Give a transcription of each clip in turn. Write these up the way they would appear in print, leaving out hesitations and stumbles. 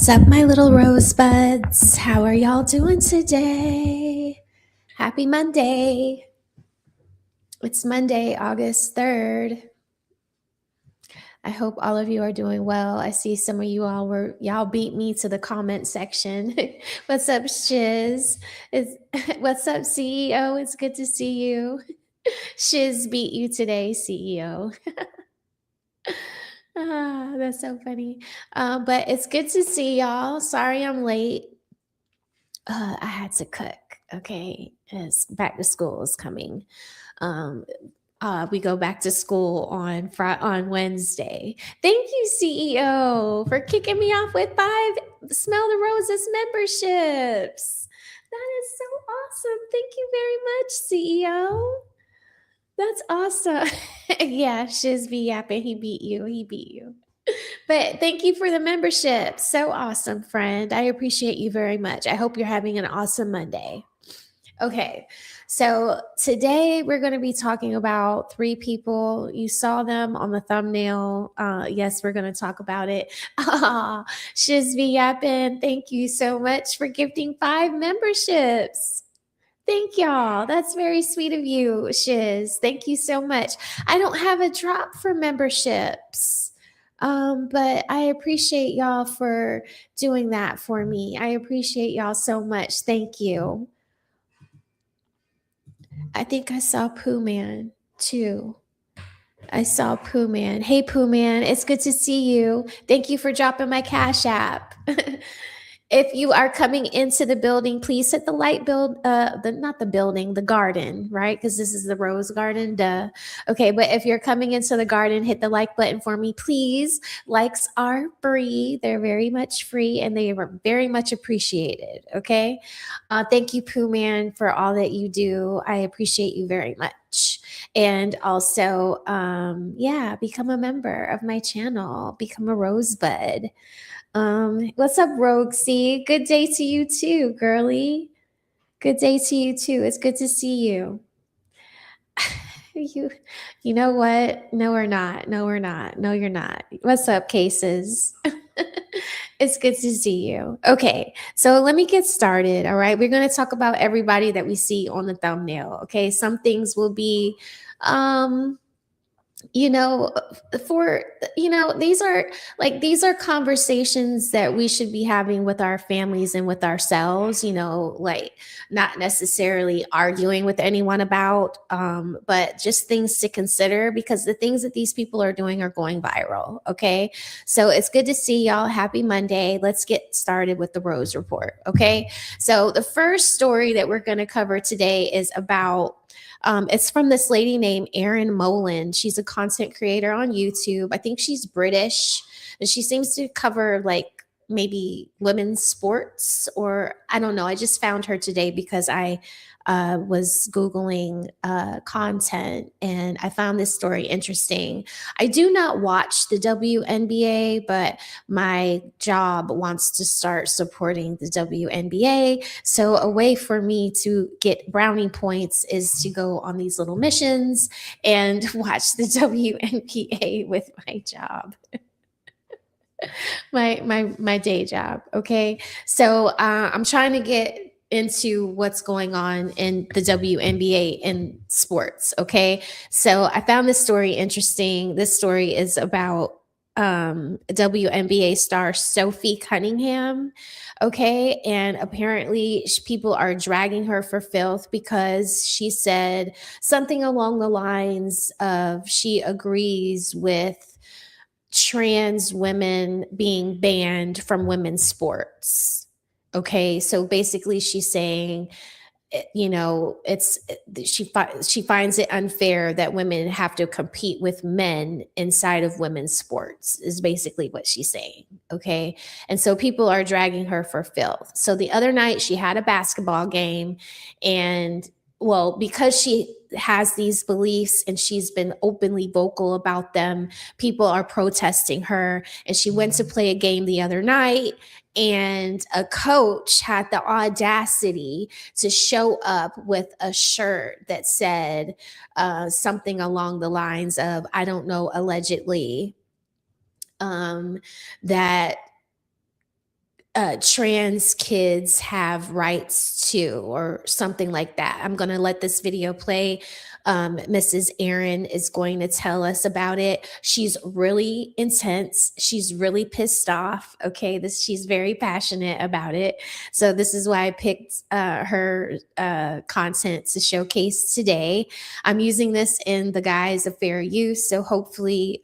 What's up, my little rosebuds? How are y'all doing today? Happy Monday. It's Monday, August 3rd. I hope all of you are doing well. I see some of y'all beat me to the comment section. What's up, Shiz? What's up, CEO? It's good to see you. Shiz beat you today, CEO. That's so funny. But it's good to see y'all. Sorry I'm late. I had to cook. Okay, as back to school is coming. Um, we go back to school on Wednesday. Thank you, CEO, for kicking me off with 5 Smell the Roses memberships. That is so awesome. Thank you very much, CEO. That's awesome. Yeah, Shiz be yapping. He beat you. He beat you. But thank you for the membership. So awesome, friend. I appreciate you very much. I hope you're having an awesome Monday. Okay, so today we're going to be talking about 3 people. You saw them on the thumbnail. Yes, we're going to talk about it. Shizvi Yappin, thank you so much for gifting 5 memberships. Thank y'all. That's very sweet of you, Shiz. Thank you so much. I don't have a drop for memberships. But I appreciate y'all for doing that for me. I appreciate y'all so much. Thank you. I think I saw Pooh Man too. I saw Pooh Man. Hey, Pooh Man, it's good to see you. Thank you for dropping my Cash App. If you are coming into the building, please hit the light not the building, the garden, right? Because this is the rose garden, duh. Okay, but if you're coming into the garden, hit the like button for me, please. Likes are free. They're very much free and they are very much appreciated, okay? Thank you, Pooh Man, for all that you do. I appreciate you very much. And also, become a member of my channel, become a rosebud. What's up, Roxy? Good day to you too, girly. Good day to you too. It's good to see you. You know what? No, we're not. No, we're not. No, you're not. What's up, Cases? It's good to see you. Okay, so let me get started. All right, we're going to talk about everybody that we see on the thumbnail. Okay, some things will be, um, you know for these are conversations that we should be having with our families and with ourselves, like not necessarily arguing with anyone about, but just things to consider because the things that these people are doing are going viral. Okay, so it's good to see y'all. Happy Monday. Let's get started with the Rose Report. Okay, so the first story that we're going to cover today is about, it's from this lady named Erin Molan. She's a content creator on YouTube. I think she's British, and she seems to cover like maybe women's sports, or I don't know. I just found her today because I was Googling content and I found this story interesting. I do not watch the WNBA, but my job wants to start supporting the WNBA. So a way for me to get brownie points is to go on these little missions and watch the WNBA with my job. my day job. Okay, so I'm trying to get into what's going on in the WNBA in sports. Okay, so I found this story interesting. This story is about WNBA star Sophie Cunningham. Okay, and apparently people are dragging her for filth because she said something along the lines of she agrees with trans women being banned from women's sports. Okay, so basically she's saying, she finds it unfair that women have to compete with men inside of women's sports is basically what she's saying. Okay, and so people are dragging her for filth. So the other night she had a basketball game, and well, because she has these beliefs and she's been openly vocal about them, people are protesting her. And she went to play a game the other night, and a coach had the audacity to show up with a shirt that said something along the lines of, I don't know, allegedly, that trans kids have rights too, or something like that. I'm going to let this video play. Mrs. Aaron is going to tell us about it. She's really intense. She's really pissed off. Okay, she's very passionate about it. So this is why I picked her content to showcase today. I'm using this in the guise of fair use, so hopefully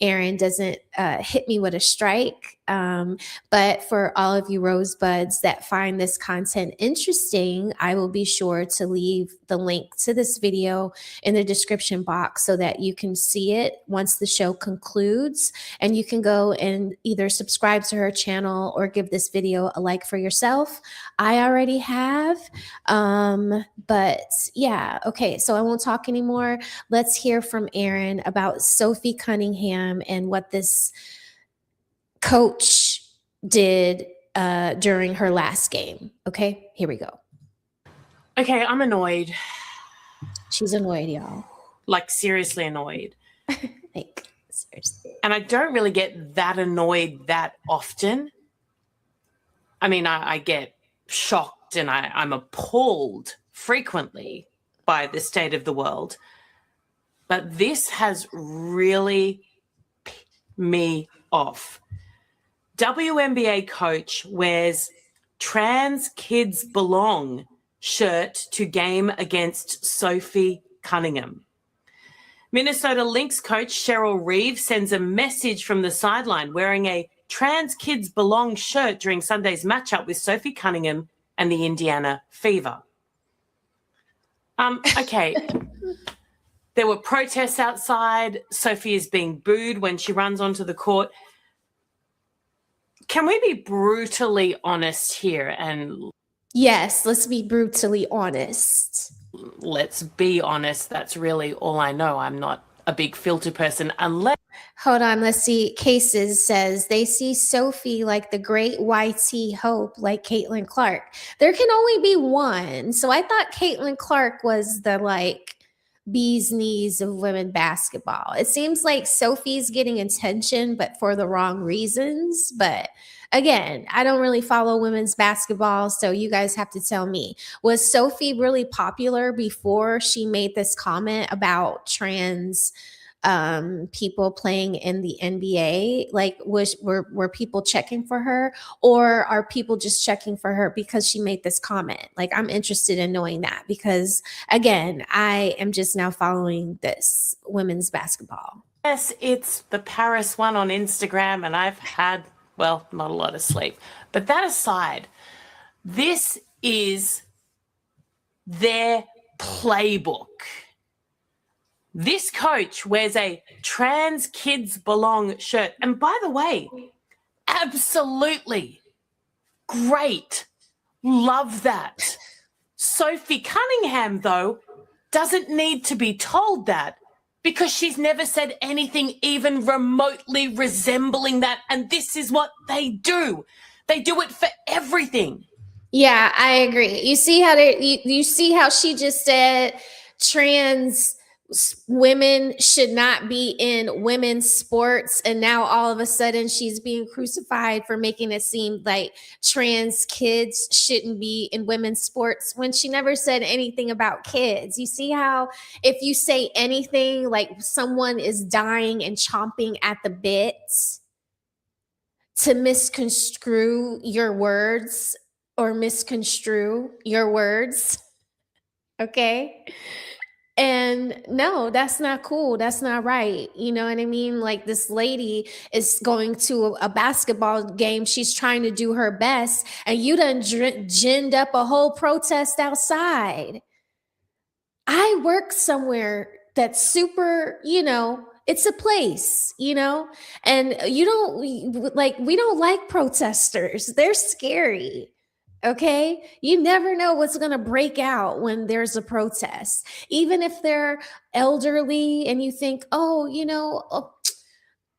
Aaron doesn't hit me with a strike. But for all of you rosebuds that find this content interesting, I will be sure to leave the link to this video in the description box so that you can see it once the show concludes, and you can go and either subscribe to her channel or give this video a like for yourself. I already have, but yeah, okay, so I won't talk anymore. Let's hear from Aaron about Sophie Cunningham and what this coach did during her last game. Okay, here we go. Okay, I'm annoyed. She's annoyed, y'all. Like, seriously annoyed. Like, seriously. And I don't really get that annoyed that often. I mean, I get shocked and I'm appalled frequently by the state of the world. But this has really pissed me off. WNBA coach wears "Trans Kids Belong" shirt to game against Sophie Cunningham. Minnesota Lynx coach Cheryl Reeve sends a message from the sideline wearing a "Trans Kids Belong" shirt during Sunday's matchup with Sophie Cunningham and the Indiana Fever. Okay. There were protests outside. Sophie is being booed when she runs onto the court. Can we be brutally honest here? And yes, let's be brutally honest. Let's be honest. That's really all I know. I'm not a big filter person unless... Hold on, let's see. Cases says they see Sophie like the great YT hope, like Caitlin Clark. There can only be one. So I thought Caitlin Clark was the like bee's knees of women basketball. It seems like Sophie's getting attention, but for the wrong reasons. But again, I don't really follow women's basketball, so you guys have to tell me. Was Sophie really popular before she made this comment about trans people playing in the NBA? Like, were people checking for her, or are people just checking for her because she made this comment? Like, I'm interested in knowing that, because again, I am just now following this women's basketball. Yes, it's the Paris one on Instagram, and I've had, well, not a lot of sleep. But that aside, this is their playbook. This coach wears a "Trans Kids Belong" shirt. And by the way, absolutely great. Love that. Sophie Cunningham, though, doesn't need to be told that, because she's never said anything even remotely resembling that. And this is what they do. They do it for everything. Yeah, I agree. You see how you see how she just said trans women should not be in women's sports, and now all of a sudden she's being crucified for making it seem like trans kids shouldn't be in women's sports when she never said anything about kids. You see how if you say anything, like someone is dying and chomping at the bits to misconstrue your words or misconstrue your words, okay? And no, that's not cool. That's not right. You know what I mean? Like, this lady is going to a basketball game. She's trying to do her best, and you done ginned up a whole protest outside. I work somewhere that's super, you know, it's a place, you know, and you don't like, we don't like protesters. They're scary. Okay, you never know what's going to break out when there's a protest, even if they're elderly and you think, oh, you know,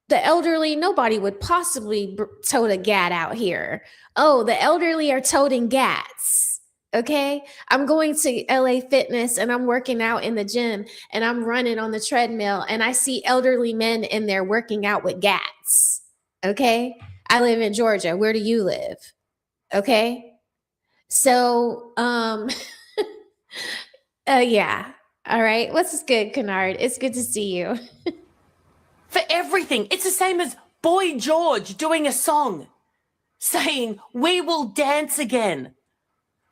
the elderly, nobody would possibly tote a gat out here. Oh, the elderly are toting gats. Okay, I'm going to LA Fitness and I'm working out in the gym and I'm running on the treadmill and I see elderly men in there working out with gats. Okay, I live in Georgia. Where do you live? Okay. So, yeah. All right. What's good, Kennard? It's good to see you. For everything. It's the same as Boy George doing a song saying, "We will dance again."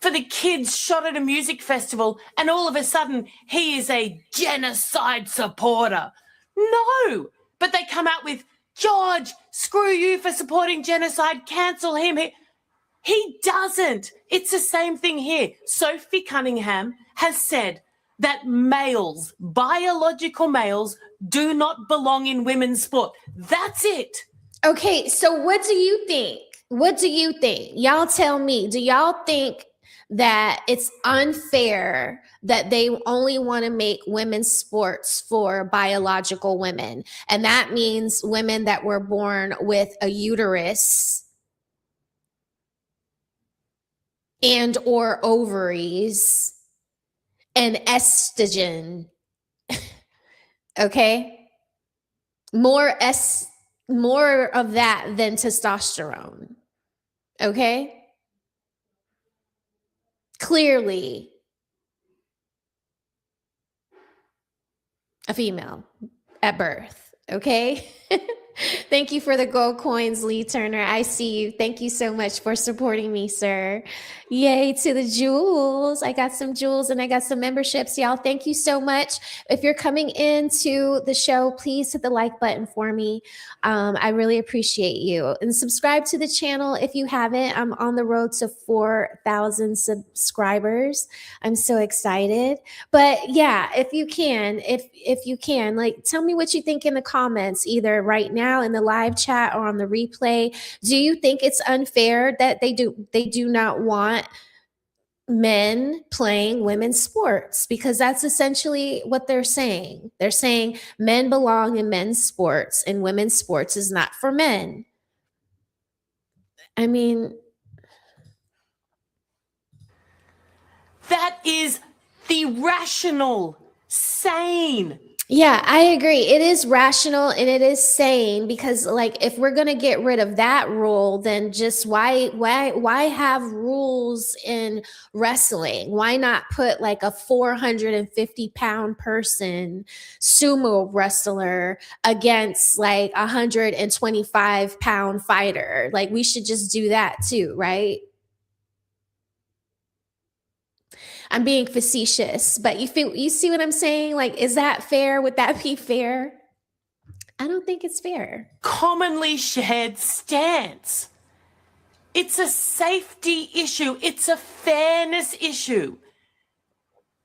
For the kids shot at a music festival and all of a sudden he is a genocide supporter. No, but they come out with, "George, screw you for supporting genocide, cancel him." He doesn't. It's the same thing here. Sophie Cunningham has said that males, biological males, do not belong in women's sport. That's it. Okay, so what do you think? What do you think? Y'all tell me. Do y'all think that it's unfair that they only want to make women's sports for biological women? And that means women that were born with a uterus and or ovaries and estrogen. Okay? More of that than testosterone. Okay? Clearly a female at birth. Okay? Thank you for the gold coins, Lee Turner. I see you. Thank you so much for supporting me, sir. Yay to the jewels. I got some jewels and I got some memberships, y'all. Thank you so much. If you're coming into the show, please hit the like button for me. I really appreciate you. And subscribe to the channel if you haven't. I'm on the road to 4,000 subscribers. I'm so excited. But yeah, if you can, like, tell me what you think in the comments, either right now in the live chat or on the replay. Do you think it's unfair that they do not want men playing women's sports? Because that's essentially what they're saying. They're saying men belong in men's sports and women's sports is not for men. I mean, that is the rational, sane. Yeah, I agree. It is rational and it is sane, because like if we're going to get rid of that rule, then just why have rules in wrestling? Why not put like a 450-pound person sumo wrestler against like a 125-pound fighter? Like we should just do that too, right? I'm being facetious, but you see what I'm saying? Like, is that fair? Would that be fair? I don't think it's fair. Commonly shared stance. It's a safety issue. It's a fairness issue.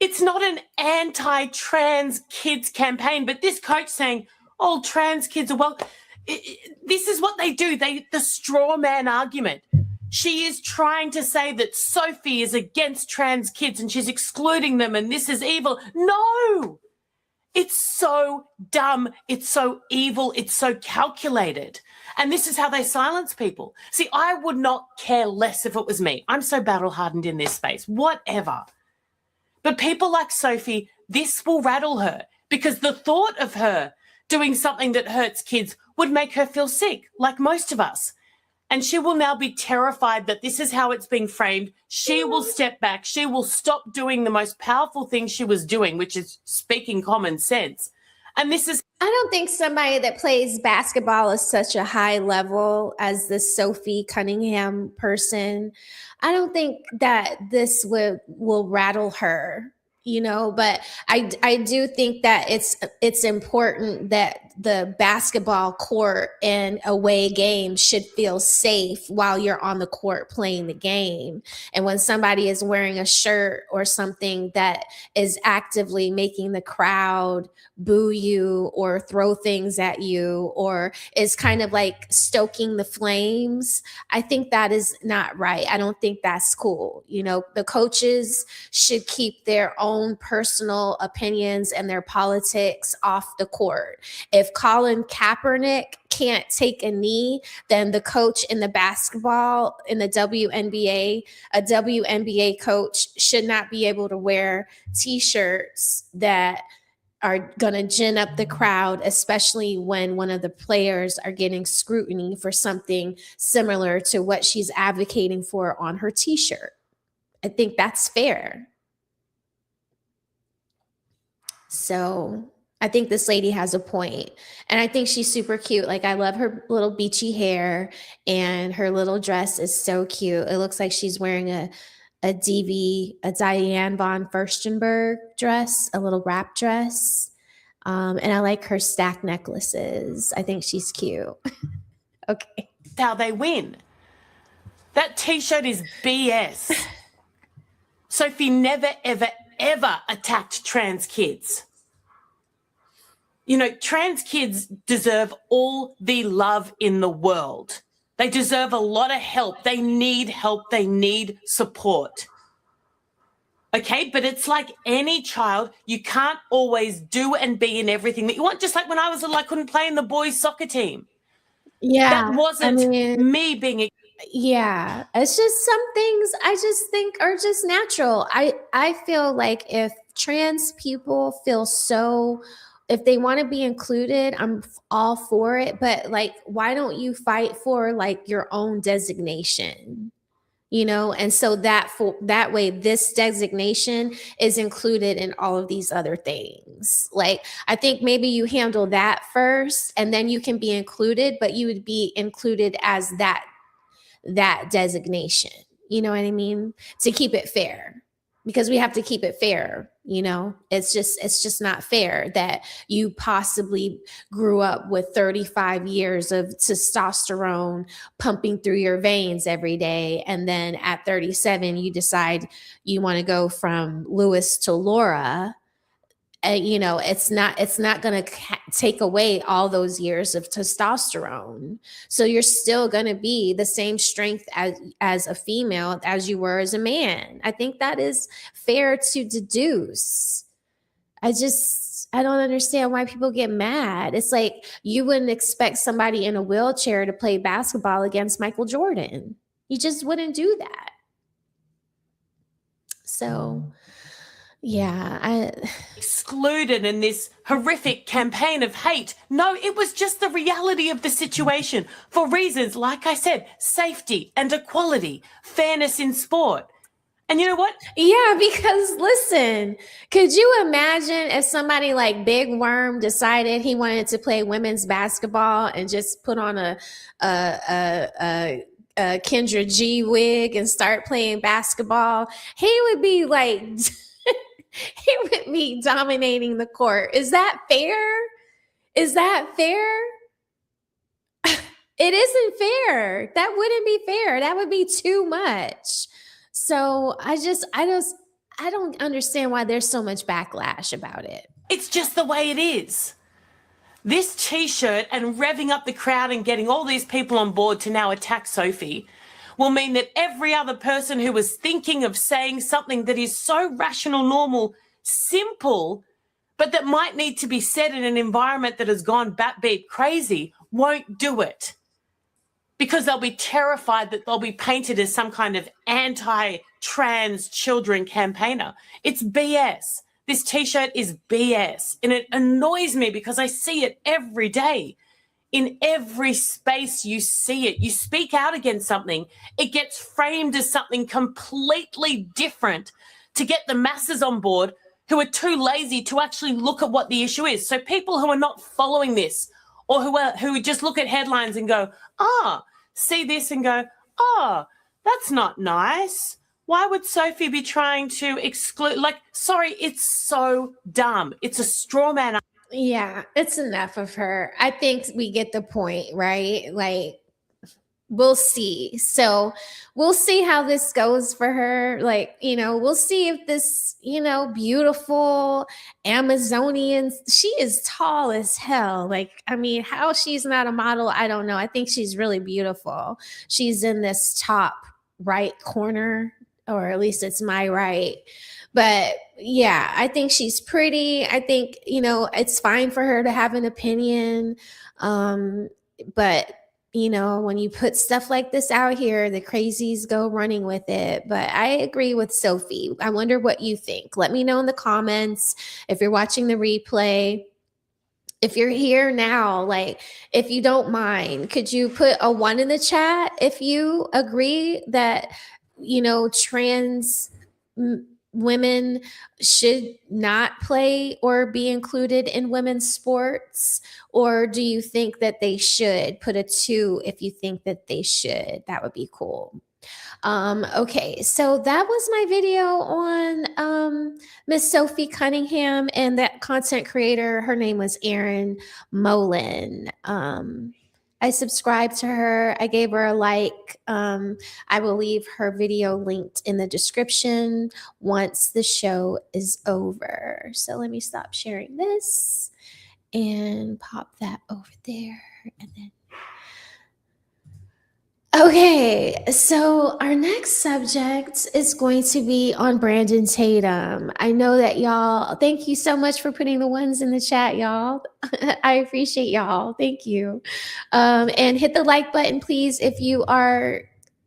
It's not an anti-trans kids campaign, but this coach saying, "Oh, trans kids are well." This is what they do. The straw man argument. She is trying to say that Sophie is against trans kids and she's excluding them and this is evil. No, it's so dumb. It's so evil. It's so calculated. And this is how they silence people. See, I would not care less if it was me. I'm so battle hardened in this space, whatever. But people like Sophie, this will rattle her, because the thought of her doing something that hurts kids would make her feel sick, like most of us. And she will now be terrified that this is how it's being framed. She will step back. She will stop doing the most powerful thing she was doing, which is speaking common sense. And this is... I don't think somebody that plays basketball is such a high level as this Sophie Cunningham person. I don't think that this will rattle her, you know, but I do think that it's important that the basketball court and away game should feel safe while you're on the court playing the game. And when somebody is wearing a shirt or something that is actively making the crowd boo you or throw things at you, or is kind of like stoking the flames, I think that is not right. I don't think that's cool. You know, the coaches should keep their own personal opinions and their politics off the court. If Colin Kaepernick can't take a knee, then the coach in the basketball in the WNBA, a WNBA coach should not be able to wear t-shirts that are going to gin up the crowd, especially when one of the players are getting scrutiny for something similar to what she's advocating for on her t-shirt. I think that's fair. So I think this lady has a point. And I think she's super cute. Like, I love her little beachy hair, and her little dress is so cute. It looks like she's wearing a Diane von Furstenberg dress, a little wrap dress. And I like her stack necklaces. I think she's cute. Okay. How they win. That t-shirt is BS. Sophie never, ever, ever attacked trans kids. You know, trans kids deserve all the love in the world. They deserve a lot of help. They need help. They need support. Okay, but it's like any child, you can't always do and be in everything that you want. Just like when I was little, I couldn't play in the boys' soccer team. Yeah. That wasn't me being... Yeah, it's just some things I just think are just natural. I feel like if trans people feel so, if they want to be included, I'm all for it. But like, why don't you fight for like your own designation? You know, and so that way this designation is included in all of these other things. Like, I think maybe you handle that first, and then you can be included, but you would be included as that designation. You know what I mean? To keep it fair, because we have to keep it fair. You know, it's just not fair that you possibly grew up with 35 years of testosterone pumping through your veins every day, and then at 37 you decide you want to go from Lewis to Laura. You know, it's not going to take away all those years of testosterone. So you're still going to be the same strength as a female as you were as a man. I think that is fair to deduce. I don't understand why people get mad. It's like you wouldn't expect somebody in a wheelchair to play basketball against Michael Jordan. You just wouldn't do that. So yeah, excluded in this horrific campaign of hate. No, it was just the reality of the situation for reasons, like I said, safety and equality, fairness in sport. And you know what? Yeah, because listen, could you imagine if somebody like Big Worm decided he wanted to play women's basketball and just put on a Kendra G wig and start playing basketball? He would be like... he would be dominating the court. Is that fair? Is that fair? It isn't fair. That wouldn't be fair. That would be too much. So I don't understand why there's so much backlash about it. It's just the way it is. This t-shirt and revving up the crowd and getting all these people on board to now attack Sophie will mean that every other person who was thinking of saying something that is so rational, normal, simple, but that might need to be said in an environment that has gone bat-beat crazy, won't do it. Because they'll be terrified that they'll be painted as some kind of anti-trans children campaigner. It's BS. This t-shirt is BS. And it annoys me because I see it every day. In every space you see it. You speak out against something, it gets framed as something completely different to get the masses on board who are too lazy to actually look at what the issue is. So people who are not following this, or who just look at headlines and go, see this and go, that's not nice. Why would Sophie be trying to exclude? Like, sorry, it's so dumb. It's a straw man. Yeah, it's enough of her. I think we get the point, right? Like, we'll see. So we'll see how this goes for her. Like, you know, we'll see if this, you know, beautiful Amazonian, she is tall as hell. Like, I mean, how she's not a model, I don't know. I think she's really beautiful. She's in this top right corner, or at least it's my right. But yeah, I think she's pretty. I think, you know, it's fine for her to have an opinion. But when you put stuff like this out here, the crazies go running with it. But I agree with Sophie. I wonder what you think. Let me know in the comments if you're watching the replay. If you're here now, like, if you don't mind, could you put a 1 in the chat if you agree that, trans women should not play or be included in women's sports? Or do you think that they should? Put a 2 if you think that they should. That would be cool. Okay, so that was my video on Miss Sophie Cunningham and that content creator. Her name was Erin Molin. I subscribed to her. I gave her a like. I will leave her video linked in the description once the show is over. So let me stop sharing this and pop that over there, and then okay, so our next subject is going to be on Brandon Tatum. I know that y'all, thank you so much for putting the 1s in the chat, y'all. I appreciate y'all. Thank you. And hit the like button, please, if you are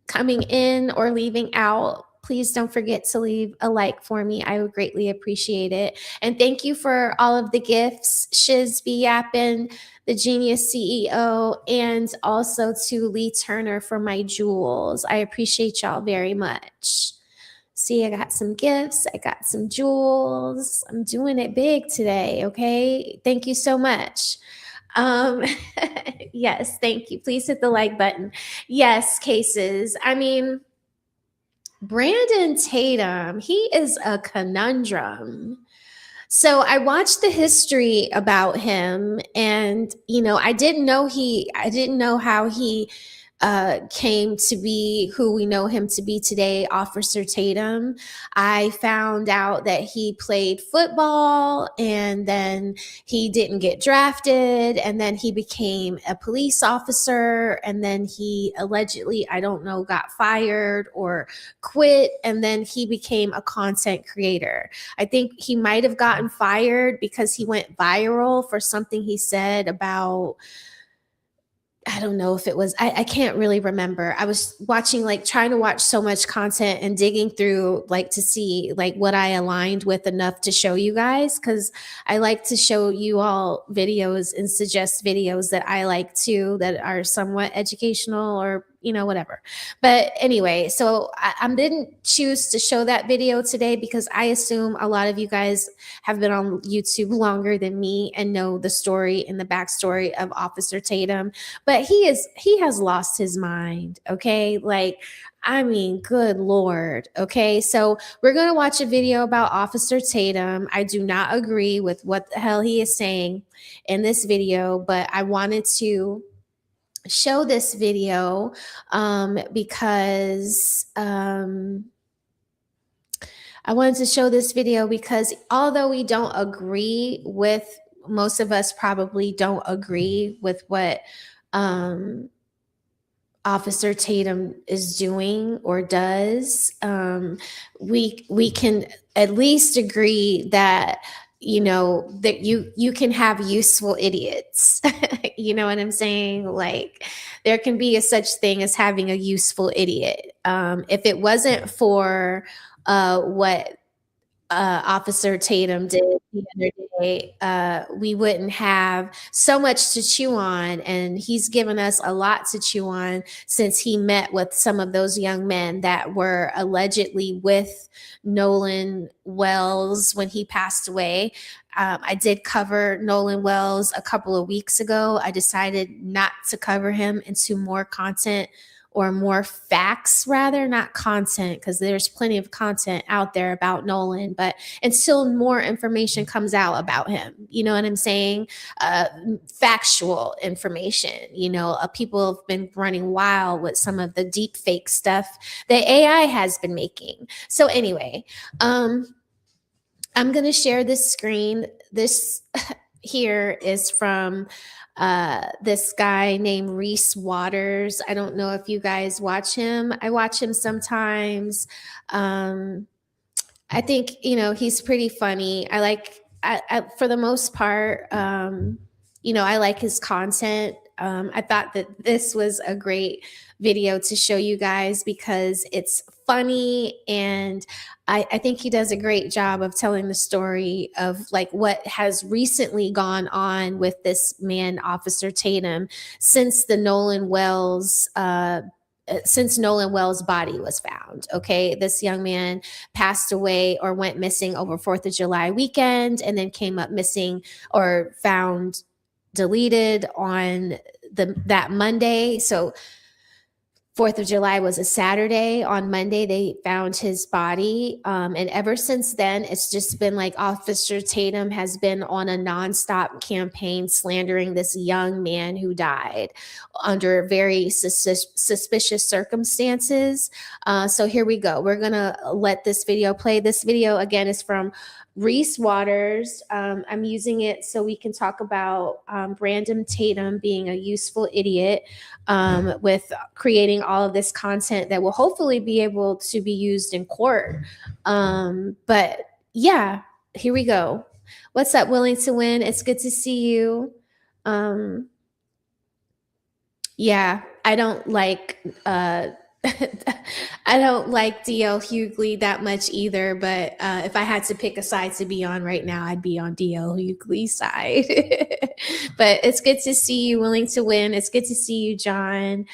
coming in or leaving out. Please don't forget to leave a like for me. I would greatly appreciate it. And thank you for all of the gifts, Shiz B Yappin, the Genius CEO, and also to Lee Turner for my jewels. I appreciate y'all very much. See, I got some gifts. I got some jewels. I'm doing it big today, okay? Thank you so much. Yes, thank you. Please hit the like button. Yes, cases. I mean, Brandon Tatum, he is a conundrum. So I watched the history about him, and I didn't know how he came to be who we know him to be today, Officer Tatum. I found out that he played football and then he didn't get drafted, and then he became a police officer, and then he allegedly, I don't know, got fired or quit, and then he became a content creator. I think he might have gotten fired because he went viral for something he said about, I don't know if it was, I can't really remember. I was watching, like, trying to watch so much content and digging through, like, to see like what I aligned with enough to show you guys, because I like to show you all videos and suggest videos that I like too, that are somewhat educational or whatever. But anyway, so I didn't choose to show that video today because I assume a lot of you guys have been on YouTube longer than me and know the story and the backstory of Officer Tatum. But he has lost his mind. Okay, like, I mean, good Lord. Okay, so we're going to watch a video about Officer Tatum. I do not agree with what the hell he is saying in this video, but I wanted to show this video because I wanted to show this video because although we don't agree with, most of us probably don't agree with what Officer Tatum is doing or does, we can at least agree that that you can have useful idiots. You know what I'm saying? Like, there can be a such thing as having a useful idiot. If it wasn't for what Officer Tatum did the other day, we wouldn't have so much to chew on. And he's given us a lot to chew on since he met with some of those young men that were allegedly with Nolan Wells when he passed away. I did cover Nolan Wells a couple of weeks ago. I decided not to cover him into more content or more facts, rather, not content, because there's plenty of content out there about Nolan, but until more information comes out about him, you know what I'm saying? Factual information, people have been running wild with some of the deep fake stuff that AI has been making. So anyway, I'm going to share this screen. This here is from this guy named Reese Waters. I don't know if you guys watch him. I watch him sometimes. I think, he's pretty funny. I like, for the most part, I like his content. I thought that this was a great video to show you guys because it's funny, and I think he does a great job of telling the story of like what has recently gone on with this man, Officer Tatum, since the Nolan Wells since Nolan Wells' body was found. Okay, this young man passed away or went missing over 4th of July weekend, and then came up missing or found deleted on that Monday. So 4th of July was a Saturday. On Monday, they found his body. And ever since then, it's just been like Officer Tatum has been on a nonstop campaign slandering this young man who died under very suspicious circumstances. So here we go. We're going to let this video play. This video, again, is from Reese Waters. I'm using it so we can talk about Brandon Tatum being a useful idiot with creating all of this content that will hopefully be able to be used in court. But yeah, here we go. What's up, Willing to Win? It's good to see you. Yeah, I don't like I don't like DL Hughley that much either, but if I had to pick a side to be on right now, I'd be on DL Hughley's side. But it's good to see you, Willing to Win. It's good to see you, John.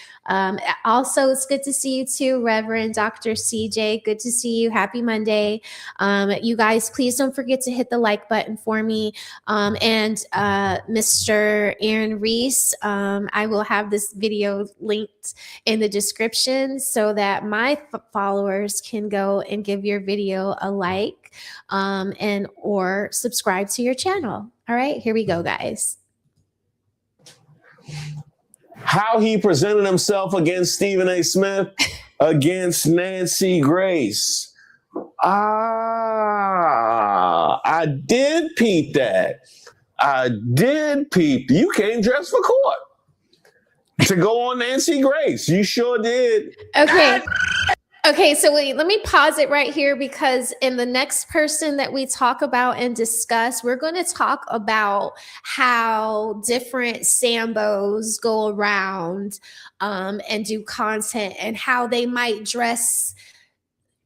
Also, it's good to see you too, Reverend Dr. CJ. Good to see you. Happy Monday. You guys, please don't forget to hit the like button for me. And Mr. Aaron Reese, I will have this video linked in the description so that my followers can go and give your video a like and or subscribe to your channel. All right, here we go, guys. How he presented himself against Stephen A. Smith, against Nancy Grace. I did peep that. You came dressed for court to go on Nancy Grace. You sure did. Okay, so wait, let me pause it right here because in the next person that we talk about and discuss, we're going to talk about how different Sambos go around and do content and how they might dress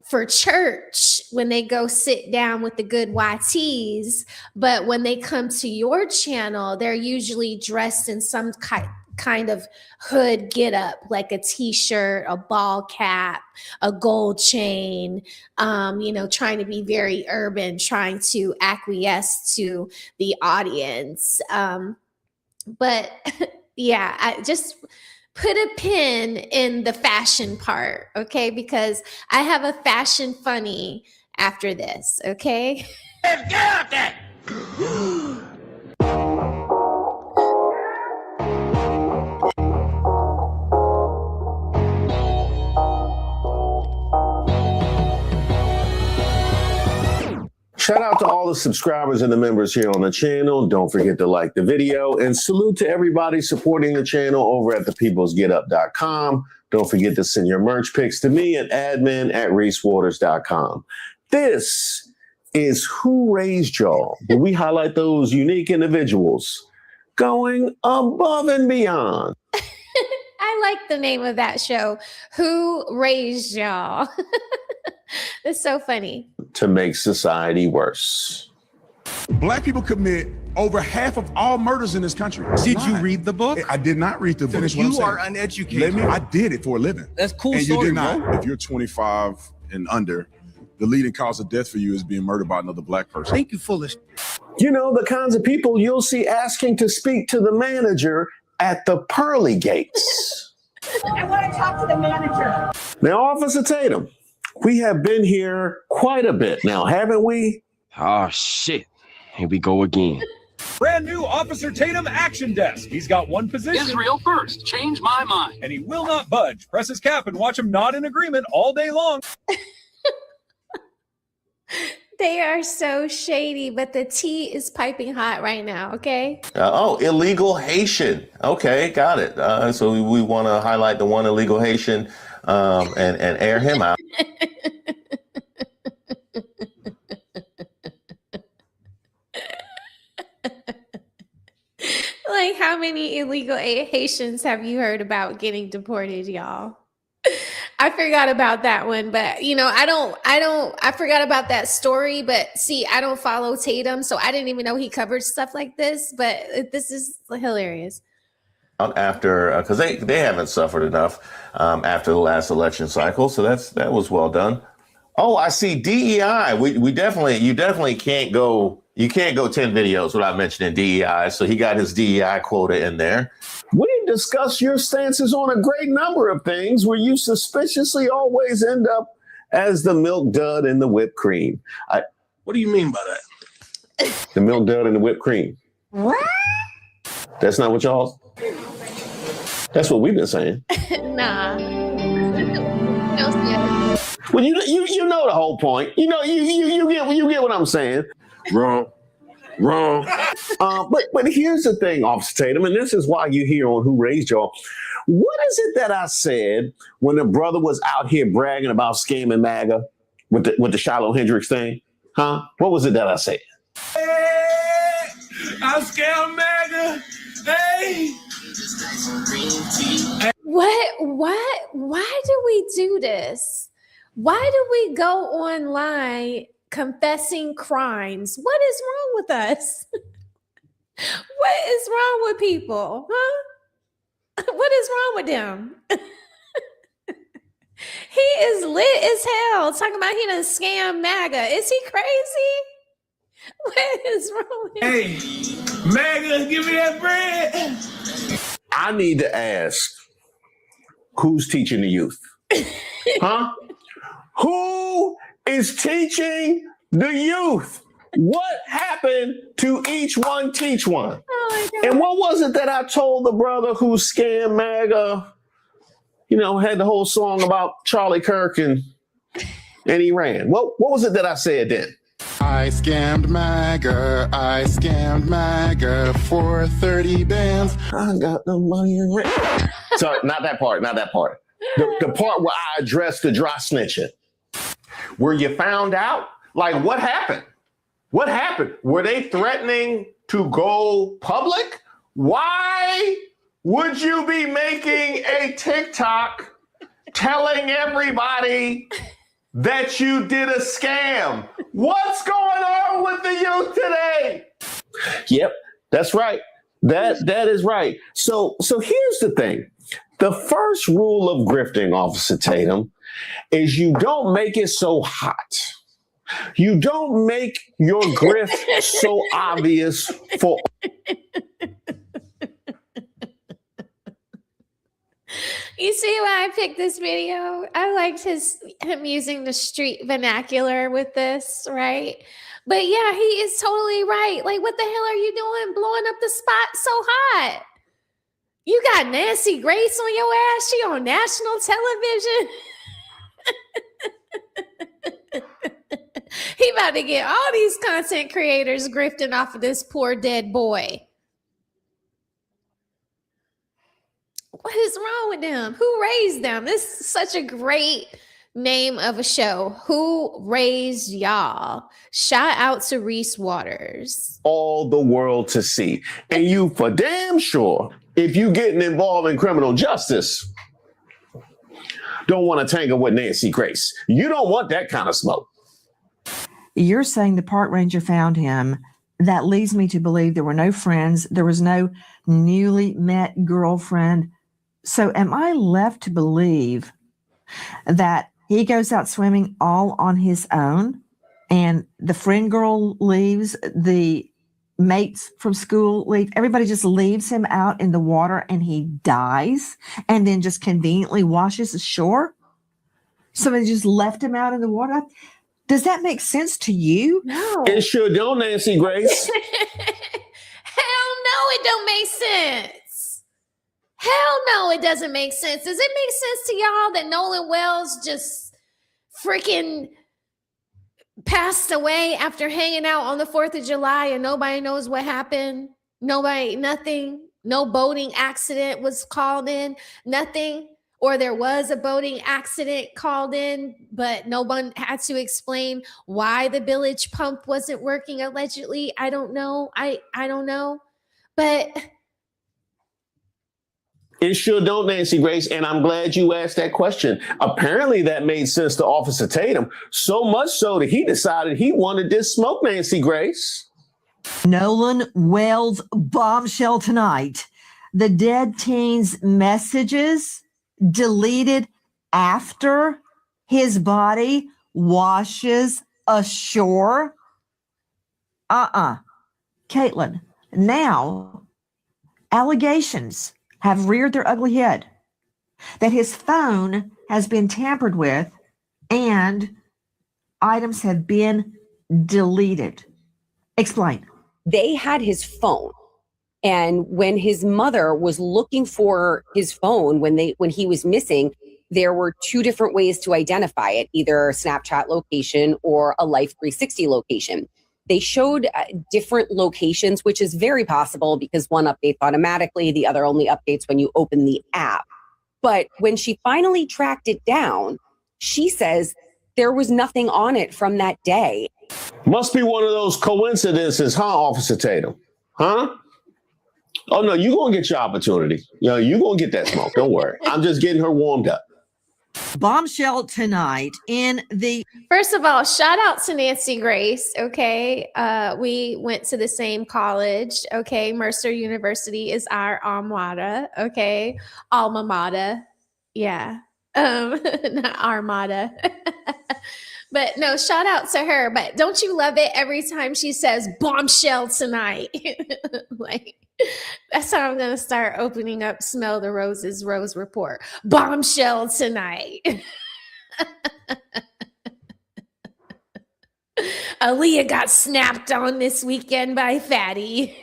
for church when they go sit down with the good YTs. But when they come to your channel, they're usually dressed in some kind of hood get up, like a t-shirt, a ball cap, a gold chain, trying to be very urban, trying to acquiesce to the audience. But yeah, I just put a pin in the fashion part, okay? Because I have a fashion funny after this, okay? Get out there! Shout out to all the subscribers and the members here on the channel. Don't forget to like the video, and salute to everybody supporting the channel over at thepeoplesgetup.com. Don't forget to send your merch pics to me at admin@reesewaters.com. This is Who Raised Y'all, where we highlight those unique individuals going above and beyond. I like the name of that show, Who Raised Y'all? That's so funny. To make society worse. Black people commit over half of all murders in this country. Did you read the book? I did not read the book. You are uneducated. I did it for a living. That's cool. And story, you did not. bro. If you're 25 and under, the leading cause of death for you is being murdered by another black person. Think you foolish. You know, the kinds of people you'll see asking to speak to the manager at the pearly gates. I want to talk to the manager. Now, Officer Tatum, we have been here quite a bit now, haven't we? Oh, shit. Here we go again. Brand new Officer Tatum action desk. He's got one position. Israel first. Change my mind. And he will not budge. Press his cap and watch him nod in agreement all day long. They are so shady, but the tea is piping hot right now, okay? Illegal Haitian. Okay, got it. So we want to highlight the one illegal Haitian and air him out. Like, how many illegal Haitians have you heard about getting deported, y'all? I forgot about that one, but I forgot about that story, but see, I don't follow Tatum, so I didn't even know he covered stuff like this, but this is hilarious. After, because they haven't suffered enough after the last election cycle, so that was well done. Oh, I see DEI. You definitely can't go 10 videos without mentioning DEI. So he got his DEI quota in there. We discuss your stances on a great number of things where you suspiciously always end up as the milk dud and the whipped cream. What do you mean by that? The milk dud and the whipped cream. What? That's not what y'all. That's what we've been saying. Nah. Well, you know the whole point. You get what I'm saying. Wrong. But here's the thing, Officer Tatum, and this is why you're here on Who Raised Y'all. What is it that I said when the brother was out here bragging about scamming MAGA with the Shiloh Hendricks thing? Huh? What was it that I said? Hey, I scam MAGA. Hey. Why do we do this? Why do we go online confessing crimes? What is wrong with us? What is wrong with people? Huh? What is wrong with them? He is lit as hell talking about he done scam MAGA. Is he crazy? What is wrong with him? Hey, MAGA, give me that bread. I need to ask, who's teaching the youth? Huh? Who is teaching the youth? What happened to each one teach one? Oh my God. And what was it that I told the brother who scammed MAGA, had the whole song about Charlie Kirk and he ran? What was it that I said then? I scammed MAGA for 30 bands. I got the money and rent. Sorry, not that part. The part where I addressed the dry snitching. Where you found out, like, what happened? What happened? Were they threatening to go public? Why would you be making a TikTok telling everybody that you did a scam? What's going on with the youth today? Yep, that's right. That is right. So here's the thing. The first rule of grifting, Officer Tatum, is you don't make it so hot. You don't make your grift so obvious for. You see why I picked this video? I liked him using the street vernacular with this, right? But yeah, he is totally right. Like, what the hell are you doing blowing up the spot so hot? You got Nancy Grace on your ass. She on national television. He about to get all these content creators grifting off of this poor dead boy. What is wrong with them? Who raised them? This is such a great name of a show. Who Raised Y'all? Shout out to Reese Waters. All the world to see. And you for damn sure, if you getting involved in criminal justice, don't want to tangle with Nancy Grace. You don't want that kind of smoke. You're saying the park ranger found him. That leads me to believe there were no friends. There was no newly met girlfriend. So am I left to believe that he goes out swimming all on his own and the friend girl leaves, the mates from school leave, everybody just leaves him out in the water and he dies and then just conveniently washes ashore? Somebody just left him out in the water? Does that make sense to you? No. It sure don't, Nancy Grace. Hell no, it don't make sense. Hell no, it doesn't make sense. Does it make sense to y'all that Nolan Wells just freaking passed away after hanging out on the 4th of July and nobody knows what happened? Nothing. No boating accident was called in, nothing. Or there was a boating accident called in, but no one had to explain why the village pump wasn't working allegedly. I don't know. I don't know. But It sure don't, Nancy Grace, and I'm glad you asked that question. Apparently that made sense to Officer Tatum, so much so that he decided he wanted this smoke, Nancy Grace. Nolan Wells bombshell tonight. The dead teen's messages deleted after his body washes ashore. Caitlin, now allegations have reared their ugly head that his phone has been tampered with and items have been deleted. Explain. They had his phone. And when his mother was looking for his phone when he was missing, there were two different ways to identify it, either a Snapchat location or a Life 360 location. They showed different locations, which is very possible because one updates automatically, the other only updates when you open the app. But when she finally tracked it down, she says there was nothing on it from that day. Must be one of those coincidences, huh, Officer Tatum? Huh? Oh, no, you're going to get your opportunity. You're going to get that smoke. Don't worry. I'm just getting her warmed up. Bombshell tonight in the... First of all, shout out to Nancy Grace, okay? We went to the same college, okay? Mercer University is our alma mater, okay? Alma mater, yeah. Not armada. But no, shout out to her. But don't you love it every time she says bombshell tonight? Like, that's how I'm going to start opening up Smell the Roses Rose Report. Bombshell tonight. Aaliyah got snapped on this weekend by Fatty.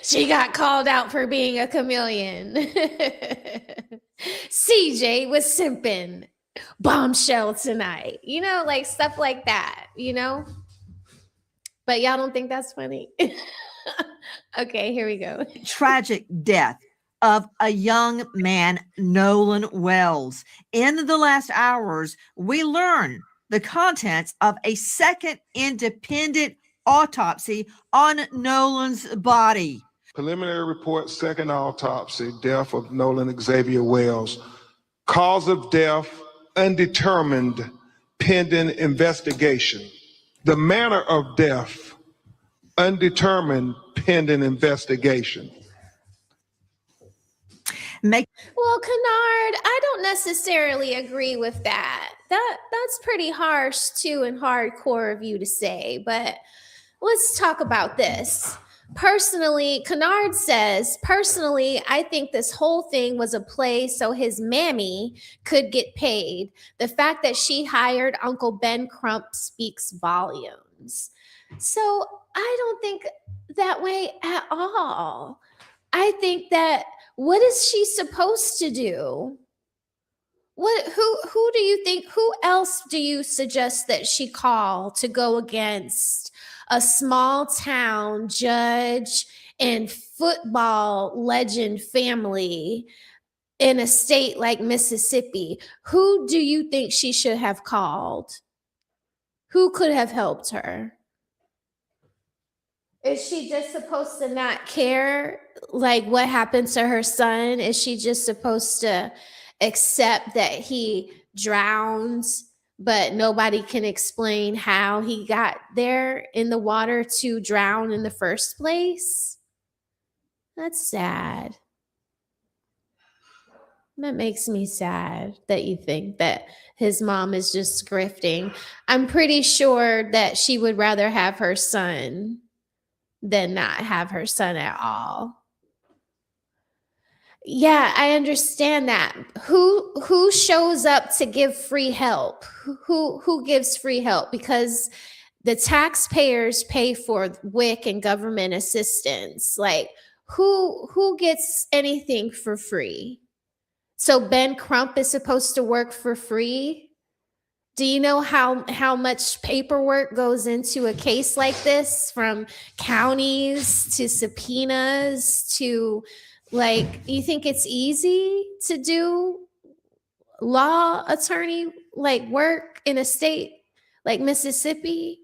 She got called out for being a chameleon. CJ was simping. Bombshell tonight. You know, like stuff like that, you know? But y'all don't think that's funny? Okay, here we go. Tragic death of a young man, Nolan Wells. In the last hours, we learn the contents of a second independent autopsy on Nolan's body. Preliminary report, second autopsy, death of Nolan Xavier Wells. Cause of death, undetermined, pending investigation. The manner of death, undetermined, pending investigation. Well, Kennard, I don't necessarily agree with that. That's pretty harsh too and hardcore of you to say, but let's talk about this. Personally, Kennard says, personally, I think this whole thing was a play so his mammy could get paid. The fact that she hired Uncle Ben Crump speaks volumes. So I don't think that way at all. I think that what is she supposed to do? Who do you think, who else do you suggest that she call to go against a small town judge and football legend family in a state like Mississippi? Who do you think she should have called? Who could have helped her? Is she just supposed to not care, like, what happened to her son? Is she just supposed to accept that he drowned, but nobody can explain how he got there in the water to drown in the first place? That's sad. That makes me sad that you think that his mom is just grifting. I'm pretty sure that she would rather have her son than not have her son at all. Yeah, I understand that. Who shows up to give free help? Who gives free help? Because the taxpayers pay for WIC and government assistance. Like, who gets anything for free? So Ben Crump is supposed to work for free? Do you know how much paperwork goes into a case like this, from counties to subpoenas to, like, you think it's easy to do law attorney like work in a state like Mississippi?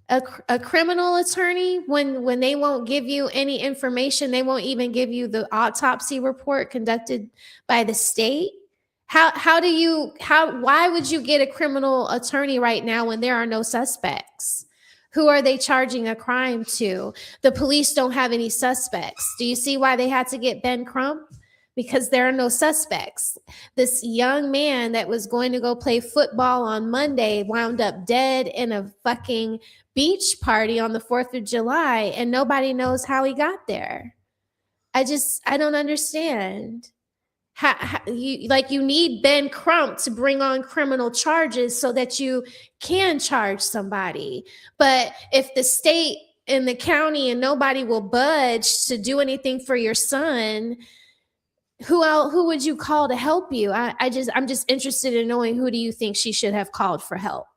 A criminal attorney, when they won't give you any information, they won't even give you the autopsy report conducted by the state. Why would you get a criminal attorney right now when there are no suspects? Who are they charging a crime to? The police don't have any suspects. Do you see why they had to get Ben Crump? Because there are no suspects. This young man that was going to go play football on Monday wound up dead in a fucking beach party on the 4th of July, and nobody knows how he got there. I don't understand. You need Ben Crump to bring on criminal charges so that you can charge somebody. But if the state and the county and nobody will budge to do anything for your son, who would you call to help you? I'm just interested in knowing, who do you think she should have called for help?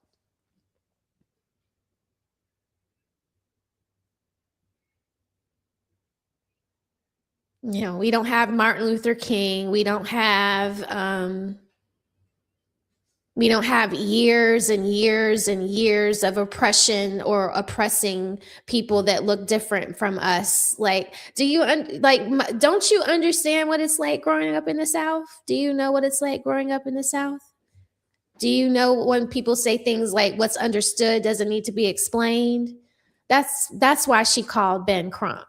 You know, we don't have Martin Luther King. We don't have years and years and years of oppression or oppressing people that look different from us. Like, don't you understand what it's like growing up in the South? Do you know what it's like growing up in the South? Do you know when people say things like what's understood doesn't need to be explained? That's why she called Ben Crump.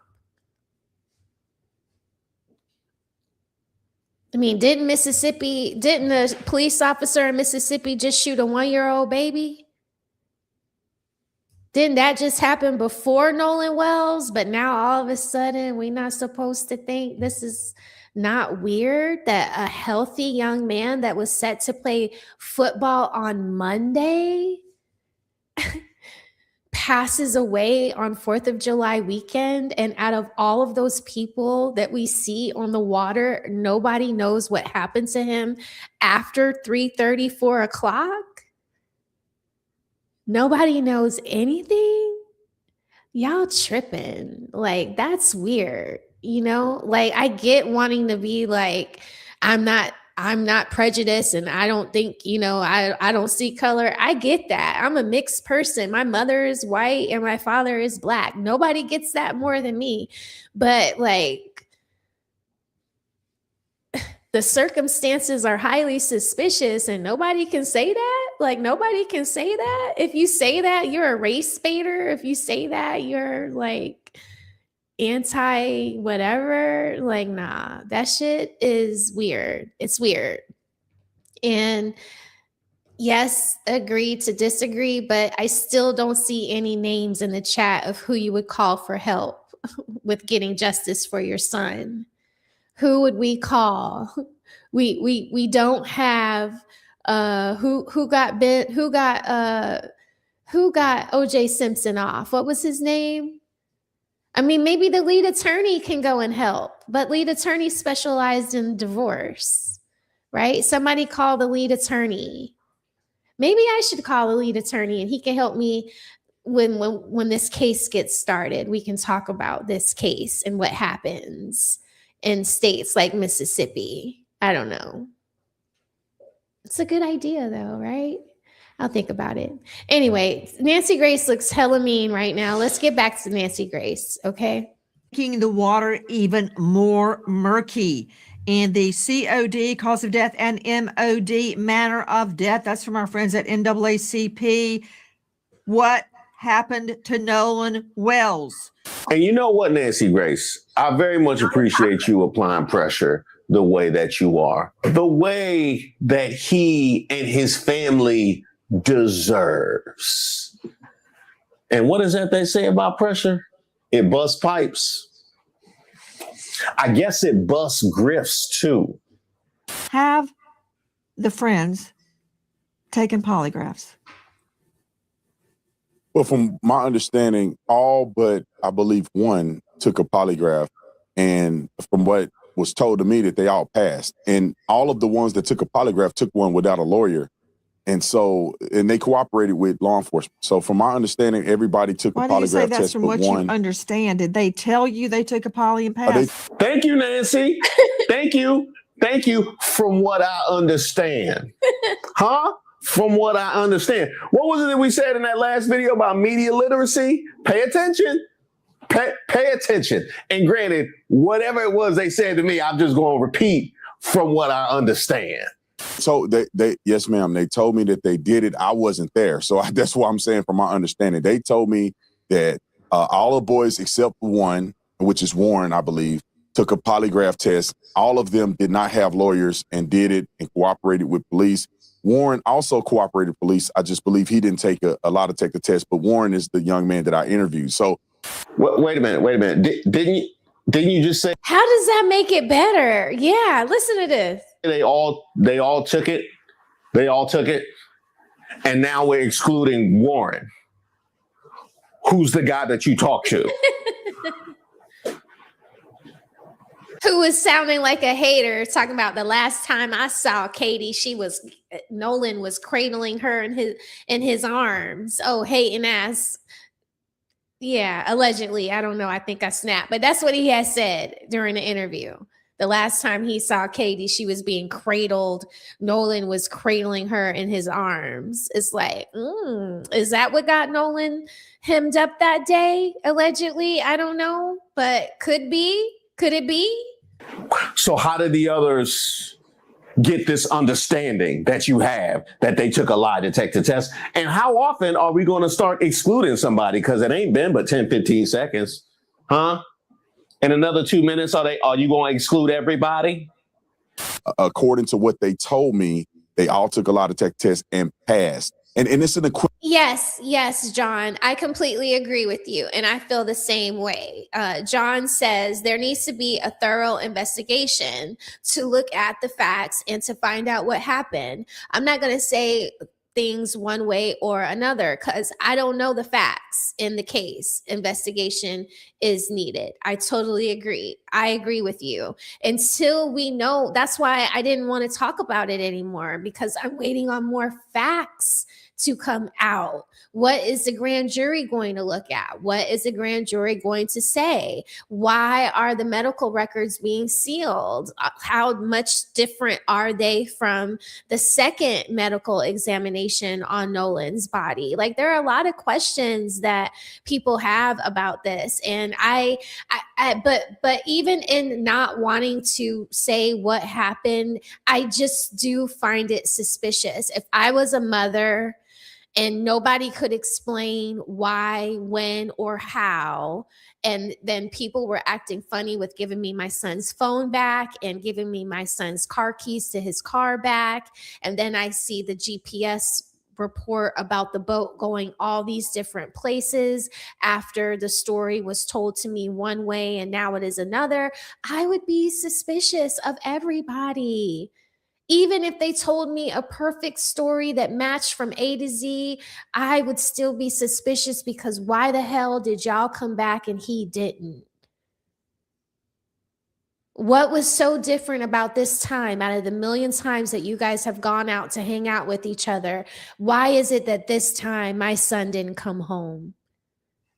I mean, didn't the police officer in Mississippi just shoot a 1-year-old baby? Didn't that just happen before Nolan Wells? But now all of a sudden we're not supposed to think this is not weird that a healthy young man that was set to play football on Monday passes away on 4th of July weekend, and out of all of those people that we see on the water, nobody knows what happened to him after 3:30, 4 o'clock? Nobody knows anything? Y'all tripping. Like, that's weird. You know, like, I get wanting to be like, I'm not prejudiced and I don't think, I don't see color. I get that. I'm a mixed person. My mother is white and my father is black. Nobody gets that more than me. But like, the circumstances are highly suspicious and nobody can say that. Like, nobody can say that. If you say that, you're a race baiter. If you say that, you're like anti whatever. Like, nah, that shit is weird. It's weird. And yes, agree to disagree, but I still don't see any names in the chat of who you would call for help with getting justice for your son. Who would we call? We don't have who got OJ Simpson off. What was his name? I mean, maybe the lead attorney can go and help, but lead attorney specialized in divorce, right? Somebody call the lead attorney. Maybe I should call the lead attorney and he can help me when this case gets started. We can talk about this case and what happens in states like Mississippi. I don't know. It's a good idea though, right? I'll think about it. Anyway, Nancy Grace looks hella mean right now. Let's get back to Nancy Grace, okay? Making the water even more murky. And the COD, cause of death, and MOD, manner of death. That's from our friends at NAACP. What happened to Nolan Wells? And you know what, Nancy Grace? I very much appreciate you applying pressure the way that you are. The way that he and his family deserves. And what is that they say about pressure? It busts pipes. I guess it busts grifts too. Have the friends taken polygraphs? Well, from my understanding, all but I believe one took a polygraph. And from what was told to me, that they all passed. And all of the ones that took a polygraph took one without a lawyer. And they cooperated with law enforcement. So from my understanding, everybody took a polygraph test. Why do you say that's from what you understand? Did they tell you they took a poly and passed? Thank you, Nancy. Thank you. From what I understand. Huh? from what I understand. What was it that we said in that last video about media literacy? Pay attention. Pay attention. And granted, whatever it was they said to me, I'm just going to repeat from what I understand. So they yes, ma'am. They told me that they did it. I wasn't there. So that's what I'm saying from my understanding. They told me that all the boys except one, which is Warren, I believe, took a polygraph test. All of them did not have lawyers and did it and cooperated with police. Warren also cooperated with police. I just believe he didn't take a lot to take the test, but Warren is the young man that I interviewed. So wait a minute. Didn't you just say? How does that make it better? Yeah, listen to this. They all took it. They all took it. And now we're excluding Warren. Who's the guy that you talk to? Who was sounding like a hater, talking about the last time I saw Katie, Nolan was cradling her in his arms. Oh, hating ass. Yeah, allegedly. I don't know. I think I snapped, but that's what he has said during the interview. The last time he saw Katie, she was being cradled. Nolan was cradling her in his arms. It's like, is that what got Nolan hemmed up that day? Allegedly, I don't know, but could be. Could it be? So how did the others get this understanding that you have that they took a lie detector test? And how often are we going to start excluding somebody? Because it ain't been but 10, 15 seconds. Huh? In another 2 minutes, are you going to exclude everybody? According to what they told me, they all took a lie detector test and passed. And it's an equivalent. Yes, John, I completely agree with you. And I feel the same way. John says there needs to be a thorough investigation to look at the facts and to find out what happened. I'm not going to say things one way or another because I don't know the facts in the case. Investigation is needed. I totally agree. I agree with you. Until we know, that's why I didn't want to talk about it anymore, because I'm waiting on more facts to come out. What is the grand jury going to look at? What is the grand jury going to say? Why are the medical records being sealed? How much different are they from the second medical examination on Nolan's body? Like, there are a lot of questions that people have about this. And but even in not wanting to say what happened, I just do find it suspicious. If I was a mother and nobody could explain why, when, or how, and then people were acting funny with giving me my son's phone back and giving me my son's car keys to his car back, and then I see the GPS report about the boat going all these different places after the story was told to me one way and now it is another, I would be suspicious of everybody. Even if they told me a perfect story that matched from A to Z, I would still be suspicious, because why the hell did y'all come back and he didn't? What was so different about this time out of the million times that you guys have gone out to hang out with each other? Why is it that this time my son didn't come home?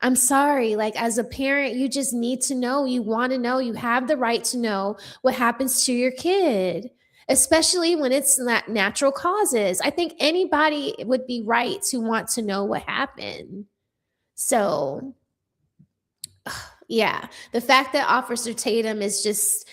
I'm sorry, like, as a parent, you just need to know. You want to know. You have the right to know what happens to your kid, especially when it's not natural causes. I think anybody would be right to want to know what happened. So, yeah, the fact that Officer Tatum is just,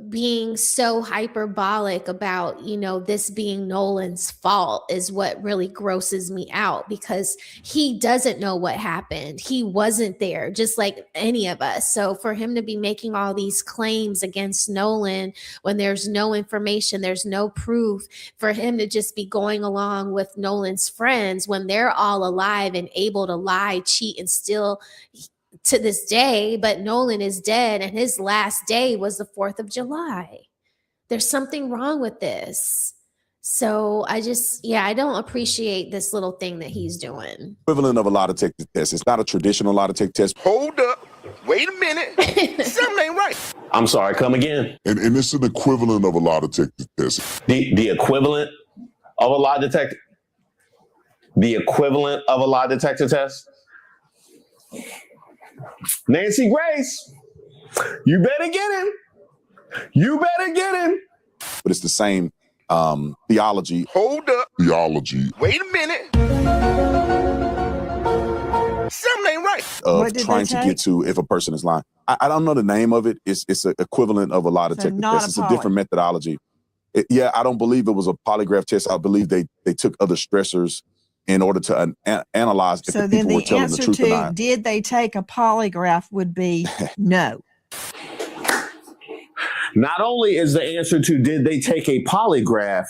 being so hyperbolic about, this being Nolan's fault is what really grosses me out, because he doesn't know what happened. He wasn't there, just like any of us. So for him to be making all these claims against Nolan when there's no information, there's no proof, for him to just be going along with Nolan's friends when they're all alive and able to lie, cheat, and steal to this day, but Nolan is dead and his last day was the 4th of July. There's something wrong with this. So I don't appreciate this little thing that he's doing. Equivalent of a lie detector test. It's not a traditional lie detector test. Hold up. Wait a minute. Something ain't right. I'm sorry, come again. And it's an equivalent of a lie detector test. The equivalent of a lie detector? The equivalent of a lie detector test? Nancy Grace, you better get him. You better get him. But it's the same theology. Hold up. Theology Wait a minute. Something ain't right. Of What did trying they to get to if a person is lying. I don't know the name of it. It's an equivalent of a lie detector test. It's a different methodology. I don't believe it was a polygraph test. I believe they took other stressors in order to analyze if So the then people were the telling the answer truth or to not. did they take a polygraph would be no. Not only is the answer to did they take a polygraph?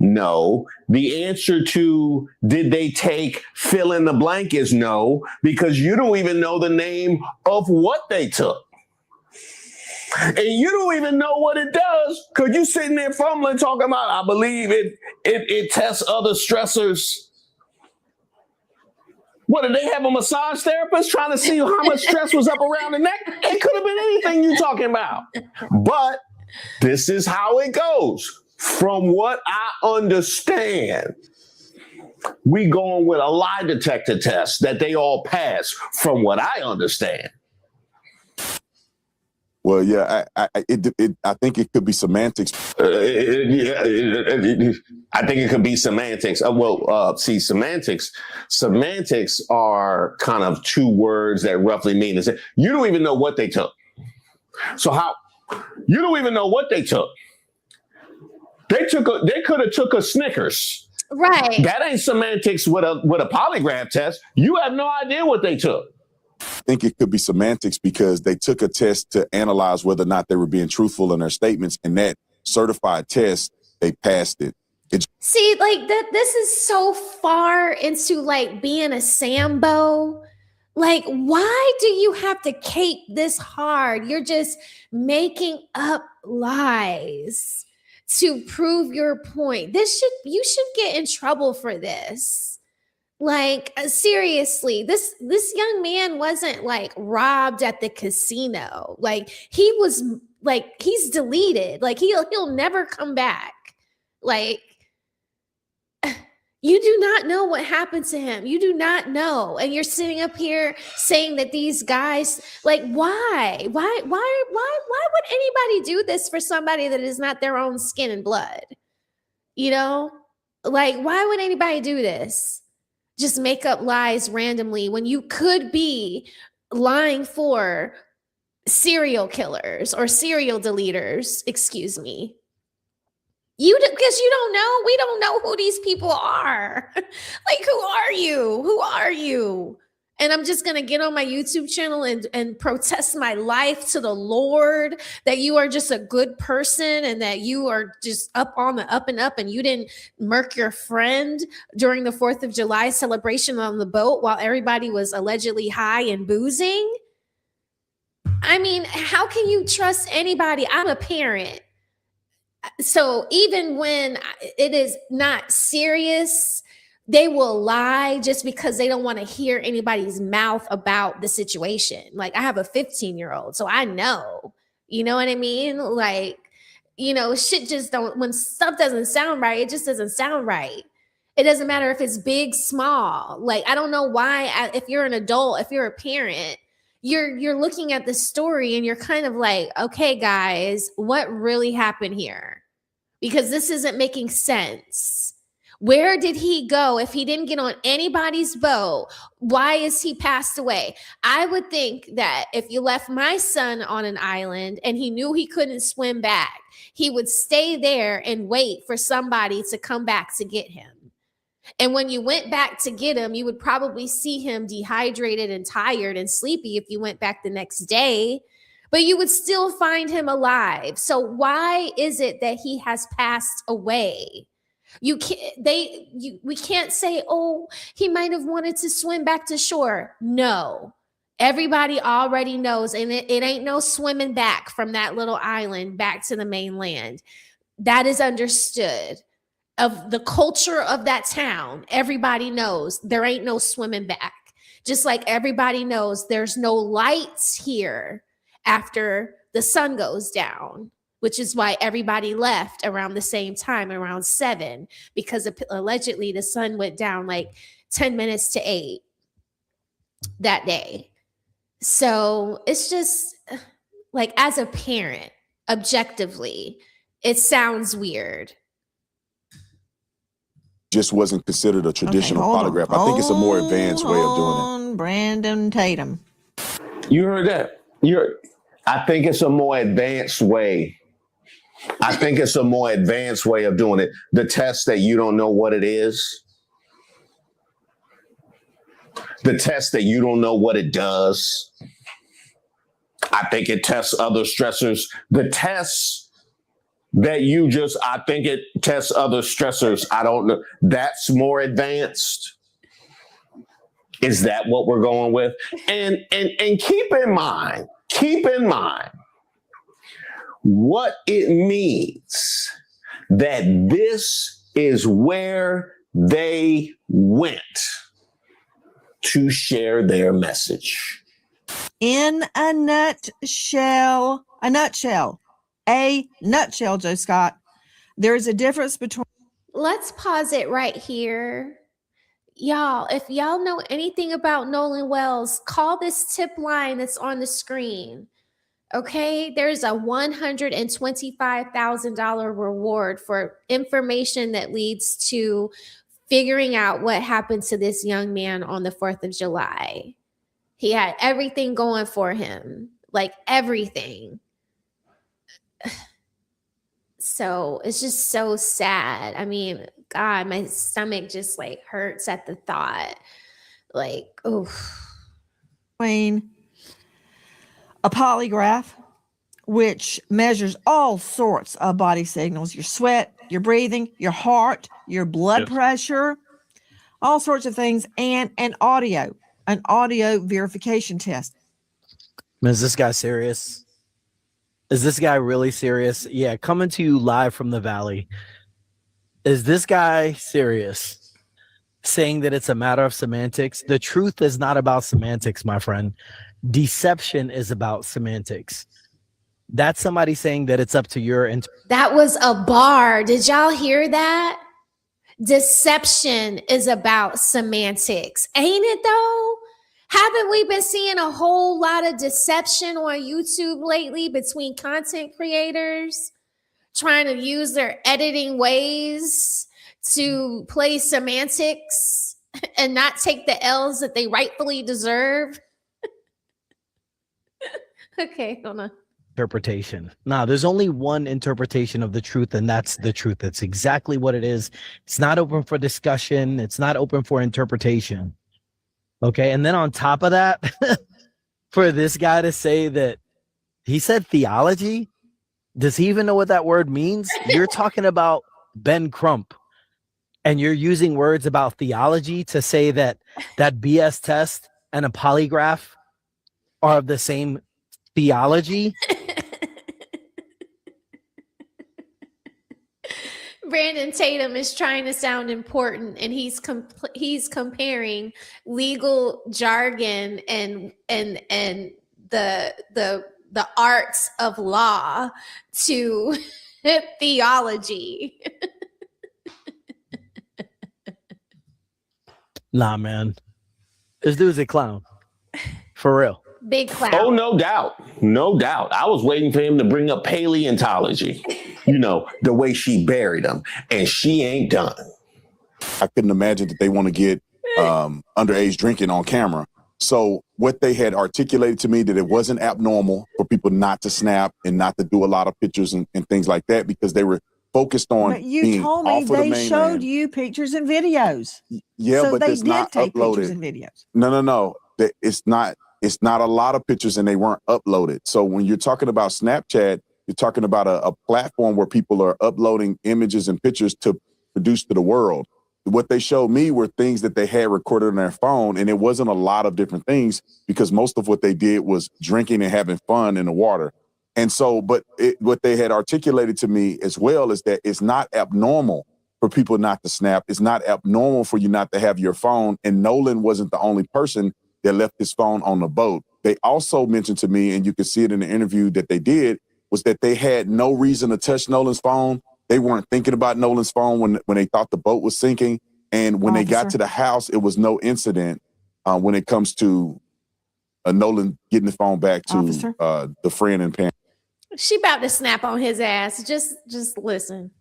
No. The answer to did they take fill in the blank is no, because you don't even know the name of what they took. And you don't even know what it does because you sitting there fumbling, talking about, I believe it tests other stressors. What, did they have a massage therapist trying to see how much stress was up around the neck? It could have been anything you're talking about. But this is how it goes. From what I understand, we going with a lie detector test that they all pass, from what I understand. Well, yeah, I think it could be semantics. I think it could be semantics. See, semantics are kind of two words that roughly mean the same. You don't even know what they took. So how? You don't even know what they took. They could have took a Snickers. Right. That ain't semantics with a polygraph test. You have no idea what they took. I think it could be semantics because they took a test to analyze whether or not they were being truthful in their statements, and that certified test, they passed it. See, like this is so far into like being a Sambo. Like, why do you have to cape this hard? You're just making up lies to prove your point. You should get in trouble for this. Like, seriously, this young man wasn't like robbed at the casino. Like, he was like, he's deleted. Like, he'll never come back. Like, you do not know what happened to him. You do not know. And you're sitting up here saying that these guys, like, why would anybody do this for somebody that is not their own skin and blood? You know, like, why would anybody do this? Just make up lies randomly when you could be lying for serial killers or serial deleters, excuse me. Because you don't know, we don't know who these people are. Like, who are you? Who are you? And I'm just going to get on my YouTube channel and protest my life to the Lord that you are just a good person and that you are just up on the up and up and you didn't murk your friend during the 4th of July celebration on the boat while everybody was allegedly high and boozing. I mean, how can you trust anybody? I'm a parent. So even when it is not serious, they will lie just because they don't want to hear anybody's mouth about the situation. Like, I have a 15-year-old, so I know, you know what I mean? Like, you know, shit just when stuff doesn't sound right, it just doesn't sound right. It doesn't matter if it's big, small. Like, I don't know why, if you're an adult, if you're a parent, you're looking at the story and you're kind of like, okay, guys, what really happened here? Because this isn't making sense. Where did he go if he didn't get on anybody's boat? Why is he passed away? I would think that if you left my son on an island and he knew he couldn't swim back, he would stay there and wait for somebody to come back to get him. And when you went back to get him, you would probably see him dehydrated and tired and sleepy if you went back the next day, but you would still find him alive. So why is it that he has passed away? We can't say, oh, he might have wanted to swim back to shore. No, everybody already knows. And it ain't no swimming back from that little island back to the mainland. That is understood. Of the culture of that town, everybody knows there ain't no swimming back. Just like everybody knows there's no lights here after the sun goes down, which is why everybody left around the same time, around 7, because allegedly the sun went down like 10 minutes to 8 that day. So it's just like, as a parent, objectively, it sounds weird. just wasn't considered a traditional polygraph. I think it's a more advanced way of doing it. Brandon Tatum. You heard that? I think it's a more advanced way. I think it's a more advanced way of doing it. The test that you don't know what it is. The test that you don't know what it does. I think it tests other stressors. The tests that I think it tests other stressors. I don't know. That's more advanced. Is that what we're going with? And keep in mind what it means that this is where they went to share their message. In a nutshell, Joe Scott, there is a difference between. Let's pause it right here. Y'all, if y'all know anything about Nolan Wells, call this tip line that's on the screen. Okay, there's a $125,000 reward for information that leads to figuring out what happened to this young man on the 4th of July. He had everything going for him, like everything. So it's just so sad. I mean, God, my stomach just like hurts at the thought. Like, oof. A polygraph, which measures all sorts of body signals, your sweat, your breathing, your heart, your blood pressure, all sorts of things, and an audio verification test. Is this guy serious? Is this guy really serious? Yeah, coming to you live from the Valley. Is this guy serious? Saying that it's a matter of semantics? The truth is not about semantics, my friend. Deception is about semantics. That's somebody saying that it's up to your That was a bar. Did y'all hear that? Deception is about semantics. Ain't it though? Haven't we been seeing a whole lot of deception on YouTube lately between content creators trying to use their editing ways to play semantics and not take the L's that they rightfully deserve? Okay, hold on. interpretation. Now, there's only one interpretation of the truth, and that's the truth. That's exactly what it is. It's not open for discussion. It's not open for interpretation. Okay, and then on top of that, for this guy to say that he said theology, does he even know what that word means? You're talking about Ben Crump, and you're using words about theology to say that that BS test and a polygraph are of the same theology. Brandon Tatum is trying to sound important, and he's comparing legal jargon and the arts of law to theology. Nah, man, this dude's a clown, for real. Big clown. Oh, no doubt. No doubt. I was waiting for him to bring up paleontology, you know, the way she buried him, and she ain't done. I couldn't imagine that they want to get underage drinking on camera. So what they had articulated to me, that it wasn't abnormal for people not to snap and not to do a lot of pictures and things like that, because they were focused on But you being told me off of the they mainland. showed you pictures and videos. Yeah, so but they it's did not take uploaded. pictures and videos. No. It's not a lot of pictures, and they weren't uploaded. So when you're talking about Snapchat, you're talking about a platform where people are uploading images and pictures to produce to the world. What they showed me were things that they had recorded on their phone, and it wasn't a lot of different things, because most of what they did was drinking and having fun in the water. And so, but what they had articulated to me as well is that it's not abnormal for people not to snap. It's not abnormal for you not to have your phone. And Nolan wasn't the only person that left his phone on the boat. They also mentioned to me, and you can see it in the interview that they did, was that they had no reason to touch Nolan's phone. They weren't thinking about Nolan's phone when they thought the boat was sinking. And when they got to the house, it was no incident when it comes to Nolan getting the phone back to the friend and parent. She about to snap on his ass. Just listen.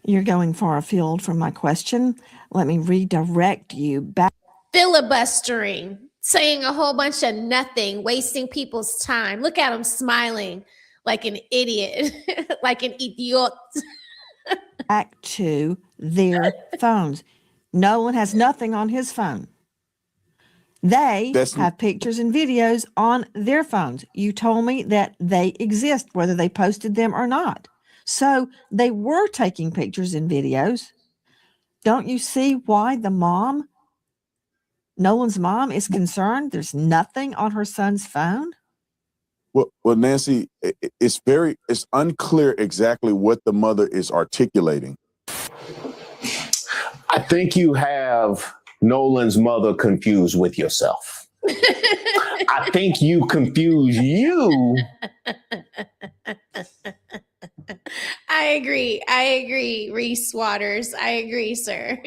You're going far afield from my question. Let me redirect you back. Filibustering, saying a whole bunch of nothing, wasting people's time. Look at him smiling like an idiot, like an idiot. Back to their phones. Nolan has nothing on his phone. They have pictures and videos on their phones. You told me that they exist, whether they posted them or not. So they were taking pictures and videos. Don't you see why the mom, Nolan's mom, is concerned? There's nothing on her son's phone. Well, Nancy, it's unclear exactly what the mother is articulating. I think you have Nolan's mother confused with yourself. I think you confuse you. I agree, Reese Waters. I agree, sir.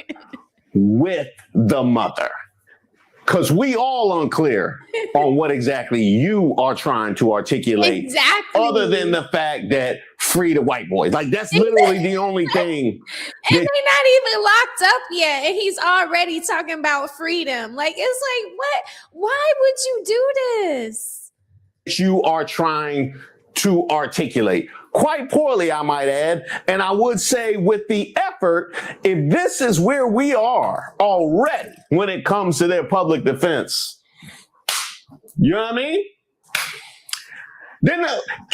With the mother. Because we all unclear on what exactly you are trying to articulate. Exactly. Other than the fact that free the white boys. Like, that's literally the only thing. And they're not even locked up yet. And he's already talking about freedom. Like, it's like, what? Why would you do this? You are trying to articulate. Quite poorly, I might add. And I would say with the effort, if this is where we are already when it comes to their public defense, you know what I mean? Then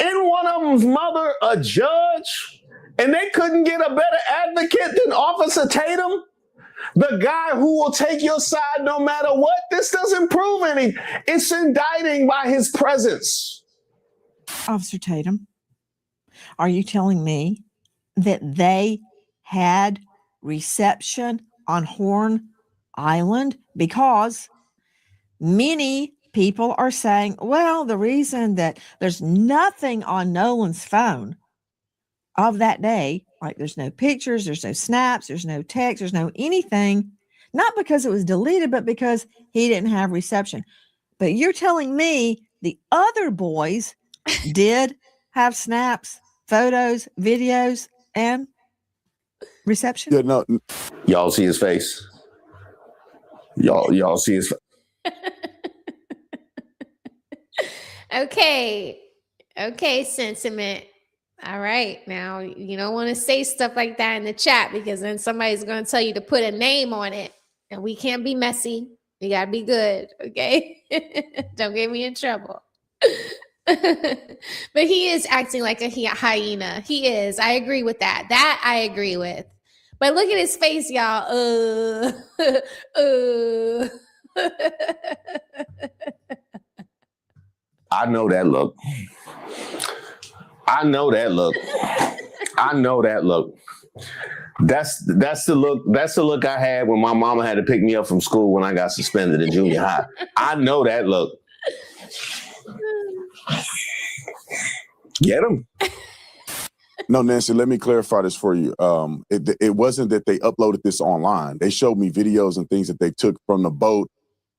in one of them's mother, a judge, and they couldn't get a better advocate than Officer Tatum, the guy who will take your side no matter what. This doesn't prove any. It's indicting by his presence. Officer Tatum, are you telling me that they had reception on Horn Island? Because many people are saying, well, the reason that there's nothing on Nolan's phone of that day, like there's no pictures, there's no snaps, there's no text, there's no anything, not because it was deleted, but because he didn't have reception. But you're telling me the other boys did have snaps, photos, videos, and reception? Yeah, no. Y'all see his face? Y'all see his face? Okay, sentiment. All right, now you don't want to say stuff like that in the chat because then somebody's going to tell you to put a name on it, and we can't be messy. We got to be good, okay? Don't get me in trouble. But he is acting like a hyena. He is. I agree with that. That I agree with. But look at his face, y'all. I know that look. I know that look. I know that look. That's the look. That's the look I had when my mama had to pick me up from school when I got suspended in junior high. I know that look. Get him. No, Nancy, let me clarify this for you. It wasn't that they uploaded this online. They showed me videos and things that they took from the boat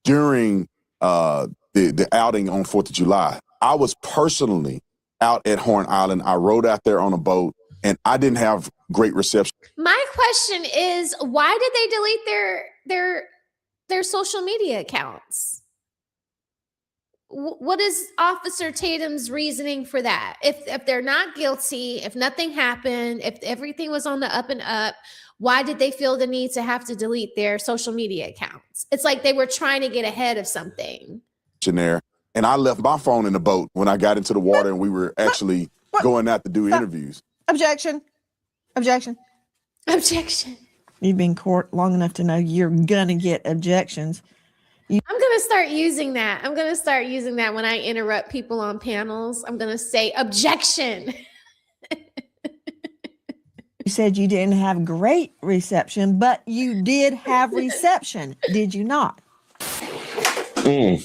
during the outing on 4th of July. I was personally out at Horn Island. I rode out there on a boat, and I didn't have great reception. My question is, why did they delete their social media accounts? What is Officer Tatum's reasoning for that? If they're not guilty, if nothing happened, if everything was on the up and up, why did they feel the need to have to delete their social media accounts? It's like they were trying to get ahead of something. There, and I left my phone in the boat when I got into the water and we were actually going out to do interviews. Objection. You've been in court long enough to know you're gonna get objections. I'm going to start using that. I'm going to start using that when I interrupt people on panels. I'm going to say objection. You said you didn't have great reception, but you did have reception, did you not? I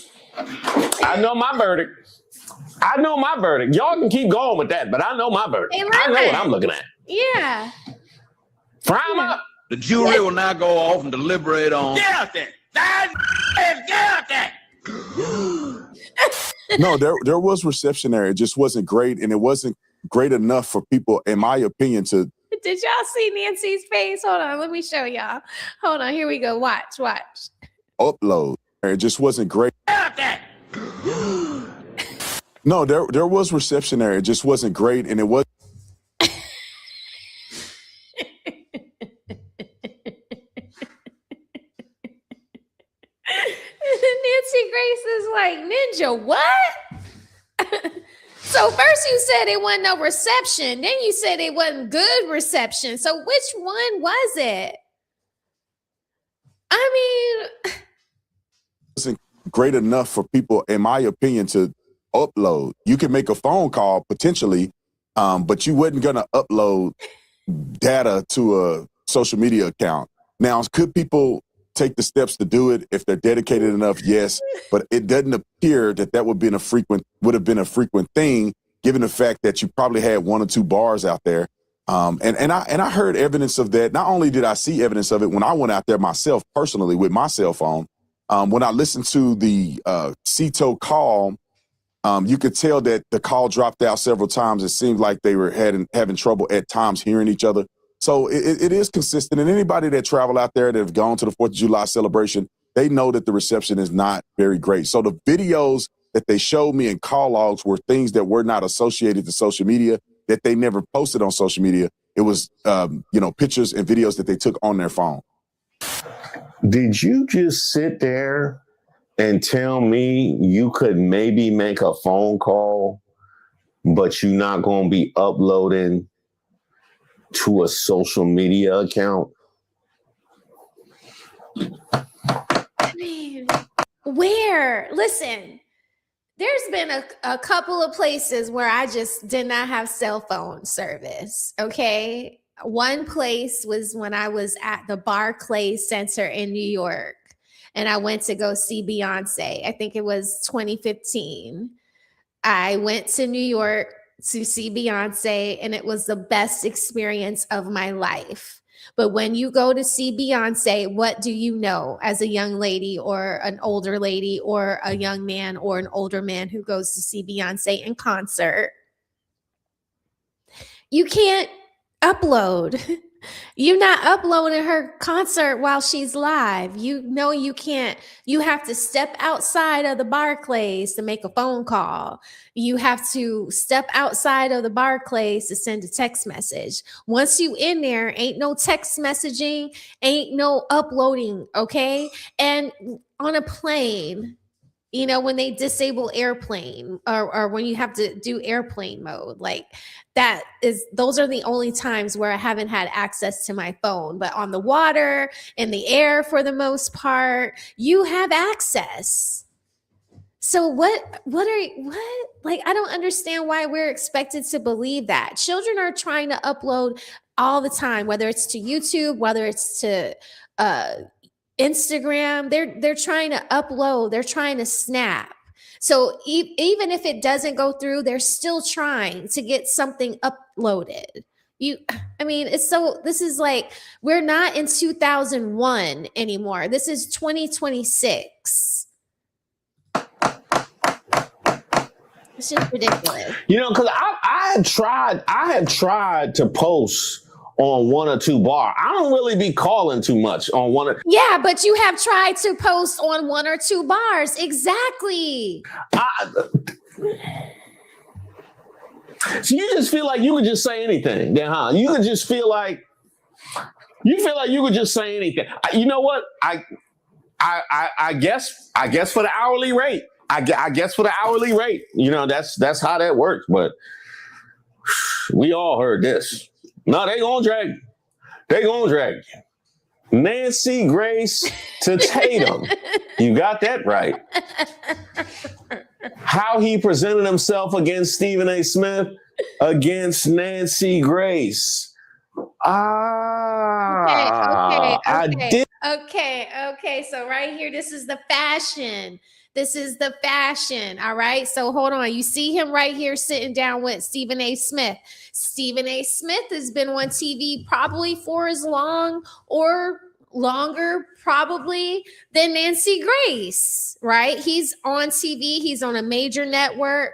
know my verdict. Y'all can keep going with that, but I know my verdict. I know what I'm looking at. Yeah. Fry them up. The jury will now go off and deliberate on. Get out there! Get out there! No, there was reception there. It just wasn't great, and it wasn't great enough for people, in my opinion, to Did y'all see Nancy's face? Hold on, let me show y'all. Hold on, here we go. Watch. Upload. It just wasn't great. No, there was reception there. It just wasn't great, and it was. Nancy Grace is like, Ninja, what? So first you said it wasn't no reception. Then you said it wasn't good reception. So which one was it? I mean, Wasn't great enough for people, in my opinion, to upload. You can make a phone call potentially, but you wasn't going to upload data to a social media account. Now, could people take the steps to do it if they're dedicated enough? Yes, but it doesn't appear that would have been a frequent thing, given the fact that you probably had 1 or 2 bars out there. And I heard evidence of that. Not only did I see evidence of it when I went out there myself personally with my cell phone, when I listened to the CETO call, you could tell that the call dropped out several times. It seemed like they were having trouble at times hearing each other. So it is consistent. And anybody that travel out there that have gone to the 4th of July celebration, they know that the reception is not very great. So the videos that they showed me in call logs were things that were not associated to social media, that they never posted on social media. It was, pictures and videos that they took on their phone. Did you just sit there and tell me you could maybe make a phone call, but you're not going to be uploading to a social media account? I mean, where? Listen, there's been a couple of places where I just did not have cell phone service, okay? One place was when I was at the Barclays Center in New York, and I went to go see Beyonce. I think it was 2015. I went to New York to see Beyonce, and it was the best experience of my life. But when you go to see Beyonce, what do you know as a young lady or an older lady or a young man or an older man who goes to see Beyonce in concert? You can't upload. You're not uploading her concert while she's live. You know you can't. You have to step outside of the Barclays to make a phone call. You have to step outside of the Barclays to send a text message. Once you in there, ain't no text messaging, ain't no uploading, okay? And on a plane, when they disable airplane or when you have to do airplane mode, like those are the only times where I haven't had access to my phone. But on the water, in the air, for the most part, you have access. So what? Like, I don't understand why we're expected to believe that. Children are trying to upload all the time, whether it's to YouTube, whether it's to Instagram. They're trying to upload, they're trying to snap. So even if it doesn't go through, they're still trying to get something uploaded. This is like, we're not in 2001 anymore. This is 2026. It's just ridiculous. Because I have tried to post on 1 or 2 bars. I don't really be calling too much on one. Yeah, but you have tried to post on 1 or 2 bars. Exactly. So you just feel like you could just say anything, then, huh? You could just feel like you could just say anything. You know what? I guess for the hourly rate. I guess for the hourly rate. That's how that works. But we all heard this. No, they gonna drag you. They gonna drag you. Nancy Grace to Tatum. You got that right. How he presented himself against Stephen A. Smith, against Nancy Grace. Okay. So right here, this is the fashion. All right. So hold on. You see him right here sitting down with Stephen A. Smith. Stephen A. Smith has been on TV probably for as long or longer, probably, than Nancy Grace, right? He's on TV. He's on a major network,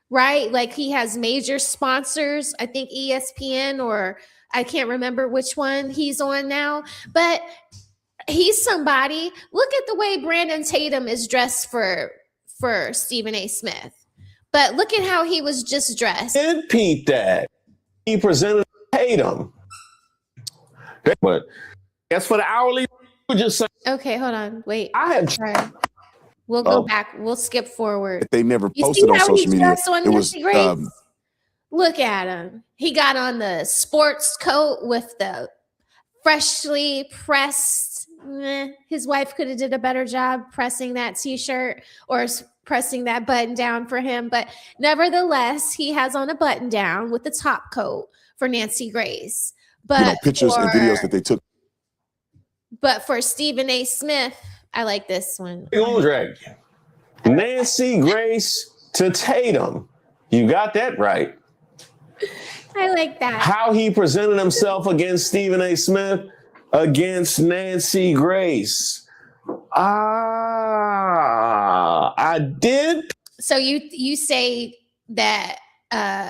right? Like, he has major sponsors. I think ESPN or I can't remember which one he's on now, but he's somebody. Look at the way Brandon Tatum is dressed for Stephen A. Smith. But look at how he was just dressed. Did Pete that? He presented Tatum. But as for the hourly, just saying. Okay, hold on. Wait. I have. Sorry. We'll go back. We'll skip forward. They never You posted see on how social he's media. dressed on It was Nancy Grace? Look at him. He got on the sports coat with the freshly pressed. His wife could have did a better job pressing that t-shirt or pressing that button down for him. But nevertheless, he has on a button down with the top coat for Nancy Grace. But pictures and videos that they took. But for Stephen A. Smith, I like this one. Nancy Grace to Tatum. You got that right. I like that. How he presented himself against Stephen A. Smith, against Nancy Grace. I did. So you say that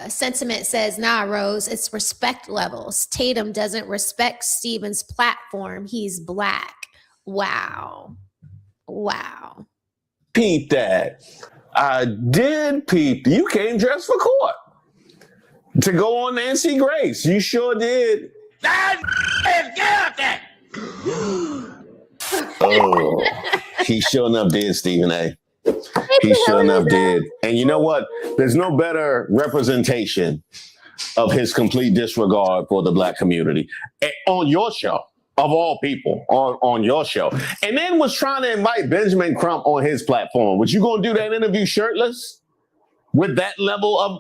sentiment says, nah, Rose, it's respect levels. Tatum doesn't respect Stephen's platform. He's black. Wow. Peep that. I did peep. You came dressed for court to go on Nancy Grace. You sure did. Oh, he sure enough did, Stephen A. He sure enough did. And you know what? There's no better representation of his complete disregard for the black community on your show, of all people, on your show. And then was trying to invite Benjamin Crump on his platform. Was you going to do that interview shirtless with that level of...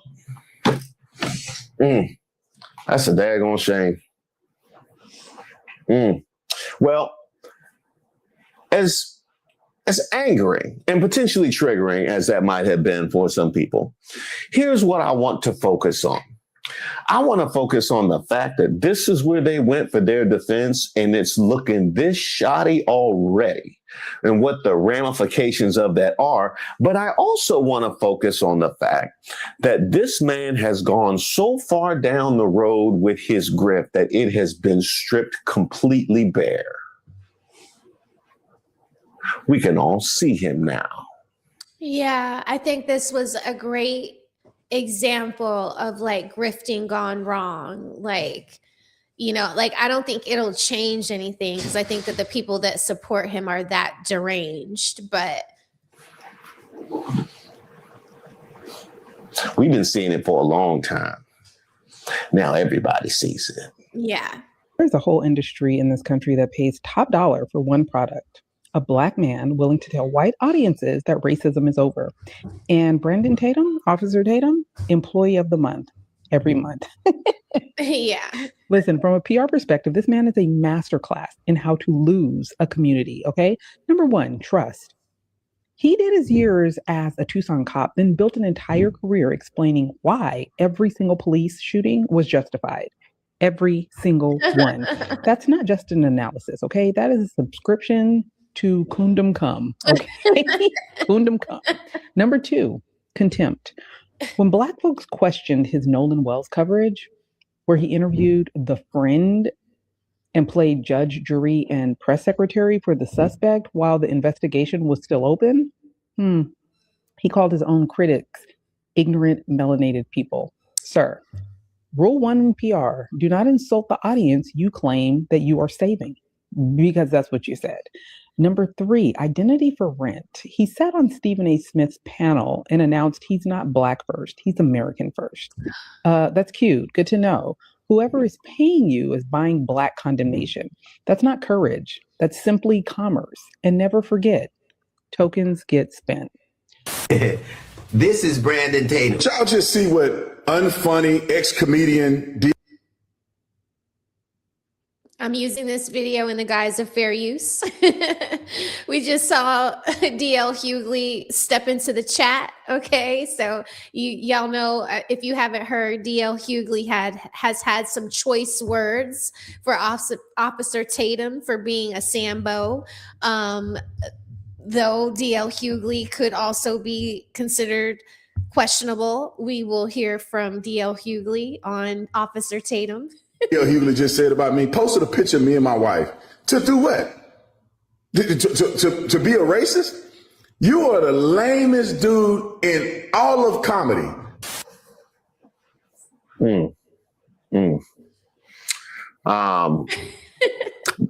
That's a daggone shame. Well, as angering and potentially triggering as that might have been for some people, here's what I want to focus on. I want to focus on the fact that this is where they went for their defense, and it's looking this shoddy already, and what the ramifications of that are. But I also want to focus on the fact that this man has gone so far down the road with his grip that it has been stripped completely bare. We can all see him now. Yeah, I think this was a great example of like grifting gone wrong. Like, you know, like I don't think it'll change anything because I think that the people that support him are that deranged, but we've been seeing it for a long time. Now everybody sees it. Yeah. There's a whole industry in this country that pays top dollar for one product. A black man willing to tell white audiences that racism is over. And Brandon Tatum, Officer Tatum, Employee of the Month, every month. Yeah. Listen, from a PR perspective, this man is a masterclass in how to lose a community, okay? Number one, trust. He did his years as a Tucson cop, then built an entire career explaining why every single police shooting was justified. Every single one. That's not just an analysis, okay? That is a subscription to Kundum Come, okay? Kundum Come. Number two, contempt. When Black folks questioned his Nolan Wells coverage, where he interviewed the friend and played judge, jury, and press secretary for the suspect while the investigation was still open, he called his own critics ignorant, melanated people. Sir, rule one in PR, do not insult the audience you claim that you are saving, because that's what you said. Number three, identity for rent. He sat on Stephen A. Smith's panel and announced he's not Black first, he's American first. That's cute. Good to know. Whoever is paying you is buying Black condemnation. That's not courage. That's simply commerce. And never forget, tokens get spent. This is Brandon Tatum. Y'all just see what unfunny ex-comedian did. I'm using this video in the guise of fair use. We just saw DL Hughley step into the chat. Okay, so y'all know if you haven't heard, DL Hughley has had some choice words for Officer Tatum for being a Sambo. Though DL Hughley could also be considered questionable, we will hear from DL Hughley on Officer Tatum. Hughley just said about me, posted a picture of me and my wife. To do what? To be a racist? You are the lamest dude in all of comedy.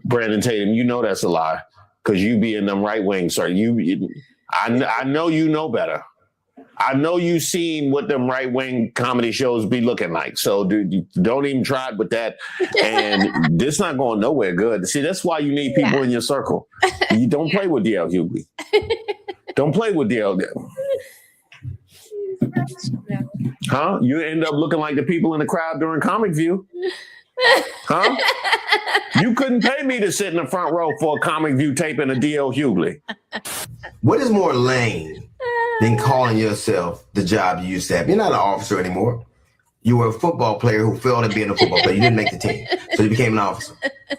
Brandon Tatum, you know that's a lie because you be in them right wings, sir. I know you know better. I know you seen what them right wing comedy shows be looking like. So don't even try it with that. And this not going nowhere good. See, that's why you need people in your circle. You don't play with DL Hughley. Don't play with DL. Huh? You end up looking like the people in the crowd during Comic View. Huh? You couldn't pay me to sit in the front row for a Comic View taping of D.L. Hughley. What is more lame than calling yourself the job you used to have? You're not an officer anymore. You were a football player who failed at being a football player. You didn't make the team, so you became an officer.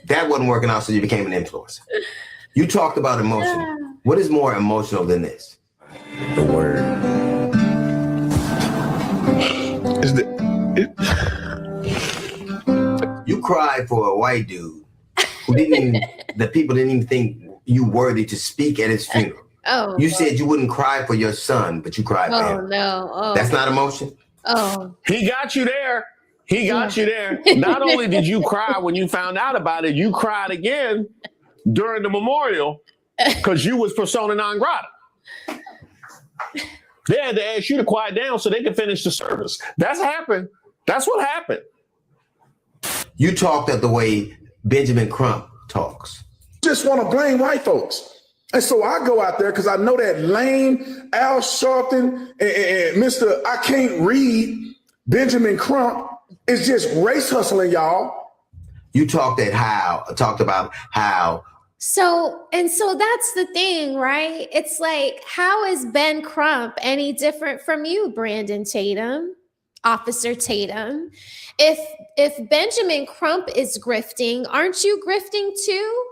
That wasn't working out, so you became an influencer. You talked about emotion. What is more emotional than this? The word. You cried for a white dude who the people didn't even think you worthy to speak at his funeral. Oh, you said you wouldn't cry for your son, but you cried for him. Oh no! Oh, that's not emotion. Oh, he got you there. He got you there. Not only did you cry when you found out about it, you cried again during the memorial because you was persona non grata. They had to ask you to quiet down so they could finish the service. That's happened. That's what happened. You talked the way Benjamin Crump talks. Just want to blame white folks. And so I go out there because I know that lame Al Sharpton and Mr. I can't read Benjamin Crump is just race hustling, y'all. You talked about how. So that's the thing, right? It's like, how is Ben Crump any different from you, Brandon Tatum, Officer Tatum? If Benjamin Crump is grifting, aren't you grifting too?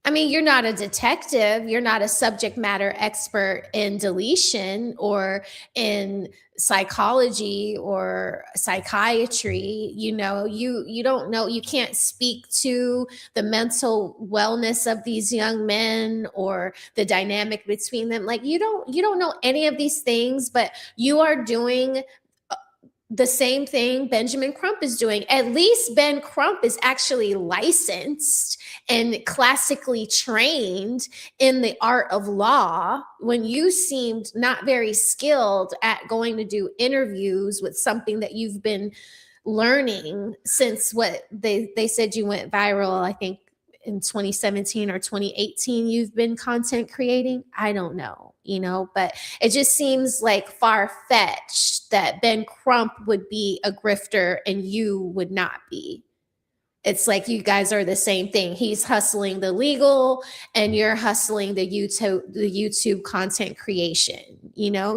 I mean, you're not a detective. You're not a subject matter expert in deletion or in psychology or psychiatry. You know, you don't know, you can't speak to the mental wellness of these young men or the dynamic between them. Like you don't know any of these things, but you are doing the same thing Benjamin Crump is doing. At least Ben Crump is actually licensed and classically trained in the art of law, when you seemed not very skilled at going to do interviews with something that you've been learning since what they said you went viral, I think in 2017 or 2018, you've been content creating. I don't know, but it just seems like far-fetched that Ben Crump would be a grifter and you would not be. It's like you guys are the same thing. He's hustling the legal and you're hustling the YouTube content creation,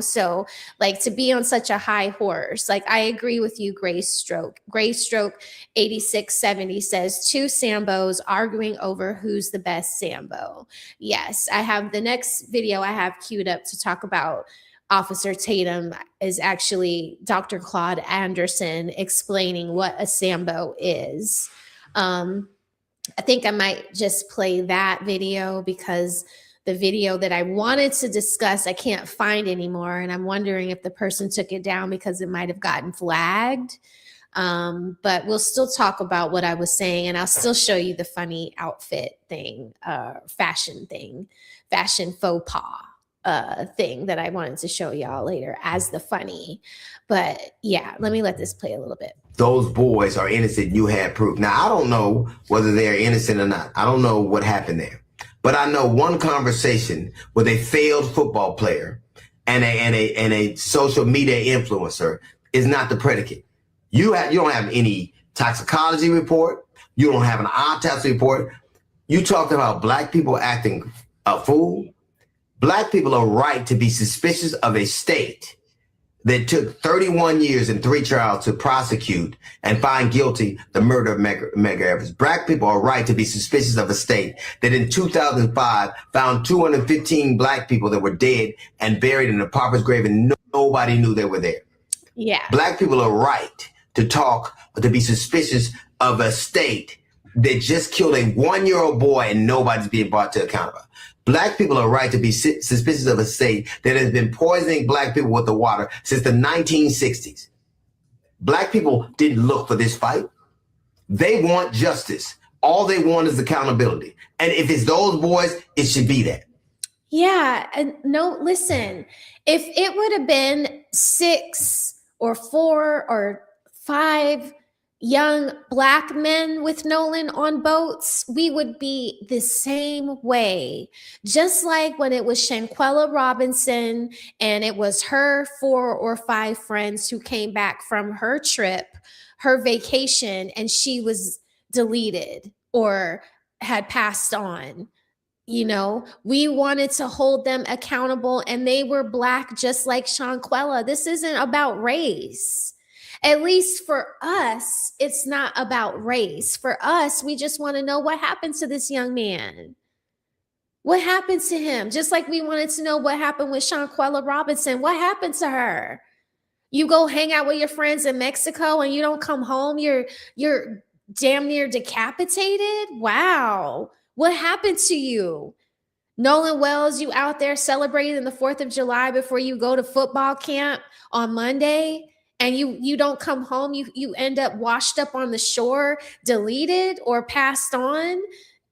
So like to be on such a high horse, like I agree with you, Gray Stroke 8670 says 2 Sambos arguing over who's the best Sambo. Yes, I have the next video I have queued up to talk about Officer Tatum is actually Dr. Claude Anderson explaining what a Sambo is. I think I might just play that video because the video that I wanted to discuss, I can't find anymore. And I'm wondering if the person took it down because it might have gotten flagged. But we'll still talk about what I was saying, and I'll still show you the funny outfit thing, fashion faux pas thing that I wanted to show y'all later as the funny. But yeah, let this play a little bit. Those boys are innocent. You had proof. Now, I don't know whether they're innocent or not. I don't know what happened there. But I know one conversation with a failed football player and a social media influencer is not the predicate. You don't have any toxicology report. You don't have an autopsy report. You talked about black people acting a fool. Black people are right to be suspicious of a state that took 31 years and 3 trials to prosecute and find guilty the murder of Medgar Evers. Black people are right to be suspicious of a state that in 2005 found 215 black people that were dead and buried in a pauper's grave and nobody knew they were there. Yeah. Black people are right to be suspicious of a state that just killed a 1-year-old boy and nobody's being brought to account about. Black people are right to be suspicious of a state that has been poisoning black people with the water since the 1960s. Black people didn't look for this fight. They want justice. All they want is accountability. And if it's those boys, it should be that. Yeah. And no, listen, if it would have been 6 or 4 or 5 young Black men with Nolan on boats, we would be the same way. Just like when it was Shanquella Robinson and it was her 4 or 5 friends who came back from her trip, her vacation, and she was deleted or had passed on. You know, we wanted to hold them accountable, and they were Black just like Shanquella. This isn't about race. At least for us, it's not about race. For us, we just want to know what happened to this young man. What happened to him? Just like we wanted to know what happened with Shanquella Robinson. What happened to her? You go hang out with your friends in Mexico and you don't come home. You're damn near decapitated. Wow. What happened to you? Nolan Wells, you out there celebrating the 4th of July before you go to football camp on Monday, and you don't come home. You end up washed up on the shore, deleted or passed on,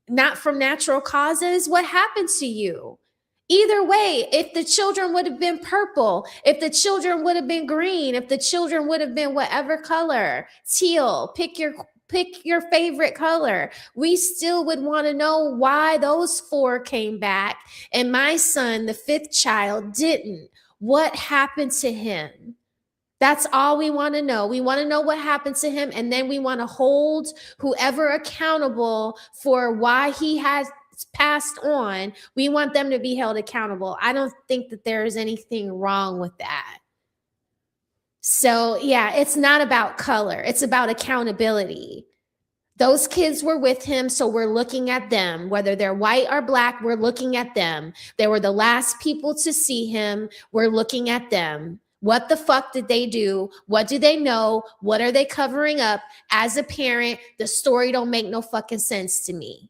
not from natural causes. What happened to you? Either way, if the children would have been purple, if the children would have been green, if the children would have been whatever color, teal, pick your favorite color, we still would want to know why those 4 came back and my son, the 5th child, didn't. What happened to him? That's all we want to know. We want to know what happened to him, and then we want to hold whoever accountable for why he has passed on. We want them to be held accountable. I don't think that there is anything wrong with that. So yeah, it's not about color. It's about accountability. Those kids were with him, so we're looking at them. Whether they're white or Black, we're looking at them. They were the last people to see him. We're looking at them. What the fuck did they do? What do they know? What are they covering up? As a parent, the story don't make no fucking sense to me.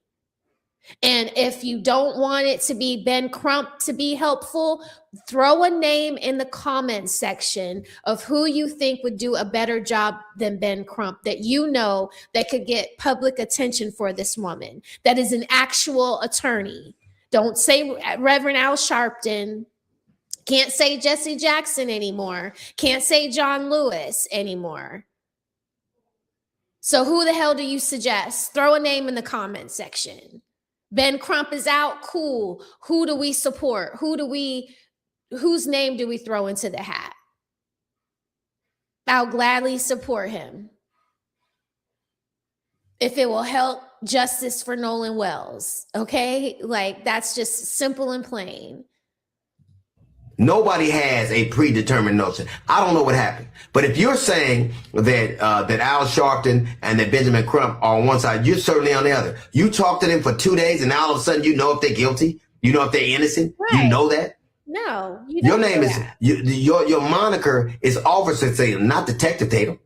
And if you don't want it to be Ben Crump to be helpful, throw a name in the comments section of who you think would do a better job than Ben Crump, that you know that could get public attention for this woman, that is an actual attorney. Don't say Reverend Al Sharpton. Can't say Jesse Jackson anymore. Can't say John Lewis anymore. So who the hell do you suggest? Throw a name in the comment section. Ben Crump is out. Cool. Who do we support? Whose name do we throw into the hat? I'll gladly support him if it will help justice for Nolan Wells. Okay? Like, that's just simple and plain. Nobody has a predetermined notion. I don't know what happened. But if you're saying that that Al Sharpton and that Benjamin Crump are on one side, you're certainly on the other. You talk to them for 2 days and all of a sudden you know if they're guilty. You know if they're innocent. Right. You know that? No. Your name is, your moniker is Officer Tatum, not Detective Tatum.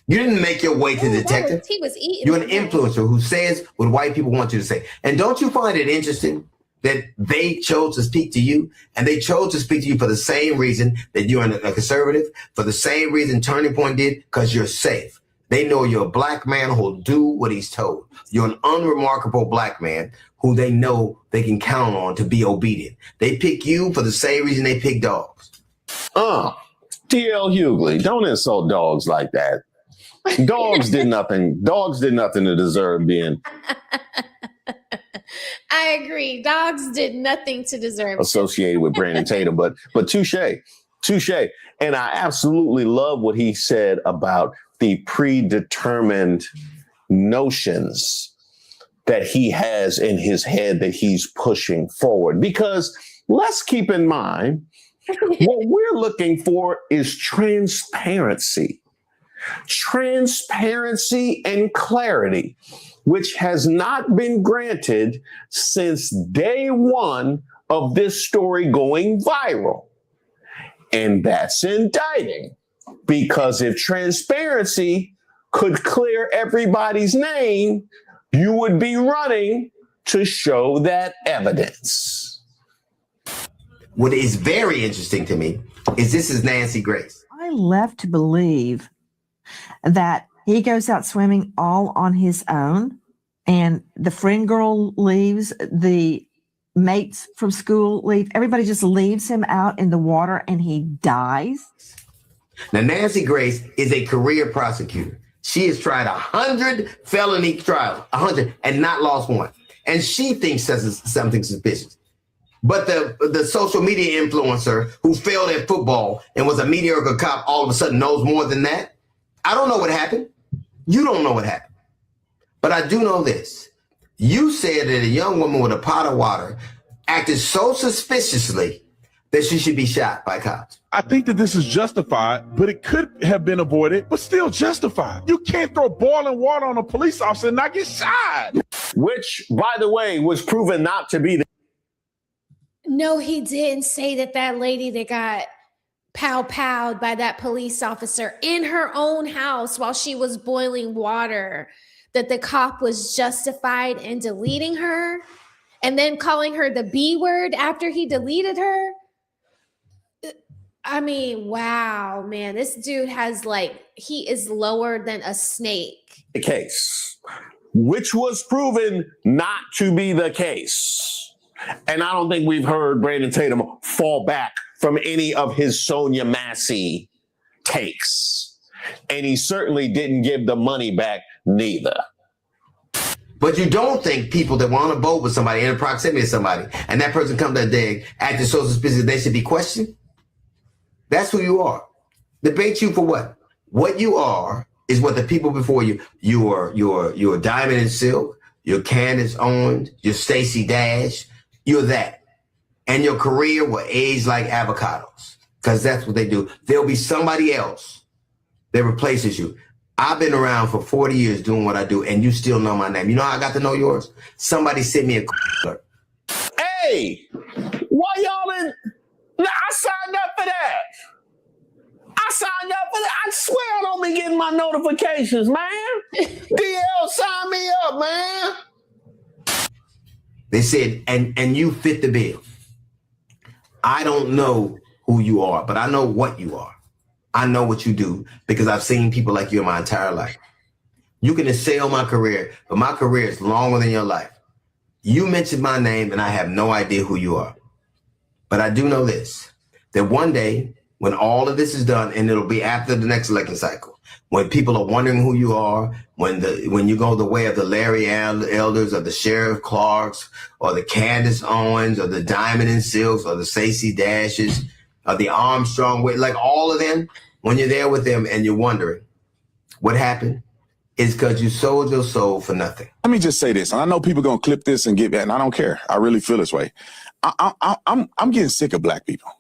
You didn't make your way to detective. He was eating. You're an influencer who says what white people want you to say. And don't you find it interesting that they chose to speak to you, and they chose to speak to you for the same reason that you're a conservative, for the same reason Turning Point did, because you're safe. They know you're a Black man who'll do what he's told. You're an unremarkable Black man who they know they can count on to be obedient. They pick you for the same reason they pick dogs. T.L. Hughley, don't insult dogs like that. Dogs did nothing. Dogs did nothing to deserve being I agree. Dogs did nothing to deserve associated with Brandon Tatum, but touche. And I absolutely love what he said about the predetermined notions that he has in his head that he's pushing forward. Because let's keep in mind, what we're looking for is transparency. Transparency and clarity, which has not been granted since day one of this story going viral. And that's indicting, because if transparency could clear everybody's name, you would be running to show that evidence. What is very interesting to me is this is Nancy Grace. I left to believe that he goes out swimming all on his own, and the friend girl leaves, the mates from school leave, everybody just leaves him out in the water and he dies. Now, Nancy Grace is a career prosecutor. She has tried 100 felony trials, 100, and not lost one. And she thinks that's something suspicious. But the social media influencer who failed at football and was a mediocre cop all of a sudden knows more than that. I don't know what happened. You don't know what happened. But I do know this. You said that a young woman with a pot of water acted so suspiciously that she should be shot by cops. I think that this is justified, but it could have been avoided, but still justified. You can't throw boiling water on a police officer and not get shot. Which, by the way, was proven not to be the No, he didn't say that lady that got pow-powed by that police officer in her own house while she was boiling water, that the cop was justified in deleting her and then calling her the B word after he deleted her. I mean, wow, man, this dude has he is lower than a snake. The case, which was proven not to be the case. And I don't think we've heard Brandon Tatum fall back from any of his Sonia Massey takes. And he certainly didn't give the money back neither. But you don't think people that want to vote with somebody in proximity to somebody and that person comes that day acting so suspicious they should be questioned? That's who you are. Debate you for what? What you are is what the people before you, you're Diamond and Silk, you're Candace Owens, you're Stacey Dash, you're that. And your career will age like avocados because that's what they do. There'll be somebody else that replaces you. I've been around for 40 years doing what I do, and you still know my name. You know how I got to know yours? Somebody sent me a alert. Hey, why y'all didn't? I signed up for that. I swear I don't be getting my notifications, man. DL, sign me up, man. They said, and you fit the bill. I don't know who you are, but I know what you are. I know what you do because I've seen people like you in my entire life. You can assail my career, but my career is longer than your life. You mentioned my name and I have no idea who you are. But I do know this, that one day when all of this is done, and it'll be after the next election cycle, when people are wondering who you are, when you go the way of the Larry Elders or the Sheriff Clarks or the Candace Owens or the Diamond and Silks or the Stacey Dashes or the Armstrong, like all of them, when you're there with them and you're wondering what happened, it's because you sold your soul for nothing. Let me just say this, and I know people gonna clip this and get back, and I don't care. I really feel this way. I'm getting sick of black people,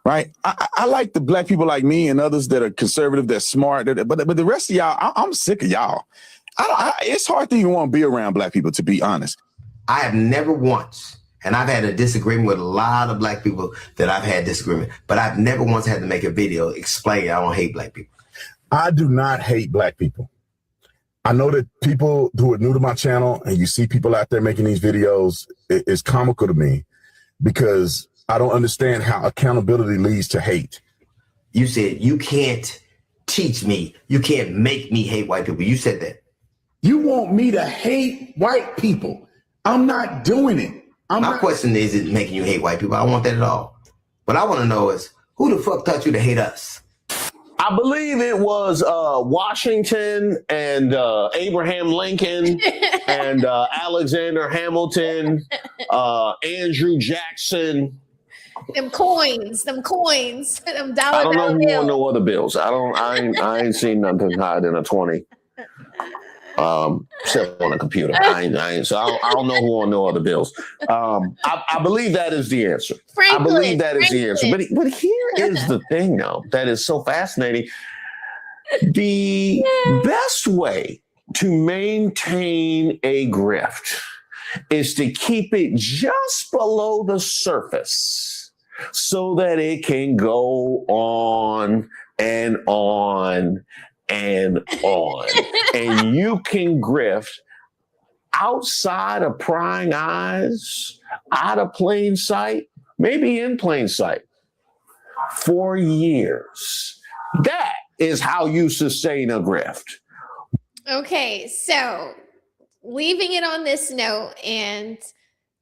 right? I like the black people like me and others that are conservative, that's smart, but the rest of y'all, I'm sick of y'all. It's hard to even want to be around black people, to be honest. I have never once, and I've had a disagreement with a lot of black people that I've had disagreement, but I've never once had to make a video explaining I don't hate black people. I do not hate black people. I know that people who are new to my channel and you see people out there making these videos, it's comical to me because I don't understand how accountability leads to hate. You said you can't teach me. You can't make me hate white people. You said that. You want me to hate white people. I'm not doing it. My question isn't making you hate white people. I don't want that at all. What I want to know is who the fuck taught you to hate us? I believe it was Washington and Abraham Lincoln and Alexander Hamilton, Andrew Jackson. Them coins, them dollar I don't know who bills. won no other bills. I ain't seen nothing higher than a 20. Except on a computer. So I don't know who on no other bills. I believe that is the answer. I believe that is the answer. But here is the thing, though, that is so fascinating. The best way to maintain a grift is to keep it just below the surface so that it can go on and on and on. And you can grift outside of prying eyes, out of plain sight, maybe in plain sight, for years. That is how you sustain a grift. Okay, so leaving it on this note, and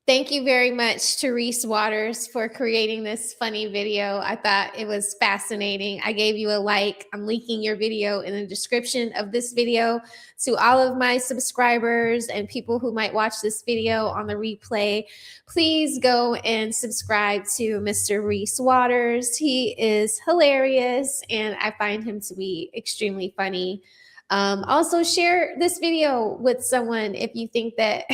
thank you very much to Reese Waters for creating this funny video. I thought it was fascinating. I gave you a like. I'm linking your video in the description of this video to all of my subscribers and people who might watch this video on the replay. Please go and subscribe to Mr. Reese Waters. He is hilarious, and I find him to be extremely funny. Also, share this video with someone if you think that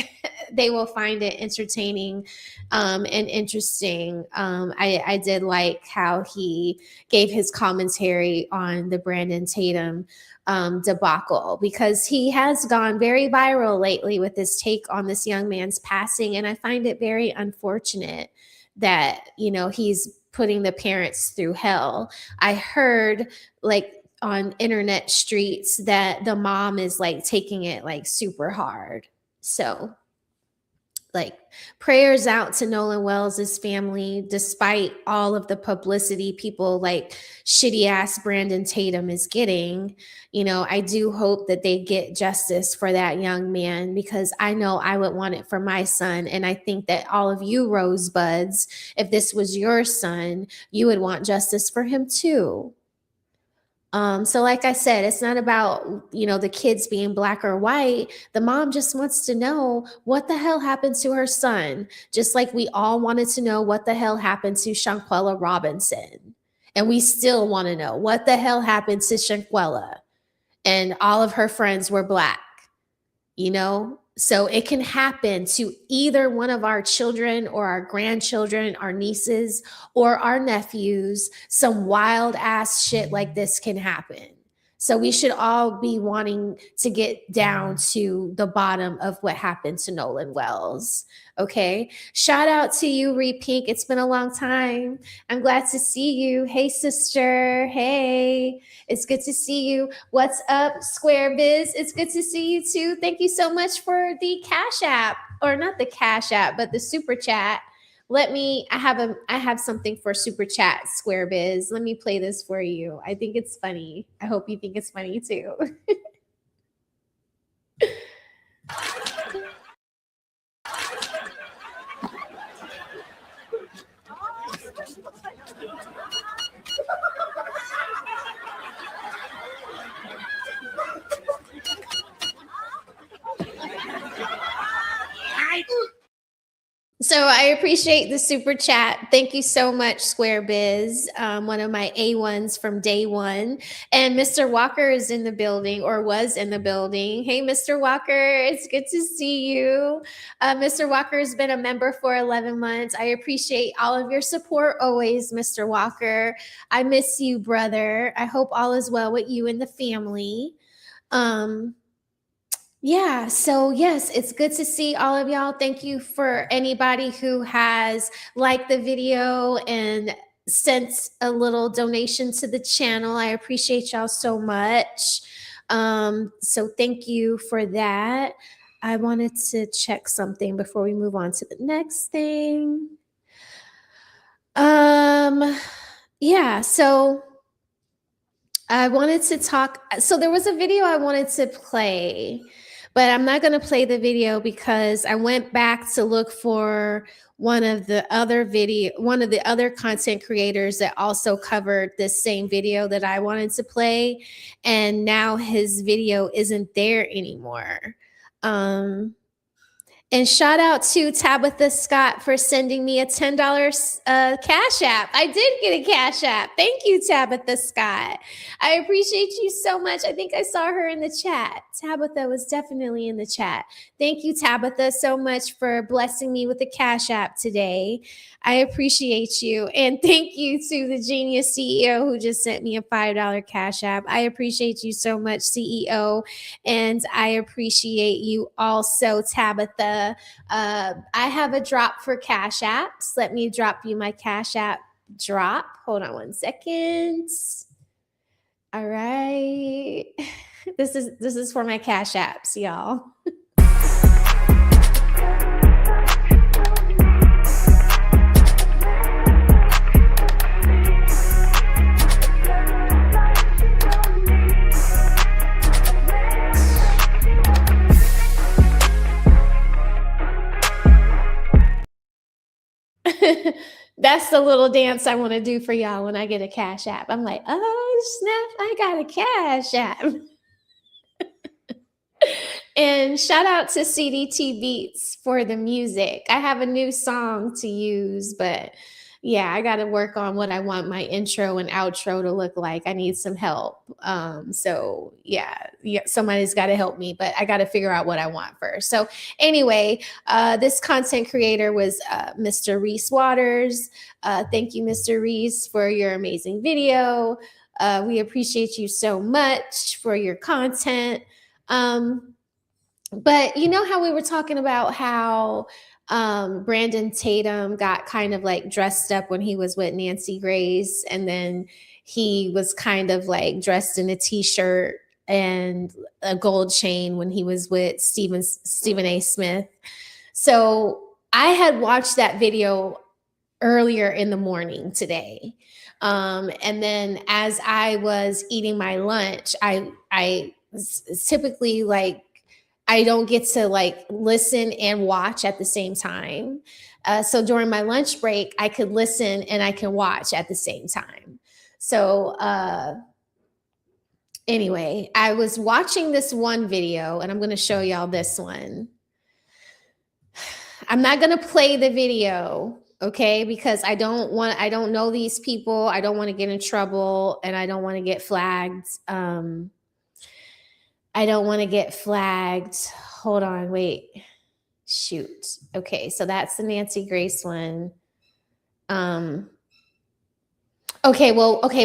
they will find it entertaining and interesting. I did like how he gave his commentary on the Brandon Tatum debacle, because he has gone very viral lately with his take on this young man's passing. And I find it very unfortunate that, you know, he's putting the parents through hell. I heard on internet streets that the mom is taking it super hard. So prayers out to Nolan Wells' family, despite all of the publicity people shitty ass Brandon Tatum is getting. You know, I do hope that they get justice for that young man, because I know I would want it for my son. And I think that all of you rosebuds, if this was your son, you would want justice for him too. So like I said, it's not about, the kids being black or white. The mom just wants to know what the hell happened to her son, just like we all wanted to know what the hell happened to Shanquella Robinson. And we still want to know what the hell happened to Shanquella. And all of her friends were black, So it can happen to either one of our children or our grandchildren, our nieces or our nephews. Some wild ass shit like this can happen. So we should all be wanting to get down to the bottom of what happened to Nolan Wells. Okay. Shout out to you, Ree Pink. It's been a long time. I'm glad to see you. Hey, sister. Hey, it's good to see you. What's up, Square Biz? It's good to see you too. Thank you so much for the Cash App, or not the Cash App, but the Super Chat. I have something for Super Chat, Square Biz. Let me play this for you. I think it's funny. I hope you think it's funny too. So I appreciate the super chat. Thank you so much, Square Biz, one of my A1s from day one. And Mr. Walker is in the building, or was in the building. Hey, Mr. Walker, it's good to see you. Mr. Walker has been a member for 11 months. I appreciate all of your support always, Mr. Walker. I miss you, brother. I hope all is well with you and the family. Yeah, so yes, it's good to see all of y'all. Thank you for anybody who has liked the video and sent a little donation to the channel. I appreciate y'all so much. So thank you for that. I wanted to check something before we move on to the next thing. Yeah, so I wanted to talk. So there was a video I wanted to play, but I'm not going to play the video because I went back to look for one of the other content creators that also covered this same video that I wanted to play. And now his video isn't there anymore. And shout out to Tabitha Scott for sending me a $10 Cash App. I did get a Cash App. Thank you, Tabitha Scott. I appreciate you so much. I think I saw her in the chat. Tabitha was definitely in the chat. Thank you, Tabitha, so much for blessing me with a Cash App today. I appreciate you. And thank you to the Genius CEO who just sent me a $5 Cash App. I appreciate you so much, CEO. And I appreciate you also, Tabitha. I have a drop for Cash Apps. Let me drop you my Cash App drop. Hold on one second. All right. This is for my Cash Apps, y'all. That's the little dance I want to do for y'all when I get a Cash App. I'm like, oh, snap, I got a Cash App. And shout out to CDT Beats for the music. I have a new song to use, but yeah, I got to work on what I want my intro and outro to look like. I need some help. So yeah, somebody's got to help me, but I got to figure out what I want first. So anyway, this content creator was Mr. Reese Waters. Thank you, Mr. Reese, for your amazing video. We appreciate you so much for your content. But you know how we were talking about how Brandon Tatum got kind of like dressed up when he was with Nancy Grace, and then he was kind of like dressed in a t-shirt and a gold chain when he was with Stephen A. Smith. So I had watched that video earlier in the morning today. And then as I was eating my lunch, I typically like, I don't get to like listen and watch at the same time. So during my lunch break, I could listen and I can watch at the same time. So anyway, I was watching this one video and I'm going to show y'all this one. I'm not going to play the video, okay? Because I don't know these people. I don't want to get in trouble and I don't want to get flagged. I don't want to get flagged. Hold on, wait. Shoot. Okay, so that's the Nancy Grace one. Okay,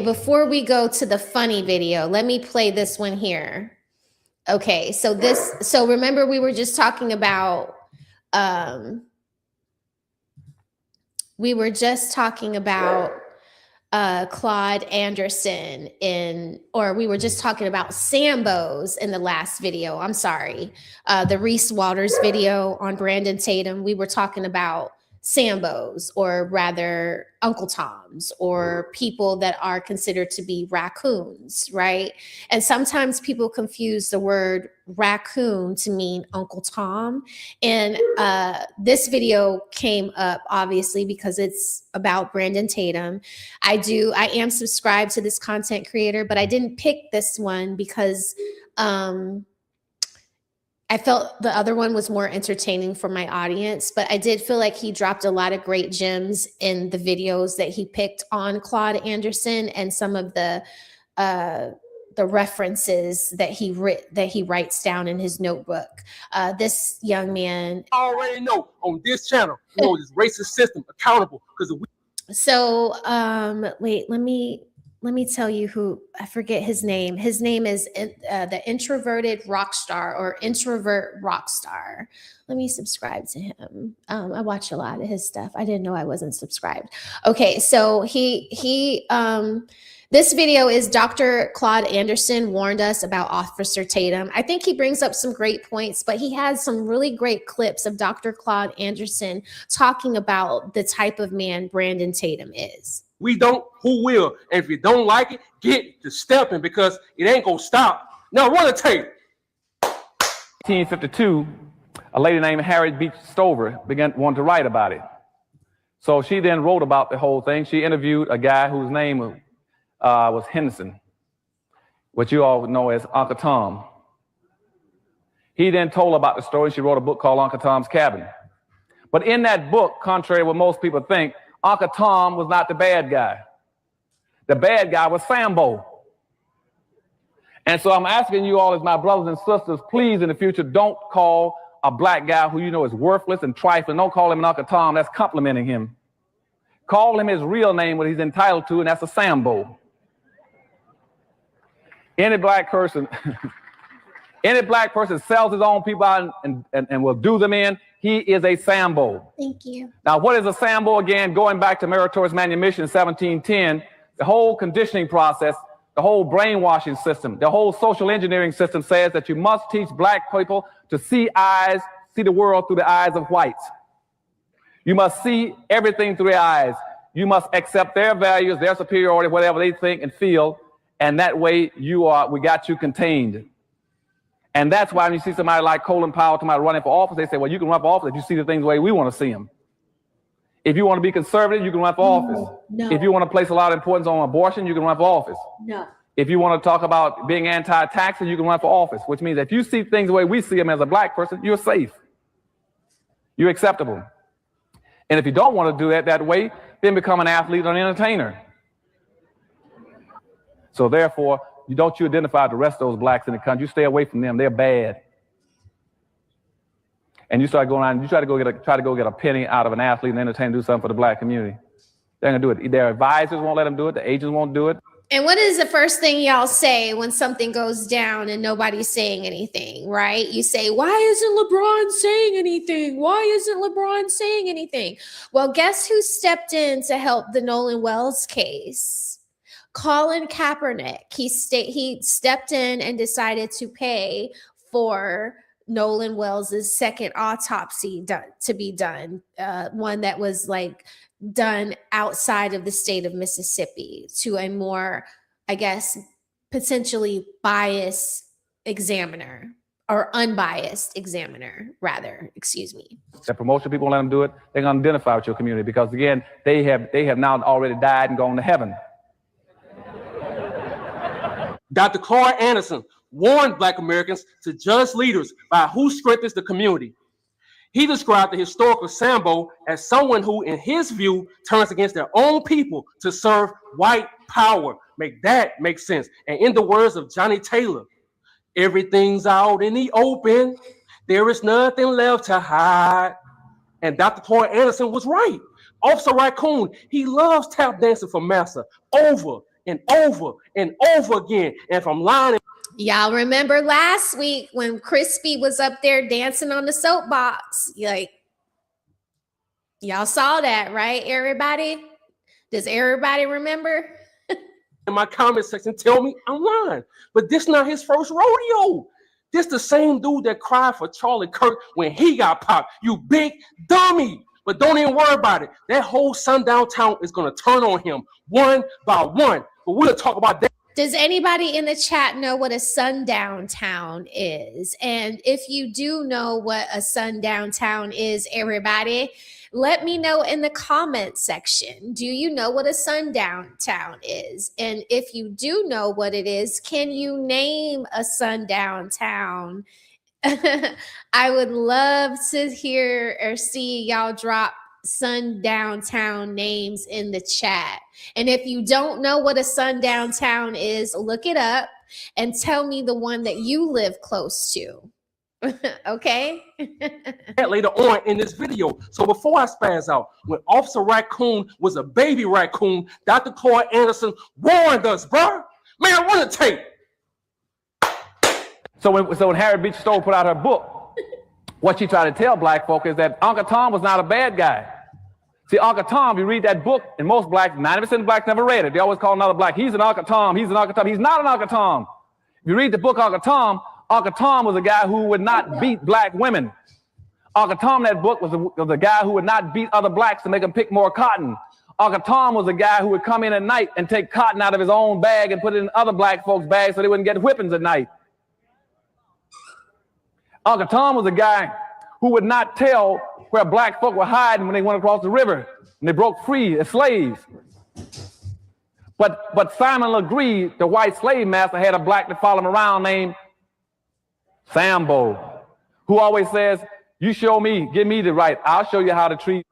before we go to the funny video, let me play this one here. Okay, so remember we were just talking about Claude Anderson we were just talking about Sambos in the last video. I'm sorry. The Reese Waters video on Brandon Tatum. We were talking about Sambos, or rather Uncle Toms, or people that are considered to be raccoons, right? And sometimes people confuse the word raccoon to mean Uncle Tom. And this video came up obviously because it's about Brandon Tatum. I am subscribed to this content creator, but I didn't pick this one because I felt the other one was more entertaining for my audience, but I did feel like he dropped a lot of great gems in the videos that he picked on Claude Anderson and some of the references that he writes down in his notebook. This young man. I already know on this channel, this racist system accountable because of. So wait, let me tell you who, I forget his name. His name is the Introverted Rockstar, or Introvert Rockstar. Let me subscribe to him. I watch a lot of his stuff. I didn't know I wasn't subscribed. Okay, so this video is Dr. Claude Anderson warned us about Officer Tatum. I think he brings up some great points, but he has some really great clips of Dr. Claude Anderson talking about the type of man Brandon Tatum is. We don't, who will? And if you don't like it, get to stepping because it ain't gonna stop. Now run a tape. 1952, a lady named Harriet Beach Stover wanted to write about it. So she then wrote about the whole thing. She interviewed a guy whose name was Henderson, what you all know as Uncle Tom. He then told about the story. She wrote a book called Uncle Tom's Cabin. But in that book, contrary to what most people think, Uncle Tom was not the bad guy. The bad guy was Sambo. And so I'm asking you all as my brothers and sisters, please in the future, don't call a black guy who you know is worthless and trifling. Don't call him an Uncle Tom. That's complimenting him. Call him his real name, what he's entitled to, and that's a Sambo. Any black person sells his own people out and will do them in, he is a Sambo. Thank you. Now, what is a Sambo again? Going back to Meritorious Manumission 1710, the whole conditioning process the whole brainwashing system, the whole social engineering system says that you must teach black people to see the world through the eyes of whites. You must see everything through their eyes. You must accept their values, their superiority, whatever they think and feel, and that way we got you contained. And that's why when you see somebody like Colin Powell, somebody running for office, they say, well, you can run for office if you see the things the way we want to see them. If you want to be conservative, you can run for office. No. If you want to place a lot of importance on abortion, you can run for office. No. If you want to talk about being anti-taxer, you can run for office, which means if you see things the way we see them as a black person, you're safe. You're acceptable. And if you don't want to do that way, then become an athlete or an entertainer. So therefore, you identify the rest of those blacks in the country. You stay away from them. They're bad. And you start going around, you try to go get a penny out of an athlete and entertainer, do something for the black community. They're gonna do it. Their advisors won't let them do it. The agents won't do it. And what is the first thing y'all say when something goes down and nobody's saying anything, right? You say, why isn't LeBron saying anything? Why isn't LeBron saying anything? Well, guess who stepped in to help the Nolan Wells case? Colin Kaepernick. He stepped in and decided to pay for Nolan Wells's second autopsy to be done, one that was like done outside of the state of Mississippi to a more, I guess, potentially biased examiner or unbiased examiner, rather, excuse me. The promotion people let them do it. They're going to identify with your community because again, they have now already died and gone to heaven. Dr. Carl Anderson warned Black Americans to judge leaders by who strengthens the community. He described the historical Sambo as someone who, in his view, turns against their own people to serve white power. Make that make sense. And in the words of Johnny Taylor, everything's out in the open. There is nothing left to hide. And Dr. Carl Anderson was right. Officer Raccoon, he loves tap dancing for Massa over and over and over again. And from line. Y'all remember last week when Crispy was up there dancing on the soapbox? Like, y'all saw that, right, everybody? Does everybody remember? In my comment section, tell me I'm lying. But this not his first rodeo. This the same dude that cried for Charlie Kirk when he got popped. You big dummy. But don't even worry about it. That whole sundown town is going to turn on him one by one. But we'll talk about that. Does anybody in the chat know what a sundown town is? And if you do know what a sundown town is, everybody, let me know in the comment section. Do you know what a sundown town is? And if you do know what it is, can you name a sundown town? I would love to hear or see y'all drop sundown town names in the chat. And if you don't know what a sundown town is, look it up and tell me the one that you live close to. Okay? Later on in this video. So before I spaz out, when Officer Raccoon was a baby raccoon, Dr. Carl Anderson warned us, bro. Man, run the tape. So when Harriet Beecher Stowe put out her book, what she tried to tell black folk is that Uncle Tom was not a bad guy. See, Uncle Tom, you read that book, and most blacks, 90% of blacks never read it. They always call another black, he's an Uncle Tom, he's an Uncle Tom. He's not an Uncle Tom. If you read the book Uncle Tom was a guy who would not beat black women. Uncle Tom, that book, was a guy who would not beat other blacks to make them pick more cotton. Uncle Tom was a guy who would come in at night and take cotton out of his own bag and put it in other black folks' bags so they wouldn't get whippings at night. Uncle Tom was a guy who would not tell where black folk were hiding when they went across the river and they broke free as slaves. But Simon Legree, the white slave master, had a black that followed him around named Sambo, who always says, you show me, give me the right, I'll show you how to treat.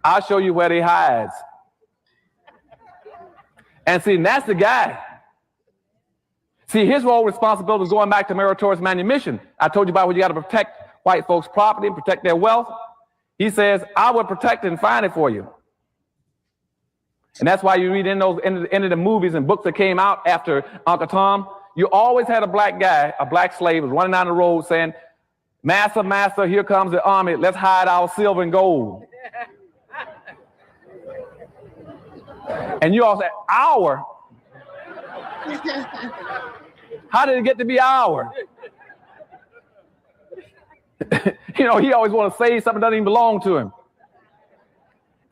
I'll show you where they hides. And see, that's the guy. See, his role responsibility is going back to meritorious manumission. I told you about when you got to protect white folks' property and protect their wealth. He says, I will protect it and find it for you. And that's why you read in those end of the movies and books that came out after Uncle Tom, you always had a black guy, a black slave, was running down the road saying, Master, master, here comes the army. Let's hide our silver and gold. And you all said, our? How did it get to be our? He always want to say something that doesn't even belong to him.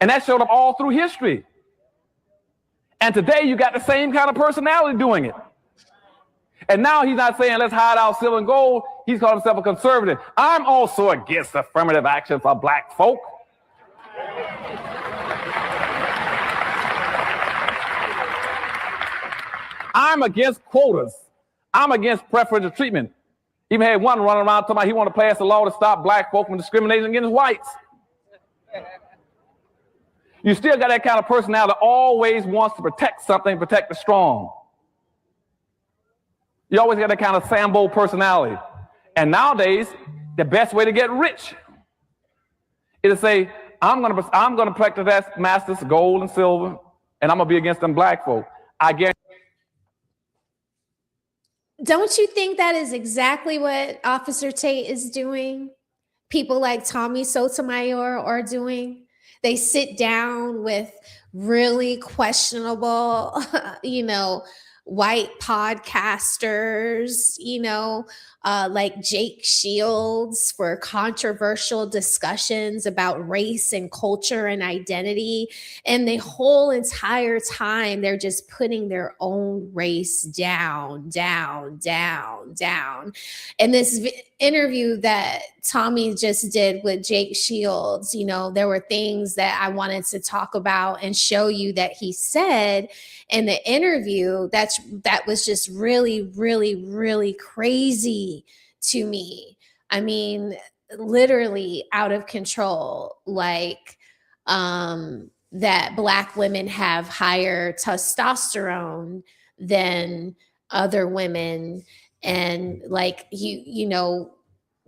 And that showed up all through history. And today you got the same kind of personality doing it. And now he's not saying let's hide our silver and gold. He's called himself a conservative. I'm also against affirmative action for black folk. I'm against quotas. I'm against preferential treatment. Even had one running around talking about he want to pass a law to stop black folk from discriminating against whites. You still got that kind of personality that always wants to protect something, protect the strong. You always got that kind of Sambo personality. And nowadays, the best way to get rich is to say, I'm gonna practice that masters gold and silver, and I'm gonna be against them black folk. I guarantee. Don't you think that is exactly what Officer Tate is doing? People like Tommy Sotomayor are doing. They sit down with really questionable, white podcasters, like Jake Shields, for controversial discussions about race and culture and identity. And the whole entire time, they're just putting their own race down. And this interview that Tommy just did with Jake Shields, there were things that I wanted to talk about and show you that he said in the interview that was just really, really, really crazy to me. I mean, literally out of control, like that Black women have higher testosterone than other women. And like,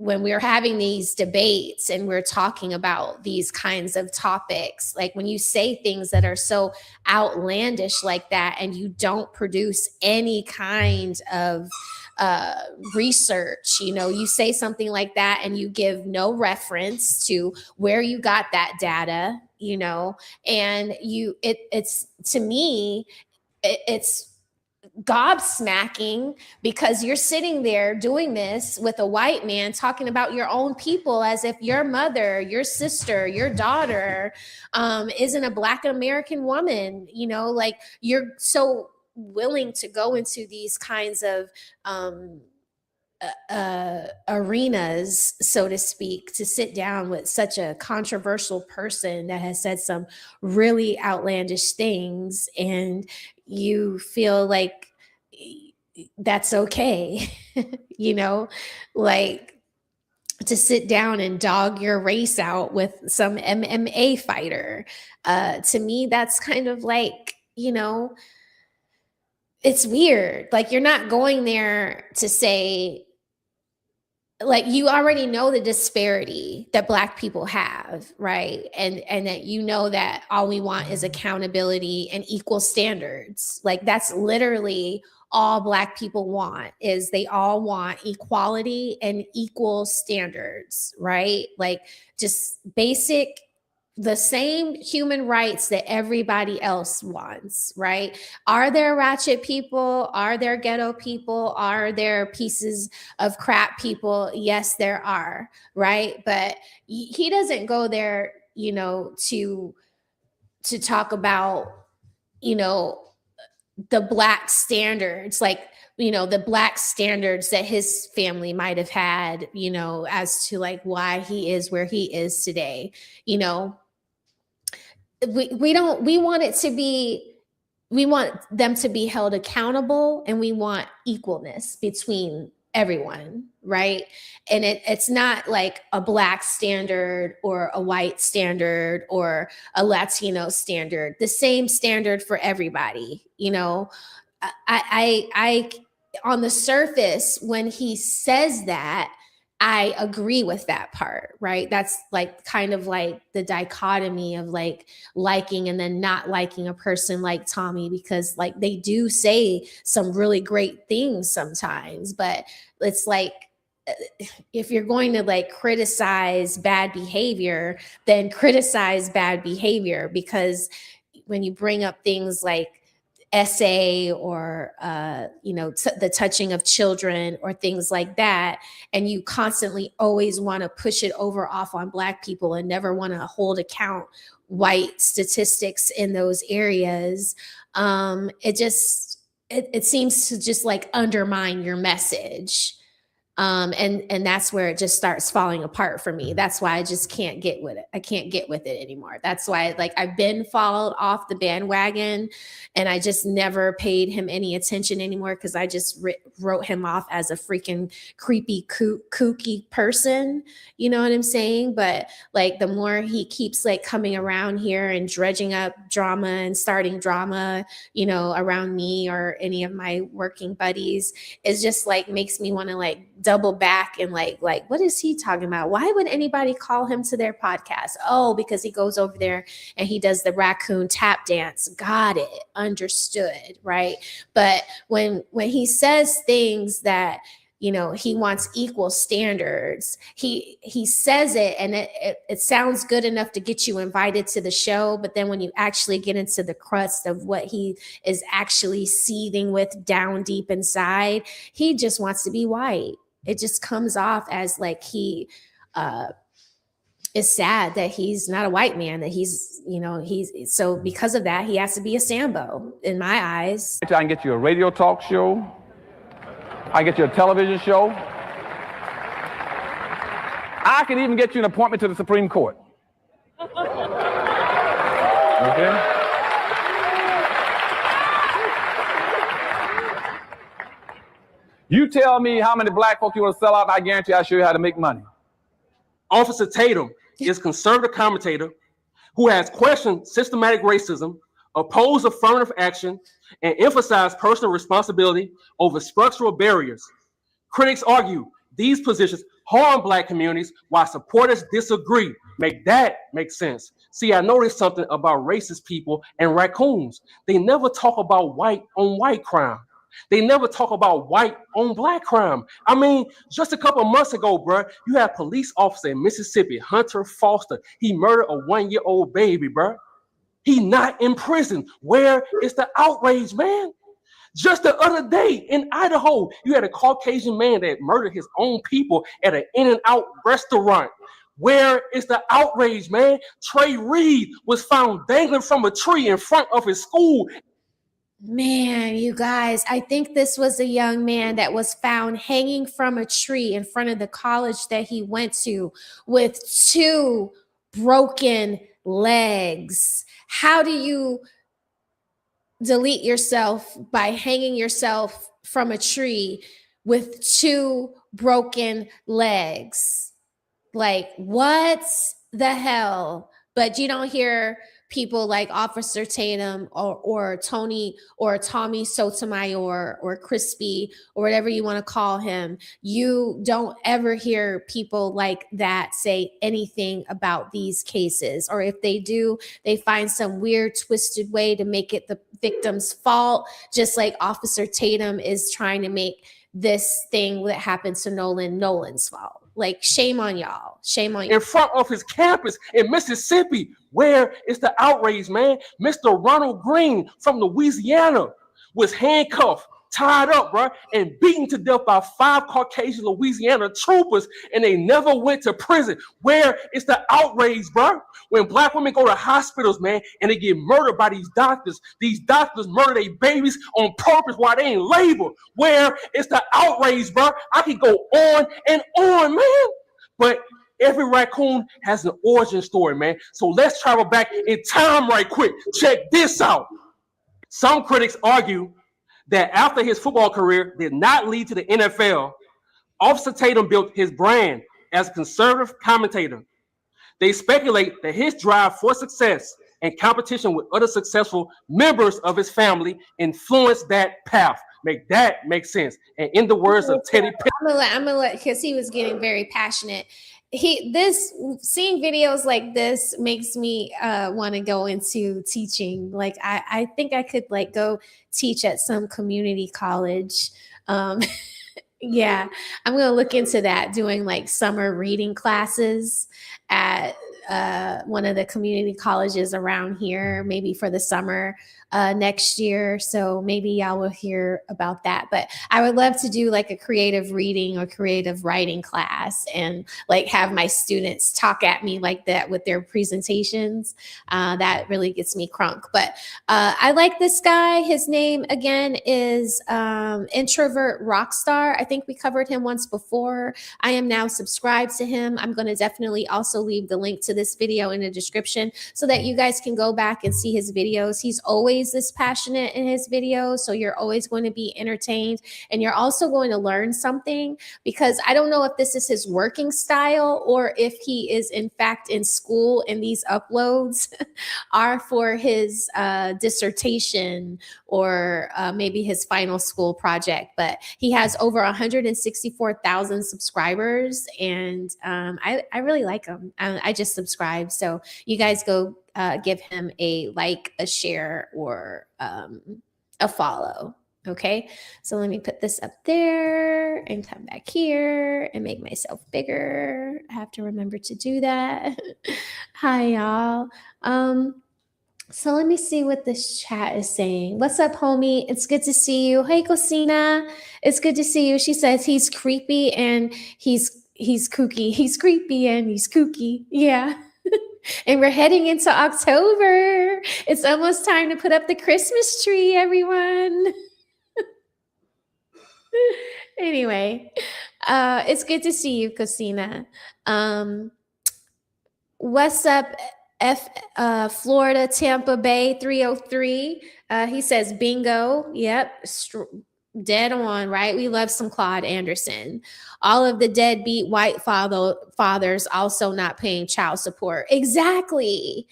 when we're having these debates and we're talking about these kinds of topics, like when you say things that are so outlandish like that and you don't produce any kind of research, you say something like that and you give no reference to where you got that data, and it's to me, it's gobsmacking, because you're sitting there doing this with a white man talking about your own people as if your mother, your sister, your daughter isn't a Black American woman. Like, you're so willing to go into these kinds of arenas, so to speak, to sit down with such a controversial person that has said some really outlandish things, and you feel like that's okay, like to sit down and dog your race out with some MMA fighter. To me, that's kind of like, it's weird. Like, you're not going there to say, like, you already know the disparity that Black people have, right? And that that all we want is accountability and equal standards. Like, that's literally all Black people want, is they all want equality and equal standards, right? Like, just basic, the same human rights that everybody else wants, right? Are there ratchet people? Are there ghetto people? Are there pieces of crap people? Yes, there are, right? But he doesn't go there, to talk about, the Black standards, like, the Black standards that his family might have had, as to like why he is where he is today. We want them to be held accountable, and we want equalness between everyone, right? And it's not like a Black standard or a white standard or a Latino standard, the same standard for everybody. I on the surface, when he says that, I agree with that part, right? That's like kind of like the dichotomy of like liking and then not liking a person like Tommy, because like they do say some really great things sometimes, but it's like, if you're going to like criticize bad behavior, then criticize bad behavior, because when you bring up things like essay or the touching of children or things like that, and you constantly always want to push it over off on Black people and never want to hold account white statistics in those areas, it seems to just like undermine your message. And that's where it just starts falling apart for me. That's why I just can't get with it. I can't get with it anymore. That's why, like, I've been followed off the bandwagon, and I just never paid him any attention anymore because I just wrote him off as a freaking creepy, kooky person. You know what I'm saying? But like, the more he keeps like coming around here and dredging up drama and starting drama, around me or any of my working buddies, it's just like makes me want to like double back and like what is he talking about? Why would anybody call him to their podcast? Oh, because he goes over there and he does the raccoon tap dance. Got it. Understood. Right. But when he says things that, he wants equal standards, he says it and it sounds good enough to get you invited to the show. But then when you actually get into the crust of what he is actually seething with down deep inside, he just wants to be white. It just comes off as like he is sad that he's not a white man, that he's so because of that, he has to be a Sambo in my eyes. I can get you a radio talk show. I get you a television show. I can even get you an appointment to the Supreme Court. Okay? You tell me how many Black folk you want to sell out, and I guarantee I'll show you how to make money. Officer Tatum is a conservative commentator who has questioned systematic racism, opposed affirmative action, and emphasized personal responsibility over structural barriers. Critics argue these positions harm Black communities while supporters disagree. Make sense. See, I noticed something about racist people and raccoons. They never talk about white on white crime. They never talk about white on Black crime. I mean, just a couple months ago, bro, you had police officer in Mississippi, Hunter Foster. He murdered a 1-year-old baby, bro. He not in prison. Where is the outrage, man? Just the other day in Idaho, you had a Caucasian man that murdered his own people at an In-N-Out restaurant. Where is the outrage, man? Trey Reed was found dangling from a tree in front of his school. Man, you guys, I think this was a young man that was found hanging from a tree in front of the college that he went to with 2 broken legs. How do you delete yourself by hanging yourself from a tree with 2 broken legs? Like, what the hell? But you don't hear people like Officer Tatum or Tony or Tommy Sotomayor or Crispy or whatever you want to call him. You don't ever hear people like that say anything about these cases. Or if they do, they find some weird twisted way to make it the victim's fault, just like Officer Tatum is trying to make this thing that happened to Nolan's fault. Like, shame on y'all. Shame on you. In front of his campus in Mississippi. Where is the outrage, man? Mr. Ronald Green from Louisiana was handcuffed, tied up, bro, and beaten to death by 5 Caucasian Louisiana troopers, and they never went to prison. Where is the outrage, bro? When Black women go to hospitals, man, and they get murdered by these doctors murder their babies on purpose while they in labor. Where is the outrage, bro? I can go on and on, man. But every raccoon has an origin story, man. So let's travel back in time right quick. Check this out. Some critics argue that after his football career did not lead to the NFL, Officer Tatum built his brand as a conservative commentator. They speculate that his drive for success and competition with other successful members of his family influenced that path. Make sense. And in the words of Teddy Penn, I'm gonna let, because he was getting very passionate. Seeing videos like this makes me want to go into teaching. Like, I think I could like go teach at some community college. Yeah, I'm gonna look into that, doing like summer reading classes at one of the community colleges around here, maybe for the summer. next year. So maybe y'all will hear about that. But I would love to do like a creative reading or creative writing class and like have my students talk at me like that with their presentations. That really gets me crunk. But I like this guy. His name again is Introvert Rockstar. I think we covered him once before. I am now subscribed to him. I'm going to definitely also leave the link to this video in the description so that you guys can go back and see his videos. He's always this passionate in his videos, so you're always going to be entertained, and you're also going to learn something, because I don't know if this is his working style or if he is in fact in school and these uploads are for his dissertation or maybe his final school project. But he has over 164,000 subscribers, and I really like him. I just subscribed, so you guys go give him a like, a share, or a follow. Okay, so let me put this up there and come back here and make myself bigger. I have to remember to do that. Hi, y'all. So let me see what this chat is saying. What's up, homie? It's good to see you. Hey, Cosina. It's good to see you. She says he's creepy and he's kooky. He's creepy and he's kooky. Yeah. And we're heading into October. It's almost time to put up the Christmas tree, everyone. Anyway, it's good to see you, Cosina. What's up, Florida, Tampa Bay 303? He says bingo. Yep. Dead on, right? We love some Claude Anderson. All of the deadbeat white fathers also not paying child support. Exactly.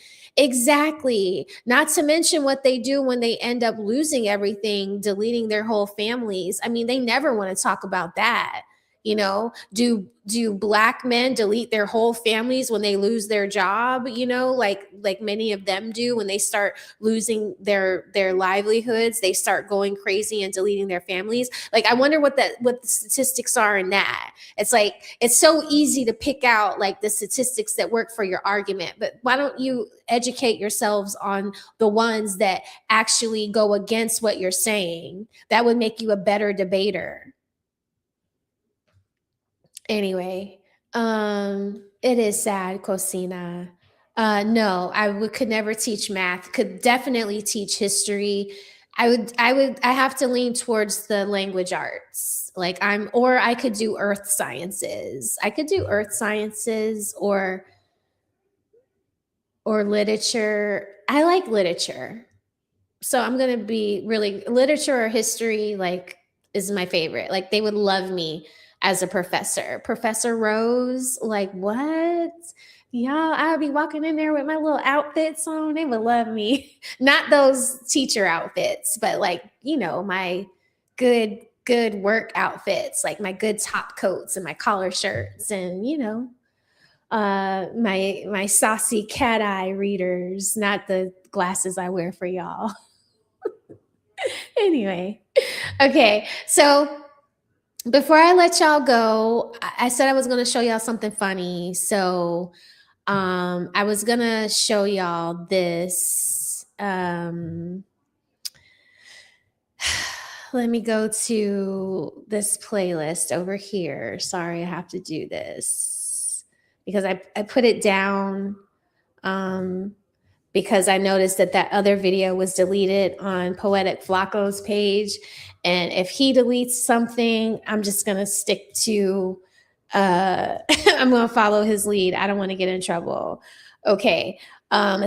Not to mention what they do when they end up losing everything, deleting their whole families. I mean, they never want to talk about that. You know, do Black men delete their whole families when they lose their job? You know, like many of them do when they start losing their livelihoods. They start going crazy and deleting their families. Like, I wonder what the statistics are in that. It's like, it's so easy to pick out like the statistics that work for your argument, but why don't you educate yourselves on the ones that actually go against what you're saying? That would make you a better debater. Anyway, it is sad, Cosina. No, I could never teach math. Could definitely teach history. I have to lean towards the language arts. Or I could do earth sciences. I could do earth sciences or literature. I like literature. So I'm going to be really, literature or history, like, is my favorite. Like, they would love me as a professor. Professor Rose, like, what? Y'all, I would be walking in there with my little outfits on. They would love me. Not those teacher outfits, but like, you know, my good work outfits, like my good top coats and my collar shirts, and, you know, my saucy cat eye readers, not the glasses I wear for y'all. Anyway, okay, so before I let y'all go, I said I was going to show y'all something funny. So I was going to show y'all this. Let me go to this playlist over here. Sorry, I have to do this because I put it down because I noticed that other video was deleted on Poetic Flacco's page. And if he deletes something, I'm just going to stick to, I'm going to follow his lead. I don't want to get in trouble. Okay.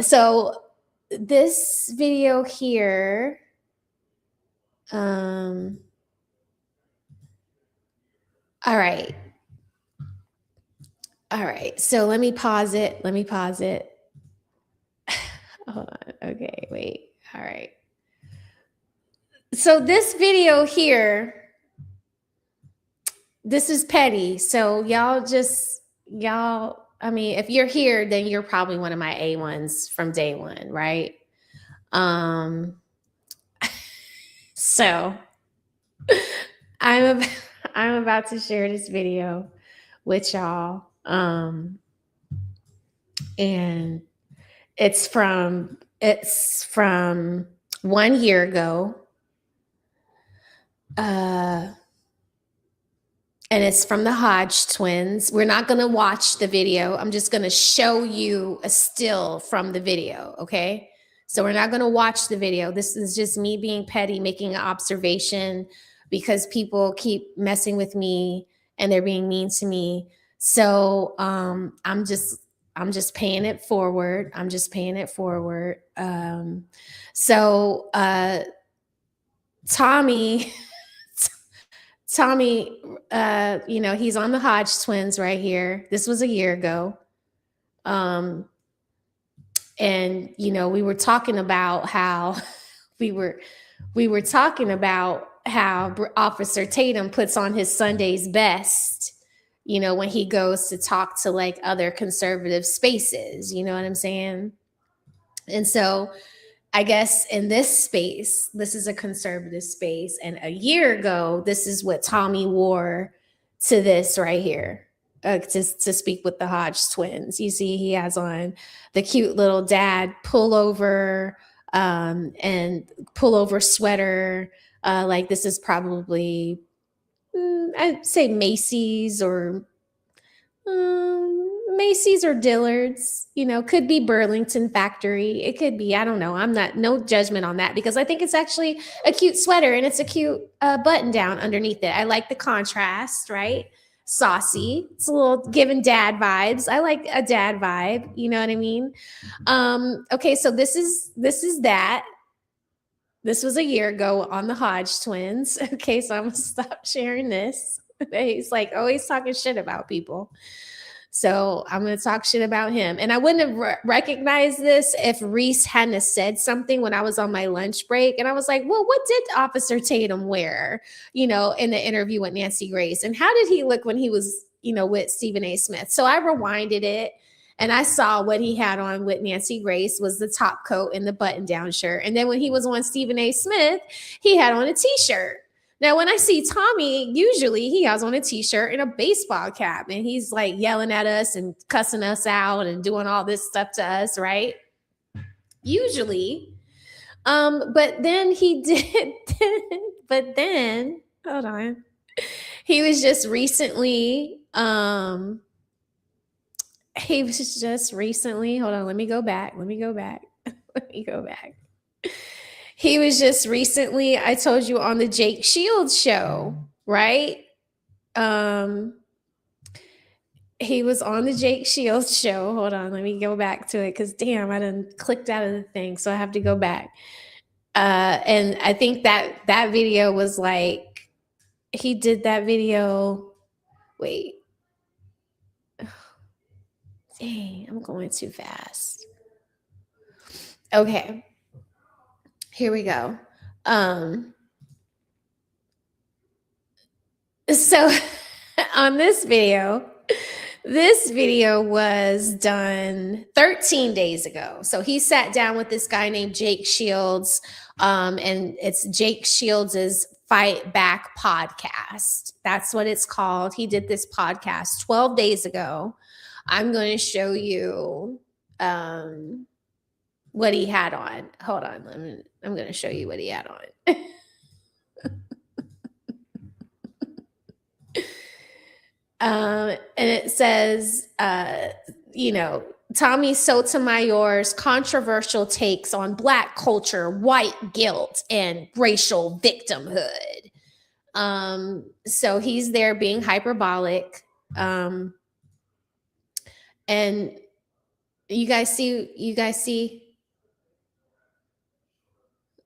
So this video here, all right. So let me pause it. Hold on. Okay, wait. All right. So this video here, this is petty. So y'all, I mean, if you're here, then you're probably one of my A1s from day one, right? So I'm about to share this video with y'all. And it's from 1 year ago. And it's from the Hodge twins. We're not going to watch the video. I'm just going to show you a still from the video, okay? So we're not going to watch the video. This is just me being petty, making an observation because people keep messing with me and they're being mean to me. So I'm just paying it forward. I'm just paying it forward. Tommy, he's on the Hodge twins right here. This was a year ago. And, we were talking about how Officer Tatum puts on his Sunday's best, when he goes to talk to like other conservative spaces, you know what I'm saying? And so I guess in this space, this is a conservative space. And a year ago, this is what Tommy wore to this right here, to speak with the Hodge twins. You see, he has on the cute little dad pullover and pullover sweater. Like this is probably, I'd say Macy's or Dillard's, could be Burlington Factory. It could be, I don't know. No judgment on that because I think it's actually a cute sweater and it's a cute button down underneath it. I like the contrast, right? Saucy. It's a little giving dad vibes. I like a dad vibe. You know what I mean? Okay, so this is that. This was a year ago on the Hodge twins. Okay, so I'm gonna stop sharing this. He's like always talking shit about people. So I'm going to talk shit about him. And I wouldn't have recognized this if Reese hadn't said something when I was on my lunch break. And I was like, well, what did Officer Tatum wear, in the interview with Nancy Grace? And how did he look when he was, with Stephen A. Smith? So I rewinded it and I saw what he had on with Nancy Grace was the top coat and the button down shirt. And then when he was on Stephen A. Smith, he had on a t-shirt. Now, when I see Tommy, usually he has on a t-shirt and a baseball cap and he's like yelling at us and cussing us out and doing all this stuff to us, right? Usually. But then hold on. He was just recently, hold on, let me go back. He was just recently, I told you, on the Jake Shields show, right? He was on the Jake Shields show. Hold on, let me go back to it because damn, I done clicked out of the thing, so I have to go back. And I think that video was like, he did that video. Wait. Dang, I'm going too fast. Okay. Here we go. So on this video was done 13 days ago. So he sat down with this guy named Jake Shields, and it's Jake Shields' Fight Back podcast. That's what it's called. He did this podcast 12 days ago. I'm going to show you what he had on. Hold on. I'm going to show you what he had on. And it says, Tommy Sotomayor's controversial takes on Black culture, white guilt, and racial victimhood. So he's there being hyperbolic. And you guys see,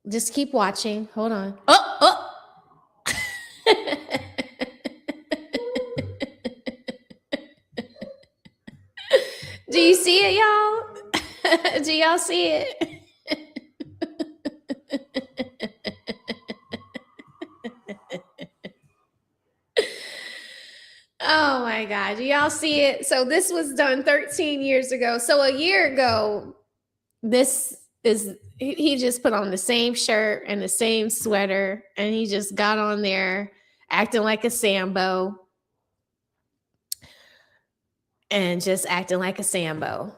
just keep watching. Hold on. Oh. Do you see it, y'all? Do y'all see it? Oh my God. Do y'all see it? So this was done 13 years ago. So a year ago, he just put on the same shirt and the same sweater, and he just got on there acting like a Sambo. And just acting like a Sambo.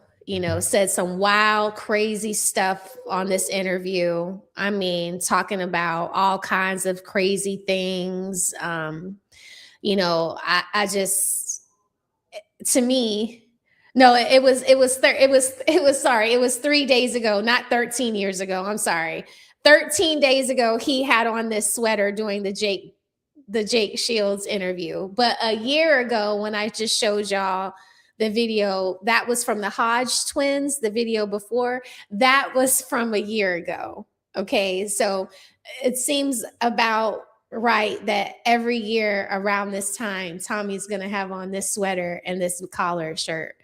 said some wild, crazy stuff on this interview. I mean, talking about all kinds of crazy things. I just, to me, no, it was 3 days ago, not 13 years ago. I'm sorry. 13 days ago, he had on this sweater doing the Jake Shields interview. But a year ago, when I just showed y'all the video, that was from the Hodge twins. The video before that was from a year ago. Okay. So it seems about right that every year around this time, Tommy's going to have on this sweater and this collar shirt.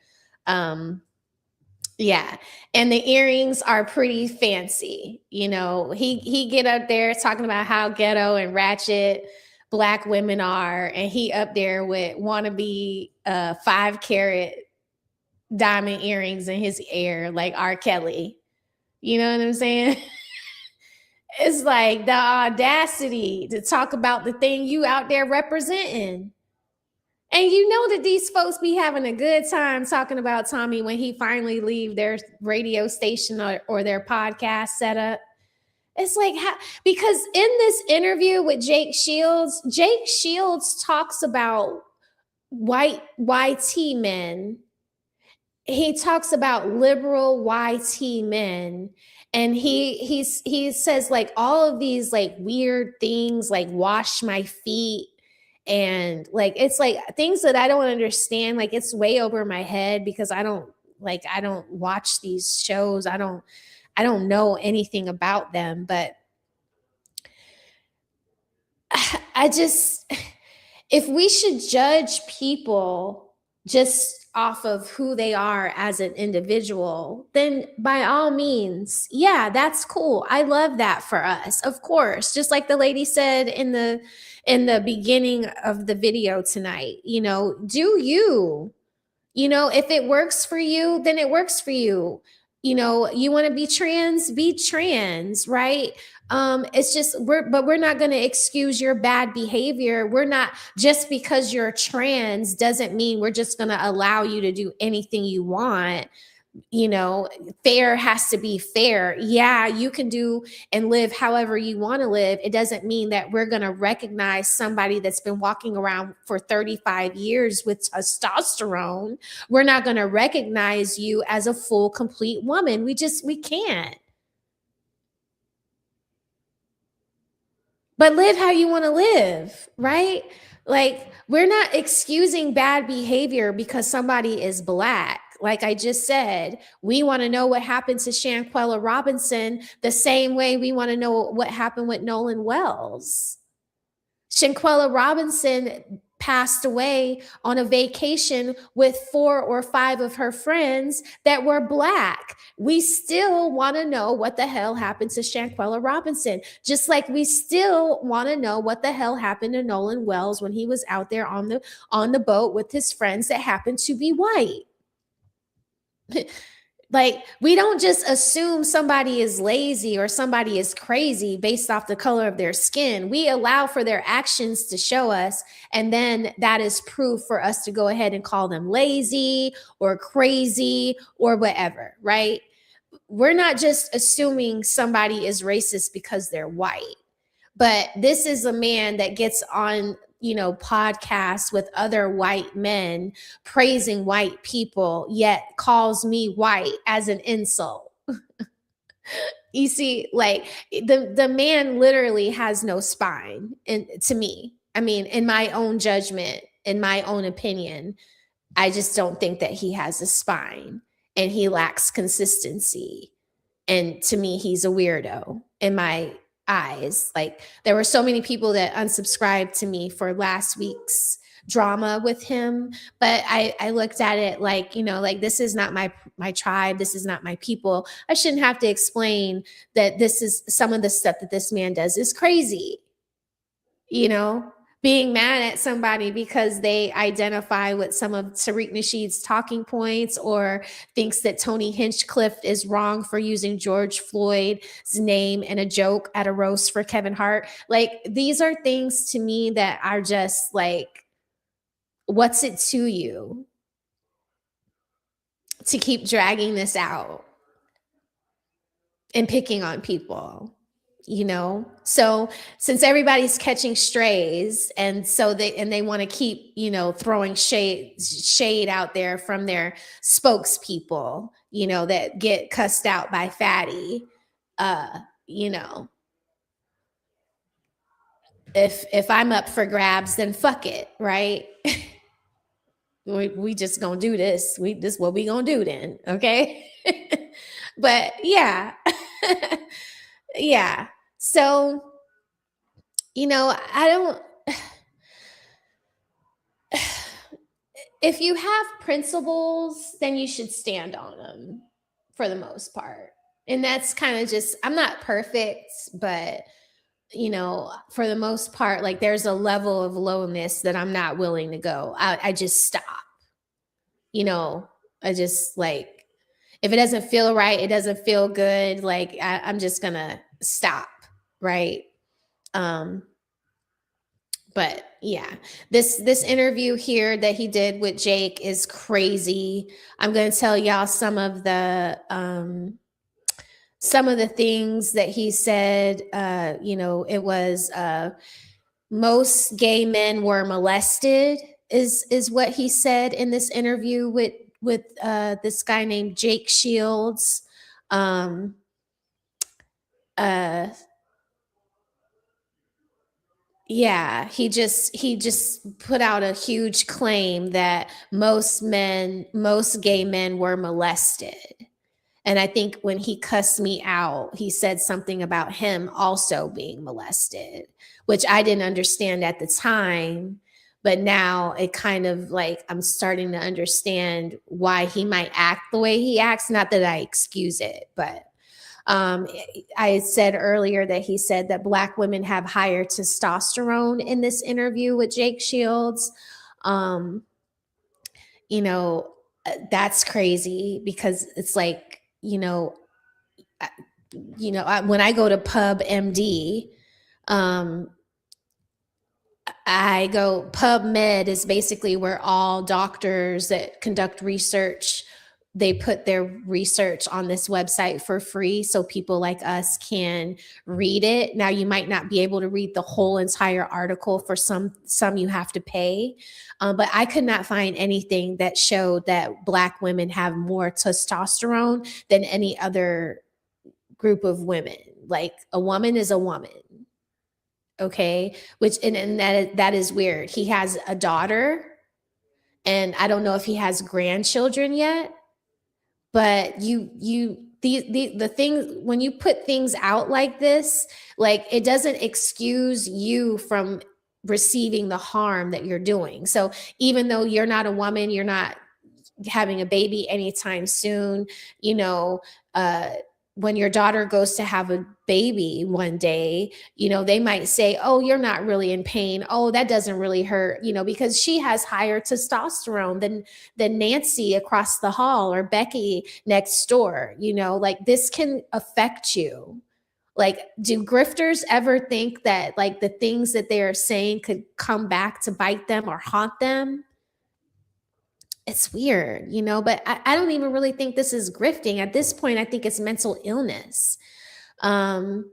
Yeah. And the earrings are pretty fancy. He get up there talking about how ghetto and ratchet Black women are, and he up there with wannabe 5-carat diamond earrings in his ear like R. Kelly. You know what I'm saying? It's like the audacity to talk about the thing you out there representing. And you know that these folks be having a good time talking about Tommy when he finally leave their radio station or their podcast setup. It's like, because in this interview with Jake Shields talks about white YT men. He talks about liberal YT men. And he says like all of these like weird things, like wash my feet. And like, it's like things that I don't understand. Like it's way over my head because I don't watch these shows. I don't know anything about them, but if we should judge people just off of who they are as an individual, then by all means, yeah, that's cool. I love that for us, of course. Just like the lady said in the beginning of the video tonight, do you, if it works for you, then it works for you. You want to be trans, right? It's just we're not going to excuse your bad behavior. We're not, just because you're trans doesn't mean we're just going to allow you to do anything you want. Fair has to be fair. Yeah, you can do and live however you want to live. It doesn't mean that we're going to recognize somebody that's been walking around for 35 years with testosterone. We're not going to recognize you as a full, complete woman. We can't. But live how you want to live, right? Like, we're not excusing bad behavior because somebody is Black. Like I just said, we want to know what happened to Shanquella Robinson the same way we want to know what happened with Nolan Wells. Shanquella Robinson passed away on a vacation with 4 or 5 of her friends that were Black. We still want to know what the hell happened to Shanquella Robinson, just like we still want to know what the hell happened to Nolan Wells when he was out there on the boat with his friends that happened to be white. Like, we don't just assume somebody is lazy or somebody is crazy based off the color of their skin. We allow for their actions to show us, and then that is proof for us to go ahead and call them lazy or crazy or whatever, right? We're not just assuming somebody is racist because they're white. But this is a man that gets on podcasts with other white men praising white people, yet calls me white as an insult. You see, like the man literally has no spine. And to me, I mean, in my own judgment, in my own opinion, I just don't think that he has a spine, and he lacks consistency. And to me, he's a weirdo in my eyes. Like, there were so many people that unsubscribed to me for last week's drama with him, but I looked at it like, like, this is not my tribe, this is not my people. I shouldn't have to explain that this is some of the stuff that this man does is crazy. Being mad at somebody because they identify with some of Tariq Nasheed's talking points, or thinks that Tony Hinchcliffe is wrong for using George Floyd's name in a joke at a roast for Kevin Hart. Like, these are things to me that are just like, what's it to you? to keep dragging this out and picking on people, you know? So since everybody's catching strays, and so they want to keep, you know, throwing shade out there from their spokespeople, you know, that get cussed out by Fatty, you know, if I'm up for grabs, then fuck it, right? we just gonna do this. This what we gonna do then, okay? But yeah. Yeah. So, you know, I don't if you have principles, then you should stand on them for the most part. And that's kind of just, I'm not perfect, but you know, for the most part, like there's a level of lowness that I'm not willing to go. I just stop. You know, I just like, if it doesn't feel right, it doesn't feel good. Like I'm just gonna stop, right? But yeah, this interview here that he did with Jake is crazy. I'm gonna tell y'all some of the things that he said. You know, it was most gay men were molested is what he said in this interview with this guy named Jake Shields. Yeah, he just put out a huge claim that most gay men were molested. And I think when he cussed me out, he said something about him also being molested, which I didn't understand at the time. But now it kind of like, I'm starting to understand why he might act the way he acts. Not that I excuse it, but I said earlier that he said that Black women have higher testosterone in this interview with Jake Shields. You know, that's crazy because it's like, when I go to PubMD, PubMed is basically where all doctors that conduct research, they put their research on this website for free so people like us can read it. Now, you might not be able to read the whole entire article. For some you have to pay. But I could not find anything that showed that Black women have more testosterone than any other group of women. Like, a woman is a woman. Okay, which and that is weird. He has a daughter, and I don't know if he has grandchildren yet. But the thing, when you put things out like this, like, it doesn't excuse you from receiving the harm that you're doing. So even though you're not a woman, you're not having a baby anytime soon, when your daughter goes to have a baby one day, they might say, oh, you're not really in pain. Oh, that doesn't really hurt, because she has higher testosterone than Nancy across the hall or Becky next door. Like, this can affect you. Like, do grifters ever think that, like, the things that they are saying could come back to bite them or haunt them? It's weird, but I don't even really think this is grifting. At this point, I think it's mental illness. And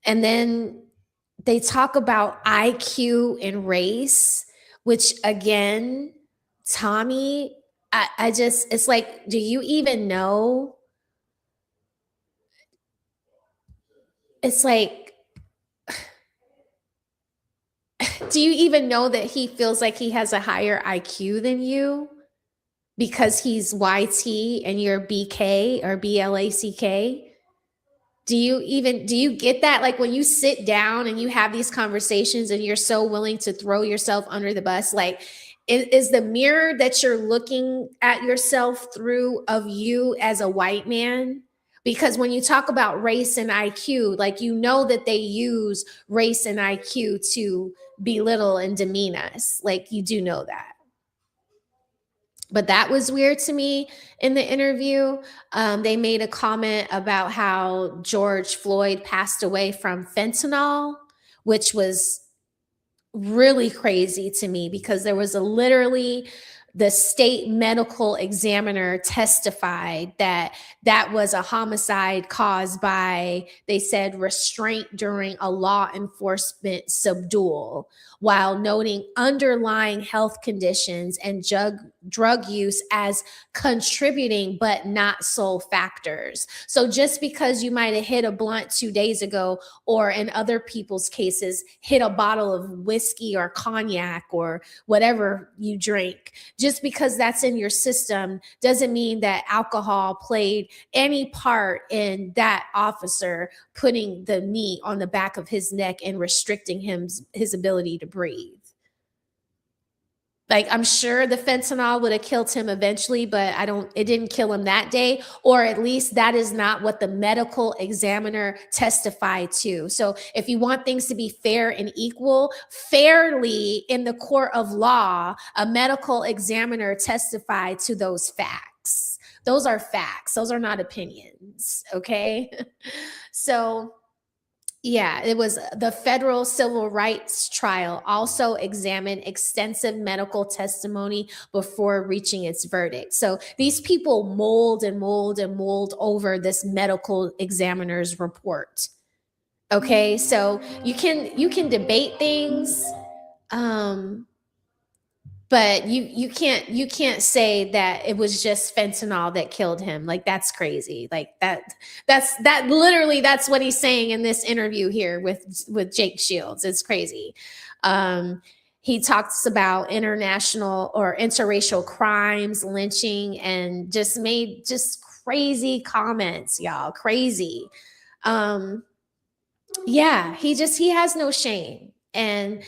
then they talk about IQ and race, which, again, Tommy, it's like, do you even know? It's like, do you even know that he feels like he has a higher IQ than you because he's YT and you're BK or BLACK? Do you get that? Like, when you sit down and you have these conversations and you're so willing to throw yourself under the bus, like, is the mirror that you're looking at yourself through of you as a white man? Because when you talk about race and IQ, like, that they use race and IQ to belittle and demean us. Like, you do know that. But that was weird to me in the interview. They made a comment about how George Floyd passed away from fentanyl, which was really crazy to me because there was literally the state medical examiner testified that that was a homicide caused by, they said, restraint during a law enforcement subdual, while noting underlying health conditions and drug use as contributing but not sole factors. So just because you might have hit a blunt 2 days ago, or in other people's cases, hit a bottle of whiskey or cognac or whatever you drink, just because that's in your system doesn't mean that alcohol played any part in that officer putting the knee on the back of his neck and restricting his ability to breathe. Like, I'm sure the fentanyl would have killed him eventually, but it didn't kill him that day, or at least that is not what the medical examiner testified to. So if you want things to be fair and equal, fairly in the court of law, a medical examiner testified to those facts. Those are facts. Those are not opinions. Okay. So yeah, it was the federal civil rights trial also examined extensive medical testimony before reaching its verdict. So these people mold and mold and mold over this medical examiner's report. Okay, so you can debate things, but you can't say that it was just fentanyl that killed him. Like, that's crazy. Like that's literally that's what he's saying in this interview here with Jake Shields. It's crazy. He talks about international or interracial crimes, lynching, and just made just crazy comments, y'all. Crazy. Yeah, he has no shame. And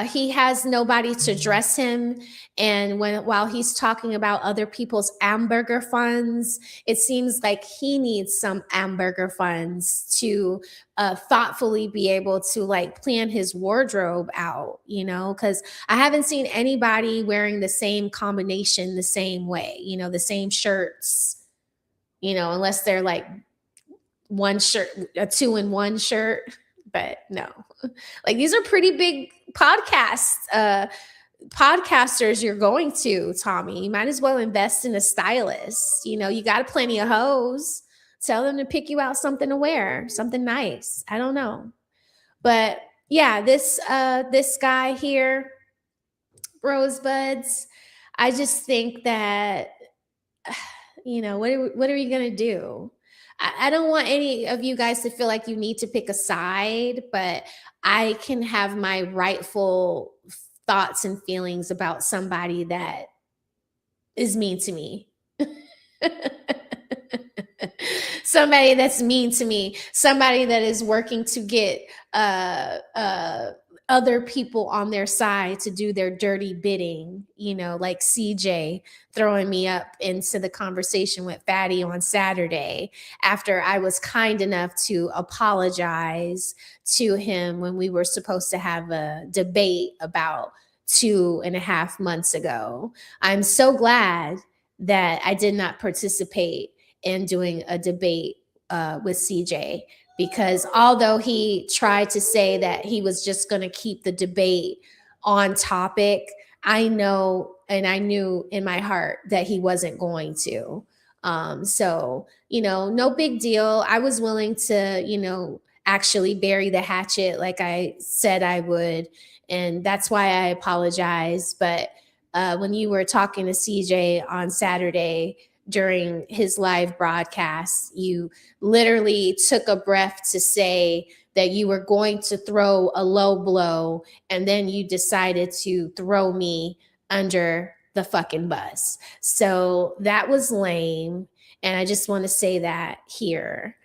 he has nobody to dress him. And while he's talking about other people's hamburger funds, it seems like he needs some hamburger funds to thoughtfully be able to like plan his wardrobe out, because I haven't seen anybody wearing the same combination the same way, the same shirts, unless they're like one shirt, a 2-in-1 shirt. But no, like, these are pretty big podcasters you're going to, Tommy. You might as well invest in a stylist. You got plenty of hoes. Tell them to pick you out something to wear, something nice. I don't know. But yeah, this guy here, Rosebuds, I just think that, what are we going to do? I don't want any of you guys to feel like you need to pick a side, but I can have my rightful thoughts and feelings about somebody that is mean to me. Somebody that's mean to me, somebody that is working to get other people on their side to do their dirty bidding, like CJ throwing me up into the conversation with Fatty on Saturday after I was kind enough to apologize to him when we were supposed to have a debate about 2.5 months ago. I'm so glad that I did not participate in doing a debate with CJ, because although he tried to say that he was just going to keep the debate on topic, I know and I knew in my heart that he wasn't going to. So, no big deal. I was willing to, actually bury the hatchet like I said I would. And that's why I apologize. But when you were talking to CJ on Saturday during his live broadcast, you literally took a breath to say that you were going to throw a low blow, and then you decided to throw me under the fucking bus. So that was lame. And I just want to say that here.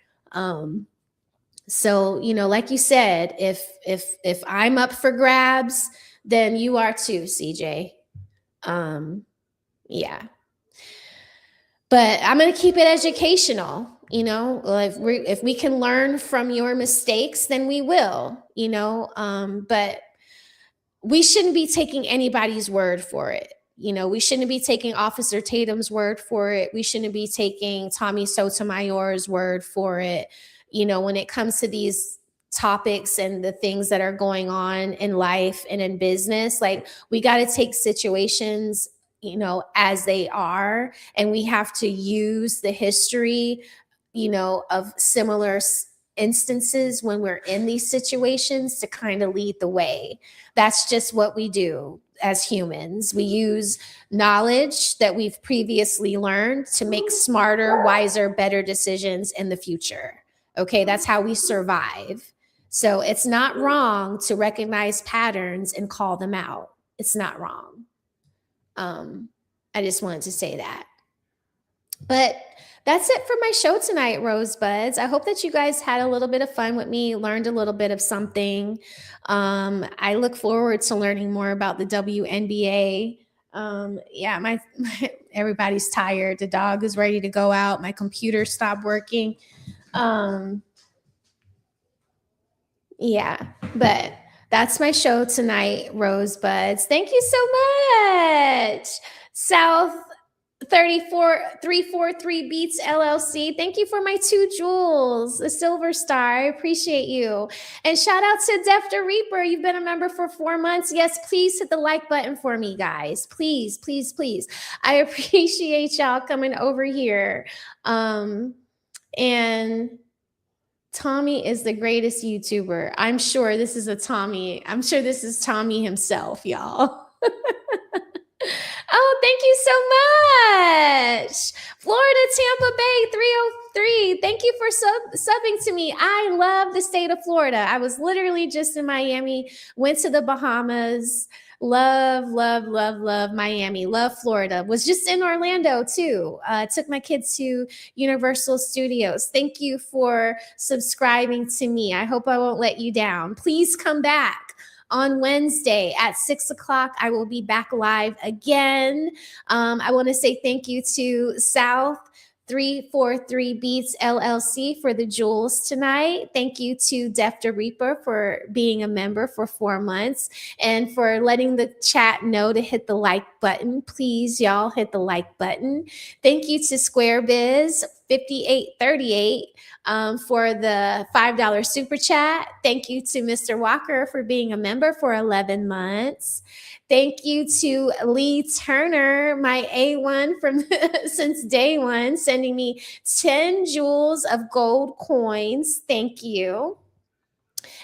So, like you said, if I'm up for grabs, then you are too, CJ. Yeah. But I'm going to keep it educational. If we can learn from your mistakes, then we will, but we shouldn't be taking anybody's word for it. We shouldn't be taking Officer Tatum's word for it. We shouldn't be taking Tommy Sotomayor's word for it. When it comes to these topics and the things that are going on in life and in business, like, we got to take situations, as they are. And we have to use the history, of similar instances when we're in these situations to kind of lead the way. That's just what we do as humans. We use knowledge that we've previously learned to make smarter, wiser, better decisions in the future. Okay, that's how we survive. So it's not wrong to recognize patterns and call them out. It's not wrong. I just wanted to say that. But that's it for my show tonight, Rosebuds. I hope that you guys had a little bit of fun with me, learned a little bit of something. I look forward to learning more about the WNBA. My everybody's tired. The dog is ready to go out. My computer stopped working. But that's my show tonight, Rosebuds. Thank you so much. South 343 Beats LLC. Thank you for my 2 jewels, a silver star. I appreciate you. And shout out to Def the Reaper. You've been a member for 4 months. Yes, please hit the like button for me, guys. Please, please, please. I appreciate y'all coming over here. And Tommy is the greatest YouTuber. I'm sure this is Tommy. I'm sure this is Tommy himself, y'all. Oh, thank you so much. Florida, Tampa Bay, 303. Thank you for subbing to me. I love the state of Florida. I was literally just in Miami, went to the Bahamas. Love, love, love, love Miami. Love Florida. Was just in Orlando too. Took my kids to Universal Studios. Thank you for subscribing to me. I hope I won't let you down. Please come back. On Wednesday at 6 o'clock, I will be back live again. I want to say thank you to South 343 Beats LLC for the jewels tonight. Thank you to Def the Reaper for being a member for 4 months and for letting the chat know to hit the like button. Please, y'all, hit the like button. Thank you to SquareBiz 5838 for the $5 super chat. Thank you to Mr. Walker for being a member for 11 months. Thank you to Lee Turner, my A1 from since day one, sending me 10 jewels of gold coins. Thank you.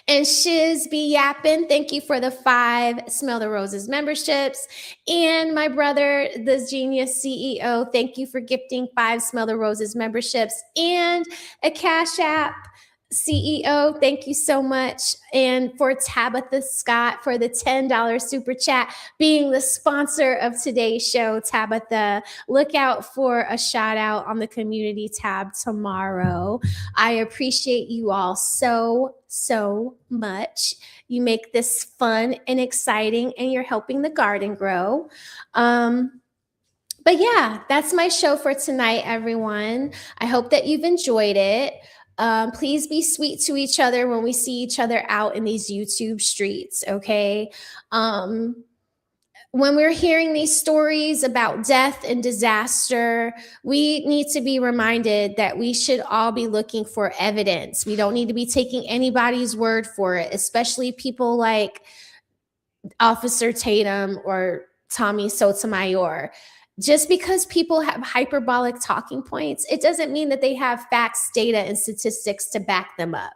And Shiz Be Yappin', thank you for the 5 Smell the Roses memberships. And my brother, the Genius CEO, thank you for gifting 5 Smell the Roses memberships and a Cash App. CEO, thank you so much. And for Tabitha Scott for the $10 super chat, being the sponsor of today's show. Tabitha, look out for a shout out on the community tab tomorrow. I appreciate you all so much. You make this fun and exciting, and you're helping the garden grow. But yeah, that's my show for tonight, everyone. I hope that you've enjoyed it. Please be sweet to each other when we see each other out in these YouTube streets, okay? When we're hearing these stories about death and disaster, we need to be reminded that we should all be looking for evidence. We don't need to be taking anybody's word for it, especially people like Officer Tatum or Tommy Sotomayor. Just because people have hyperbolic talking points, it doesn't mean that they have facts, data, and statistics to back them up.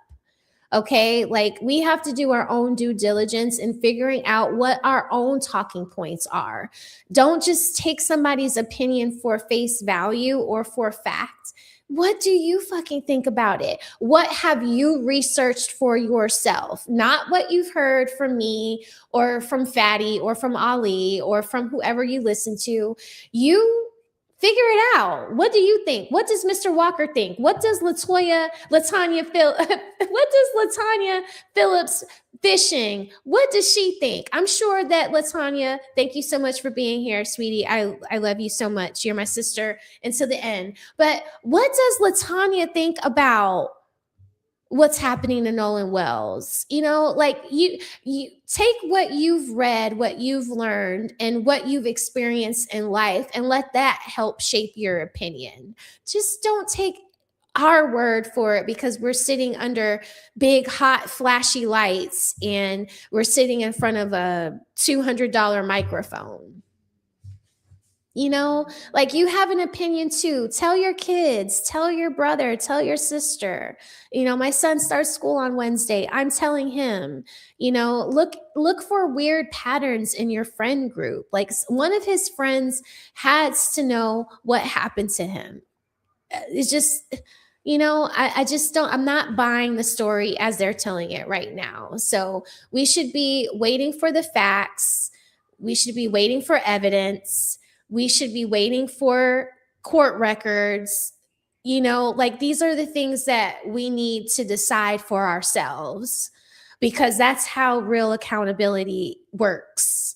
Okay, like we have to do our own due diligence in figuring out what our own talking points are. Don't just take somebody's opinion for face value or for fact. What do you fucking think about it? What have you researched for yourself? Not what you've heard from me or from Fatty or from Ali or from whoever you listen to. You figure it out. What do you think? What does Mr. Walker think? What does Latanya Phillips Fishing, what does she think? I'm sure that Latanya, thank you so much for being here, sweetie. I love you so much. You're my sister until the end. But what does Latanya think about what's happening to Nolan Wells? You know, like you take what you've read, what you've learned, and what you've experienced in life and let that help shape your opinion. Just don't take our word for it because we're sitting under big, hot, flashy lights and we're sitting in front of a $200 microphone. You know, like you have an opinion too. Tell your kids, tell your brother, tell your sister. You know, my son starts school on Wednesday. I'm telling him, you know, look for weird patterns in your friend group. Like one of his friends has to know what happened to him. It's just, you know, I just don't, I'm not buying the story as they're telling it right now. So we should be waiting for the facts. We should be waiting for evidence. We should be waiting for court records. You know, like these are the things that we need to decide for ourselves because that's how real accountability works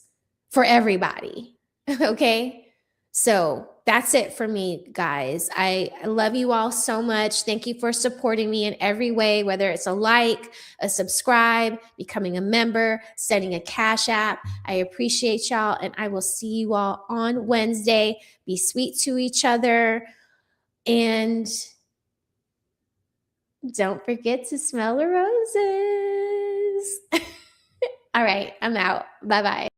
for everybody. Okay. So that's it for me, guys. I love you all so much. Thank you for supporting me in every way, whether it's a like, a subscribe, becoming a member, setting a Cash App. I appreciate y'all, and I will see you all on Wednesday. Be sweet to each other, and don't forget to smell the roses. All right, I'm out. Bye-bye.